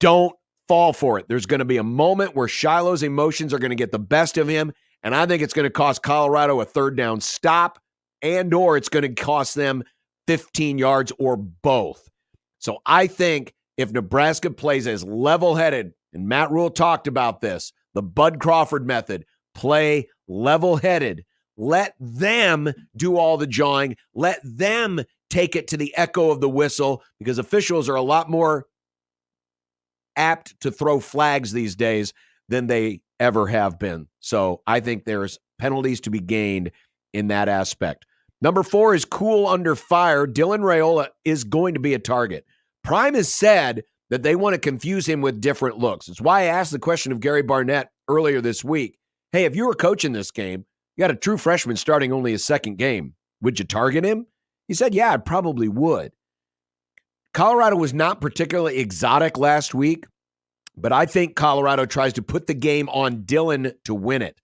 don't fall for it. There's going to be a moment where Shiloh's emotions are going to get the best of him, and I think it's going to cost Colorado a third down stop, and or it's going to cost them 15 yards or both. So I think if Nebraska plays as level-headed, and Matt Rule talked about this, the Bud Crawford method, play level-headed, let them do all the jawing, let them take it to the echo of the whistle, because officials are a lot more apt to throw flags these days than they ever have been. So I think there's penalties to be gained in that aspect. Number 4 is cool under fire. Dylan Rayola is going to be a target. Prime has said that they want to confuse him with different looks. It's why I asked the question of Gary Barnett earlier this week. Hey, if you were coaching this game, you got a true freshman starting only his second game, would you target him? He said, yeah, I probably would. Colorado was not particularly exotic last week, but I think Colorado tries to put the game on Dylan to win it.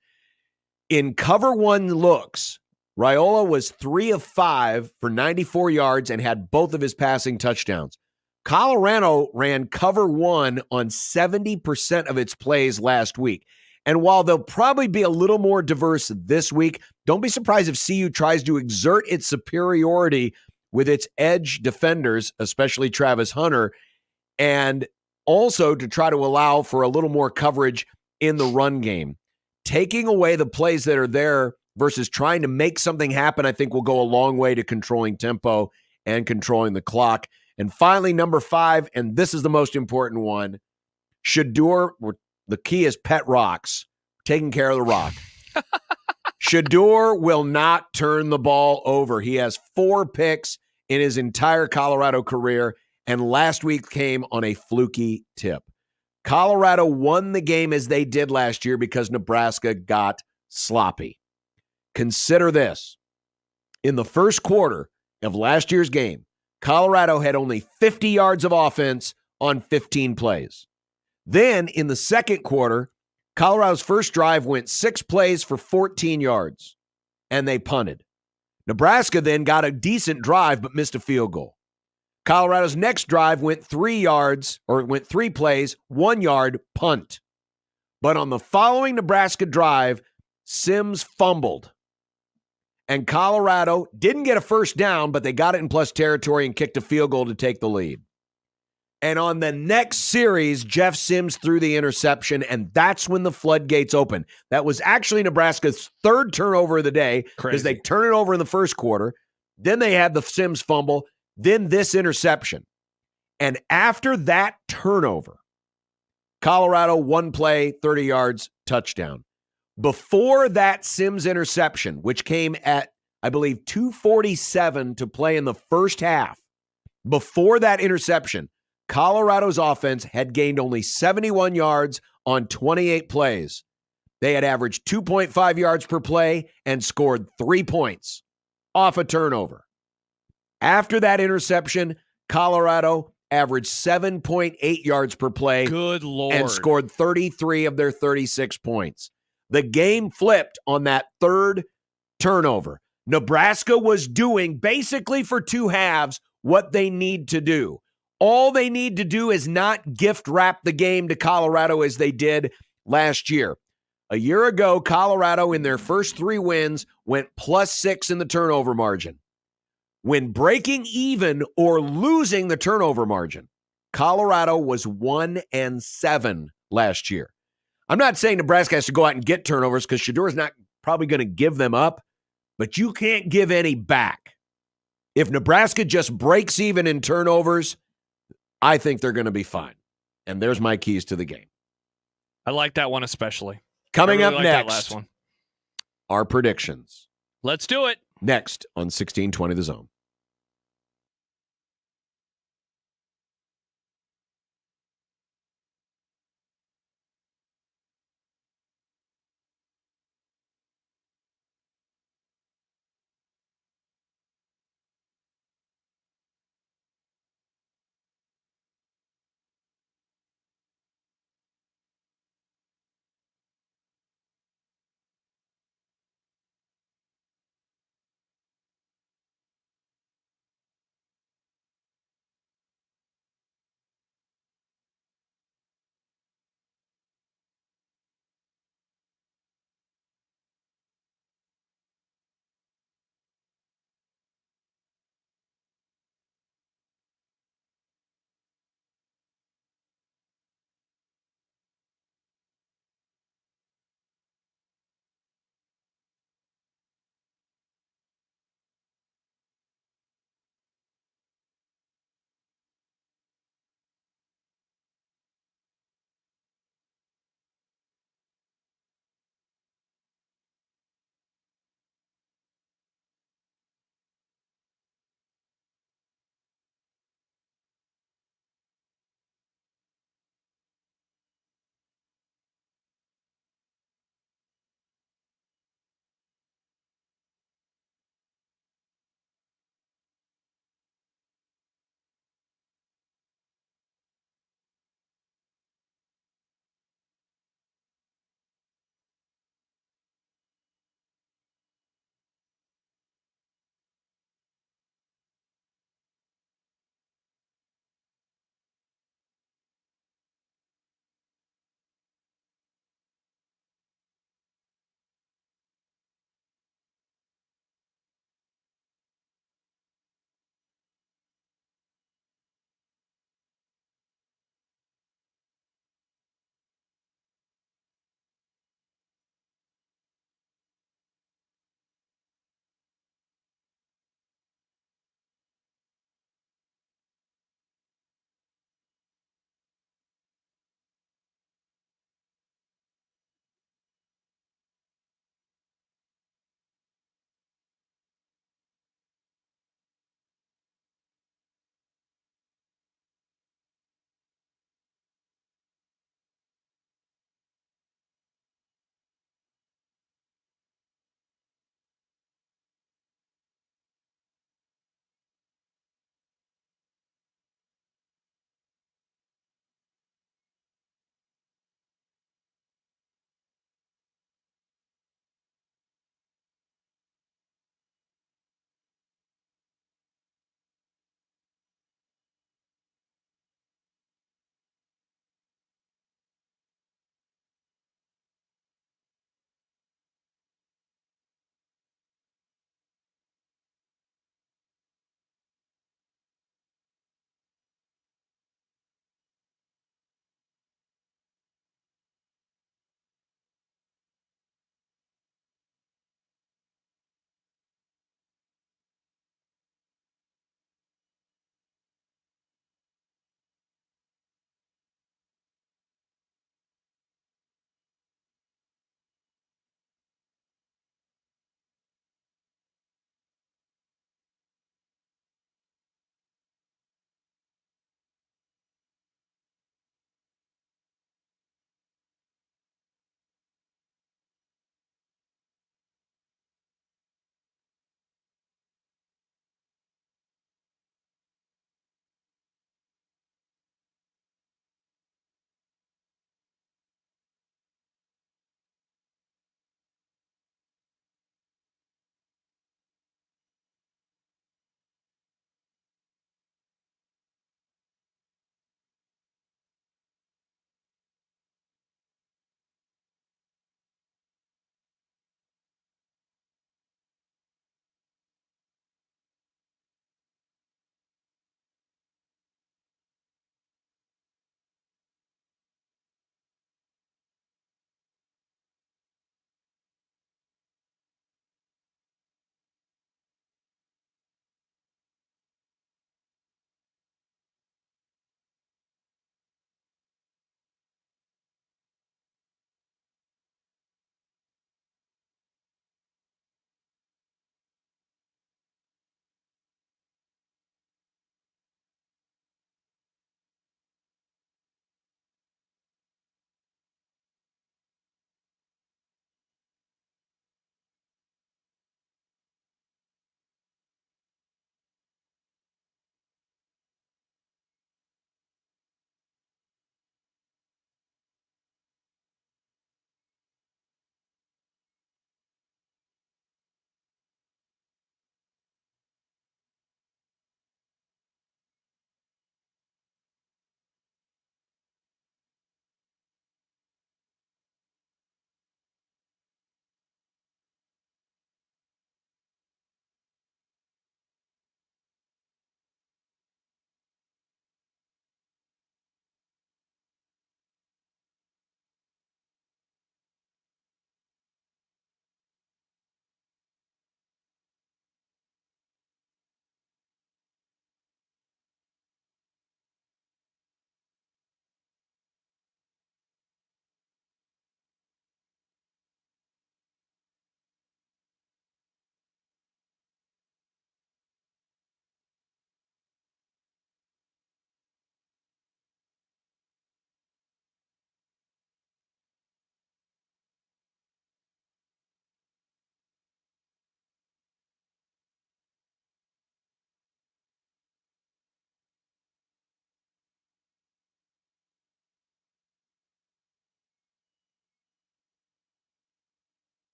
In cover 1 looks, Rayola was 3 of 5 for 94 yards and had both of his passing touchdowns. Colorado ran cover 1 on 70% of its plays last week. And while they'll probably be a little more diverse this week, don't be surprised if CU tries to exert its superiority with its edge defenders, especially Travis Hunter, and also to try to allow for a little more coverage in the run game. Taking away the plays that are there versus trying to make something happen, I think will go a long way to controlling tempo and controlling the clock. And finally, number 5, and this is the most important one, Shedeur, the key is pet rocks, taking care of the rock. Shedeur will not turn the ball over. He has 4 picks in his entire Colorado career, and last week came on a fluky tip. Colorado won the game as they did last year because Nebraska got sloppy. Consider this. In the first quarter of last year's game, Colorado had only 50 yards of offense on 15 plays. Then in the second quarter, Colorado's first drive went 6 plays for 14 yards, and they punted. Nebraska then got a decent drive but missed a field goal. Colorado's next drive went 3 plays, 1 yard, punt. But on the following Nebraska drive, Sims fumbled. And Colorado didn't get a first down, but they got it in plus territory and kicked a field goal to take the lead. And on the next series, Jeff Sims threw the interception, and that's when the floodgates opened. That was actually Nebraska's third turnover of the day because they turned it over in the first quarter. Then they had the Sims fumble, then this interception. And after that turnover, Colorado, one play, 30 yards, touchdown. Before that Sims interception, which came at, I believe, 2:47 to play in the first half, before that interception, Colorado's offense had gained only 71 yards on 28 plays. They had averaged 2.5 yards per play and scored 3 points off a turnover. After that interception, Colorado averaged 7.8 yards per play. Good Lord. And scored 33 of their 36 points. The game flipped on that third turnover. Nebraska was doing basically for two halves what they need to do. All they need to do is not gift wrap the game to Colorado as they did last year. A year ago, Colorado in their first 3 wins went +6 in the turnover margin. When breaking even or losing the turnover margin, Colorado was 1-7 last year. I'm not saying Nebraska has to go out and get turnovers because Shador's not probably going to give them up, but you can't give any back. If Nebraska just breaks even in turnovers, I think they're going to be fine. And there's my keys to the game. I like that one especially. Coming I really up like that next, last one. our predictions. Let's do it. Next on 1620 The Zone.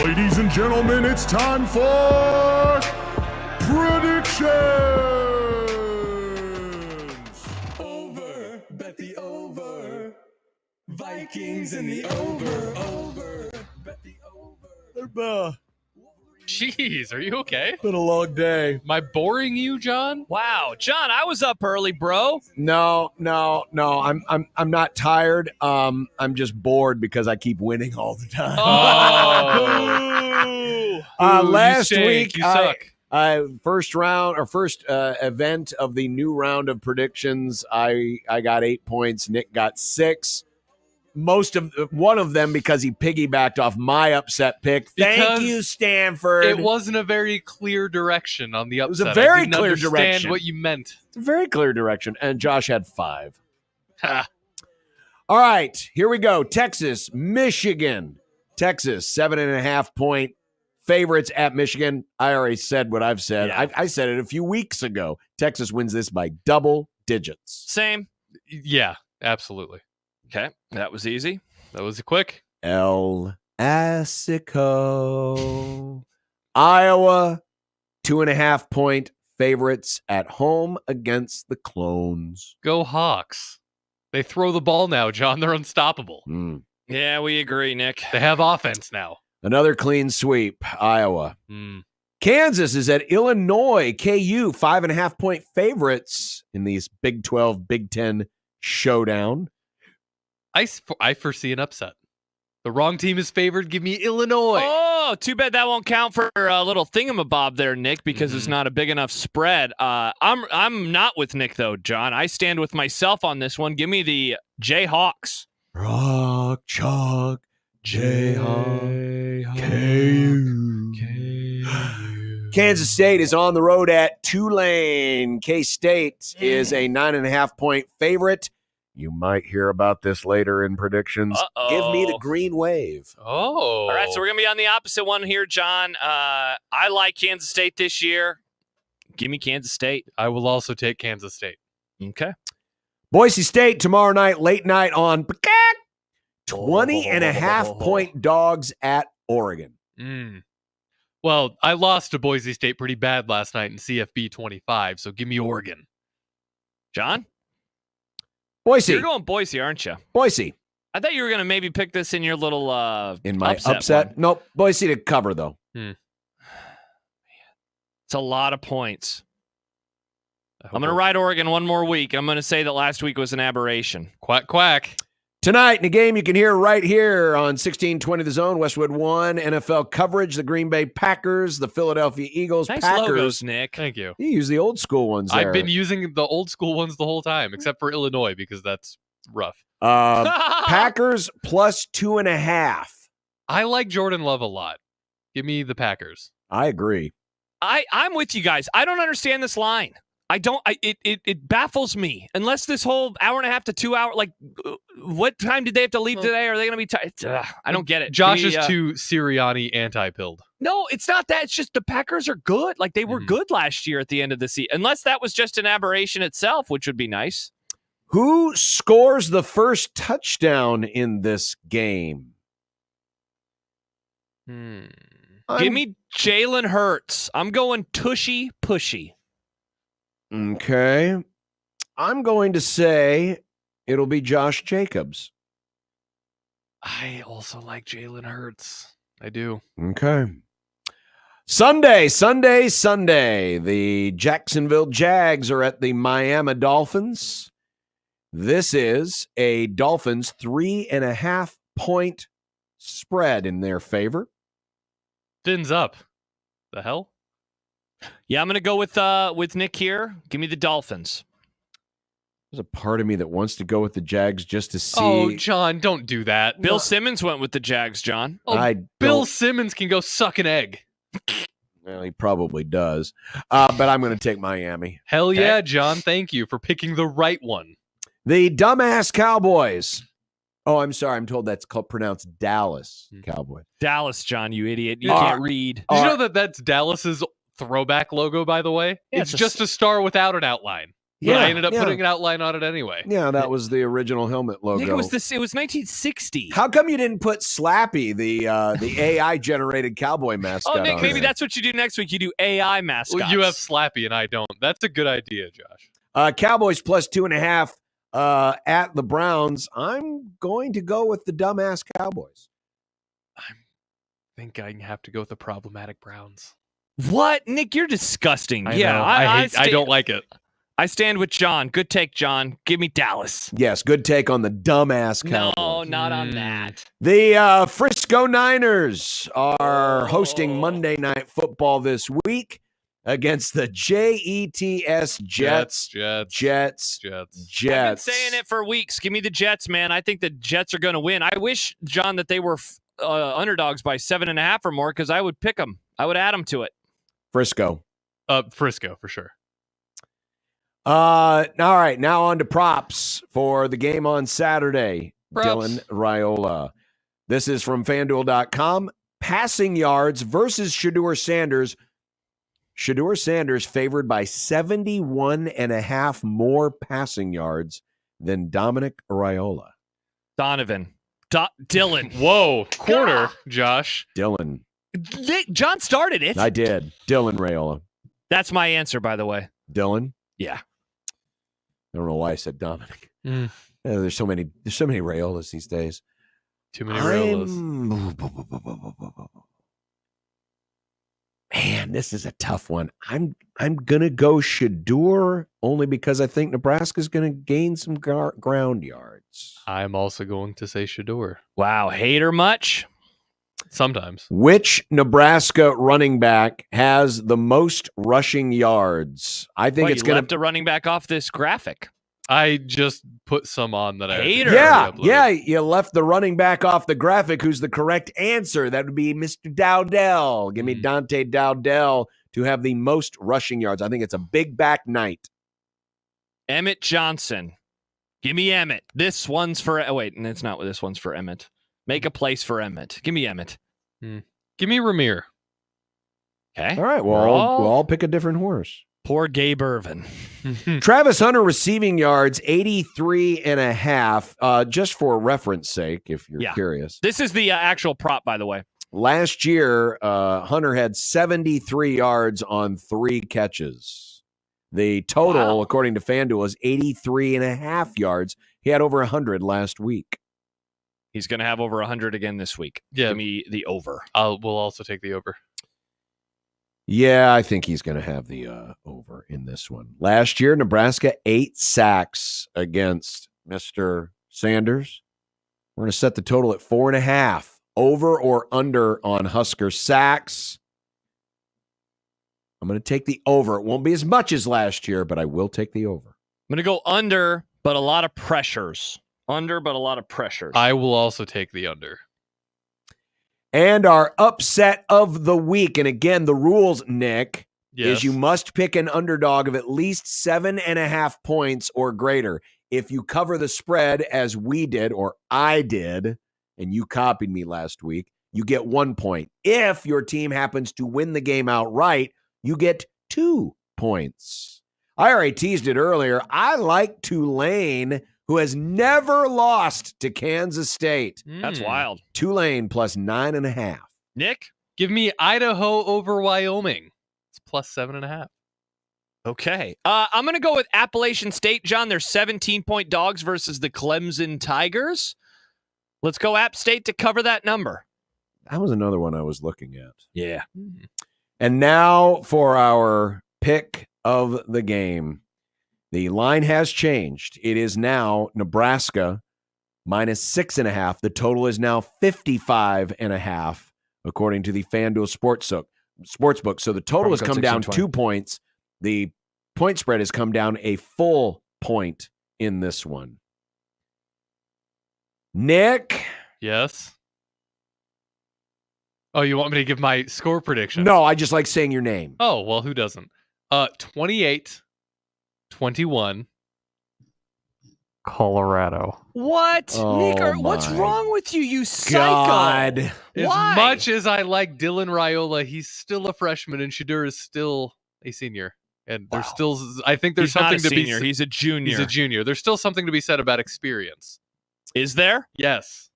Ladies and gentlemen, it's time for predictions. Over, bet the over. Vikings in the over. Bet the over. Jeez, are you okay? Been a long day. Am I boring you, John? Wow, John, I was up early, bro. No. I'm not tired. I'm just bored because I keep winning all the time. Last week, you suck. first event of the new round of predictions. I got 8 points. Nick got 6. One of them because he piggybacked off my upset pick. Thank you, Stanford. It wasn't a very clear direction on the upset. It was a very clear understand direction. What you meant. It's a very clear direction. And Josh had 5. All right, here we go. Texas, Michigan. Texas, 7.5 point favorites at Michigan. I already said what I've said. Yeah. I said it a few weeks ago. Texas wins this by double digits. Same. Yeah, absolutely. Okay, that was easy. That was quick. El Asico. Iowa, 2.5 point favorites at home against the Clones. Go Hawks. They throw the ball now, John. They're unstoppable. Yeah, we agree, Nick. They have offense now. Another clean sweep, Iowa. Kansas is at Illinois. KU, 5.5 point favorites in these Big 12, Big 10 showdown. I foresee an upset. The wrong team is favored. Give me Illinois. Oh, too bad that won't count for a little thingamabob there, Nick, because it's not a big enough spread. I'm not with Nick, though, John. I stand with myself on this one. Give me the Jayhawks. Rock, chalk, Jayhawk, KU. Kansas State is on the road at Tulane. K-State is a 9.5 point favorite. You might hear about this later in predictions. Give me the green wave. Oh. All right, so we're going to be on the opposite one here, John. I like Kansas State this year. Give me Kansas State. I will also take Kansas State. Okay. Boise State tomorrow night, late night on 20.5 point dogs at Oregon. Well, I lost to Boise State pretty bad last night in CFB 25, so give me Oregon. John? Boise. You're going Boise, aren't you? Boise. I thought you were going to maybe pick this in your little in my upset. one. Nope. Boise to cover, though. It's a lot of points. I'm going to ride Oregon one more week. I'm going to say that last week was an aberration. Quack, quack. Tonight in a game you can hear right here on 1620 The Zone, Westwood One, NFL coverage, the Green Bay Packers, the Philadelphia Eagles, Nice Packers. logos, Nick. Thank you. You use the old school ones there. I've been using the old school ones the whole time, except for Illinois, because that's rough. Packers plus 2.5. I like Jordan Love a lot. Give me the Packers. I agree. I'm with you guys. I don't understand this line. It baffles me. Unless this whole hour and a half to 2 hour, like, what time did they have to leave today? Are they going to be tired? I don't get it. Josh is too Sirianni anti-pilled. No, it's not that. It's just the Packers are good. Like, they were good last year at the end of the season. Unless that was just an aberration itself, which would be nice. Who scores the first touchdown in this game? Give me Jalen Hurts. I'm going tushy pushy. Okay. I'm going to say it'll be Josh Jacobs. I also like Jalen Hurts. I do. Okay. Sunday. The Jacksonville Jags are at the Miami Dolphins. This is a Dolphins 3.5 point spread in their favor. Fins up. The hell? Yeah, I'm going to go with Nick here. Give me the Dolphins. There's a part of me that wants to go with the Jags just to see. Oh, John, don't do that. Bill Simmons went with the Jags, John. Bill Simmons can go suck an egg. Well, he probably does. But I'm going to take Miami. Hell yeah, John. Thank you for picking the right one. The dumbass Cowboys. Oh, I'm sorry. I'm told that's pronounced Dallas Cowboys. Dallas, John, you idiot. You can't read. Did you know that's Dallas's throwback logo, by the way? Yeah, it's just a star without an outline. But I ended up putting an outline on it anyway. Yeah, that was the original helmet logo. Nick, it was 1960. How come you didn't put Slappy, the AI generated cowboy mascot? Oh, Nick, on maybe there? that's what you do next week. You do AI mascots. Well, you have Slappy and I don't. That's a good idea, Josh. Cowboys plus 2.5 at the Browns. I'm going to go with the dumbass Cowboys. I think I have to go with the problematic Browns. What? Nick, you're disgusting. I know. I don't like it. I stand with John. Good take, John. Give me Dallas. Yes, good take on the dumbass Cowboys. No, not on that. The Frisco Niners are hosting Monday Night Football this week against the Jets. Jets. I've been saying it for weeks. Give me the Jets, man. I think the Jets are going to win. I wish, John, that they were underdogs by 7.5 or more because I would pick them. I would add them to it. Frisco. Frisco, for sure. All right, now on to props for the game on Saturday. Props. Dylan Rayola. This is from FanDuel.com. Passing yards versus Shedeur Sanders. Shedeur Sanders favored by 71.5 more passing yards than Dominic Raiola. Donovan. Dylan. Whoa, quarter, Josh. Dylan. John started it. I did. Dylan Raiola. That's my answer, by the way. Dylan? Yeah. I don't know why I said Dominic. There's so many Raiolas these days. Too many Raiolas. Man, this is a tough one. I'm gonna go Shedeur only because I think Nebraska's gonna gain some ground yards. I'm also going to say Shedeur. Wow, hater much? Sometimes. Which Nebraska running back has the most rushing yards? I think it's going left a running back off this graphic. I just put some on that hater. Yeah, you left the running back off the graphic. Who's the correct answer? That would be Mr. Dowdell. Give me Dante Dowdell to have the most rushing yards. I think it's a big back night. Emmett Johnson. Give me Emmett. This one's for... Oh, wait, and it's not. This one's for Emmett. Make a place for Emmett. Give me Emmett. Give me Ramir. Okay. All right. Well, we'll all pick a different horse. Poor Gabe Irvin. Travis Hunter receiving yards, 83.5. Just for reference sake, if you're curious. This is the actual prop, by the way. Last year, Hunter had 73 yards on 3 catches. The total, according to FanDuel, was 83.5 yards. He had over 100 last week. He's going to have over 100 again this week. Yeah. Give me the over. We'll also take the over. Yeah, I think he's going to have the over in this one. Last year, Nebraska 8 sacks against Mr. Sanders. We're going to set the total at 4.5. Over or under on Husker sacks. I'm going to take the over. It won't be as much as last year, but I will take the over. I'm going to go under, but a lot of pressures. Under, but a lot of pressures. I will also take the under. And our upset of the week. And again, the rules, Nick, is you must pick an underdog of at least 7.5 points or greater. If you cover the spread, as we did, or I did, and you copied me last week, you get 1 point. If your team happens to win the game outright, you get 2 points. I already teased it earlier. I like Tulane, who has never lost to Kansas State. That's wild. Tulane plus 9.5. Nick? Give me Idaho over Wyoming. It's plus 7.5. Okay. I'm going to go with Appalachian State, John. They're 17-point dogs versus the Clemson Tigers. Let's go App State to cover that number. That was another one I was looking at. Yeah. And now for our pick of the game. The line has changed. It is now Nebraska minus 6.5. The total is now 55.5, according to the FanDuel Sportsbook. So the total has come down 2 points. The point spread has come down a full point in this one. Nick? Yes? Oh, you want me to give my score prediction? No, I just like saying your name. Oh, well, who doesn't? 28-21. Colorado. What? Oh, Nick, what's wrong with you, you psycho? God. As Why? much as I like Dylan Rayola, he's still a freshman and Shedeur is still a senior. And there's still, I think there's He's not something a to senior. be. He's a junior. He's a junior. There's still something to be said about experience. Is there? Yes.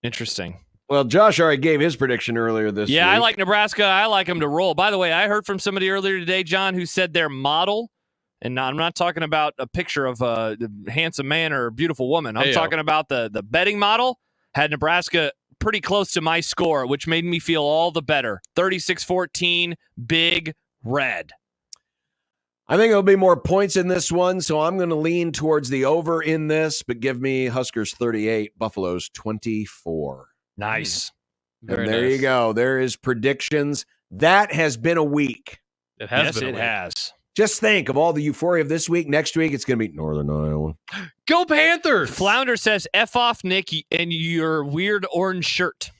Interesting. Well, Josh already gave his prediction earlier this week. Yeah, I like Nebraska. I like them to roll. By the way, I heard from somebody earlier today, John, who said their model, and I'm not talking about a picture of a handsome man or a beautiful woman. I'm talking about the betting model, had Nebraska pretty close to my score, which made me feel all the better. 36-14, big red. I think there'll be more points in this one, so I'm going to lean towards the over in this, but give me Huskers 38, Buffaloes 24. Nice. And there you go. There is predictions. That has been a week. It has been a week. It has. Just think of all the euphoria of this week. Next week, it's going to be Northern Iowa. Go Panthers! Flounder says, F off, Nick, and your weird orange shirt.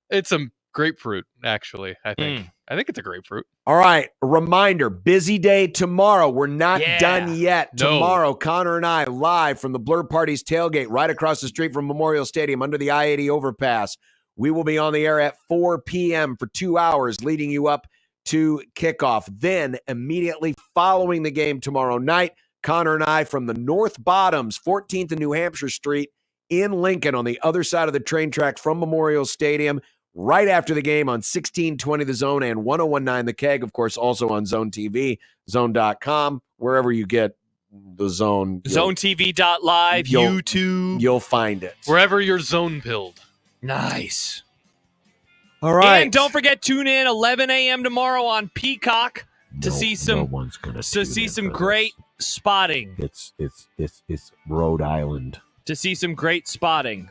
It's a grapefruit, actually, I think. I think it's a grapefruit. All right. A reminder, busy day tomorrow. We're not done yet. No. Tomorrow, Connor and I live from the Blur Party's tailgate right across the street from Memorial Stadium under the I-80 overpass. We will be on the air at 4 p.m. for 2 hours leading you up to kickoff. Then immediately following the game tomorrow night, Connor and I from the North Bottoms, 14th and New Hampshire Street in Lincoln on the other side of the train tracks from Memorial Stadium, right after the game on 1620 The Zone and 1019 The Keg, of course, also on Zone TV, zone.com, wherever you get the Zone. ZoneTV.live, YouTube. You'll find it. Wherever you're zone pilled. Nice. All right. And don't forget, tune in 11 a.m. tomorrow on Peacock to see some great spotting. It's Rhode Island. To see some great spotting.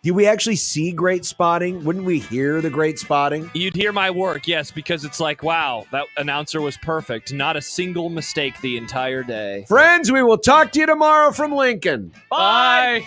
Do we actually see great spotting? Wouldn't we hear the great spotting? You'd hear my work, yes, because it's like, wow, that announcer was perfect. Not a single mistake the entire day. Friends, we will talk to you tomorrow from Lincoln. Bye.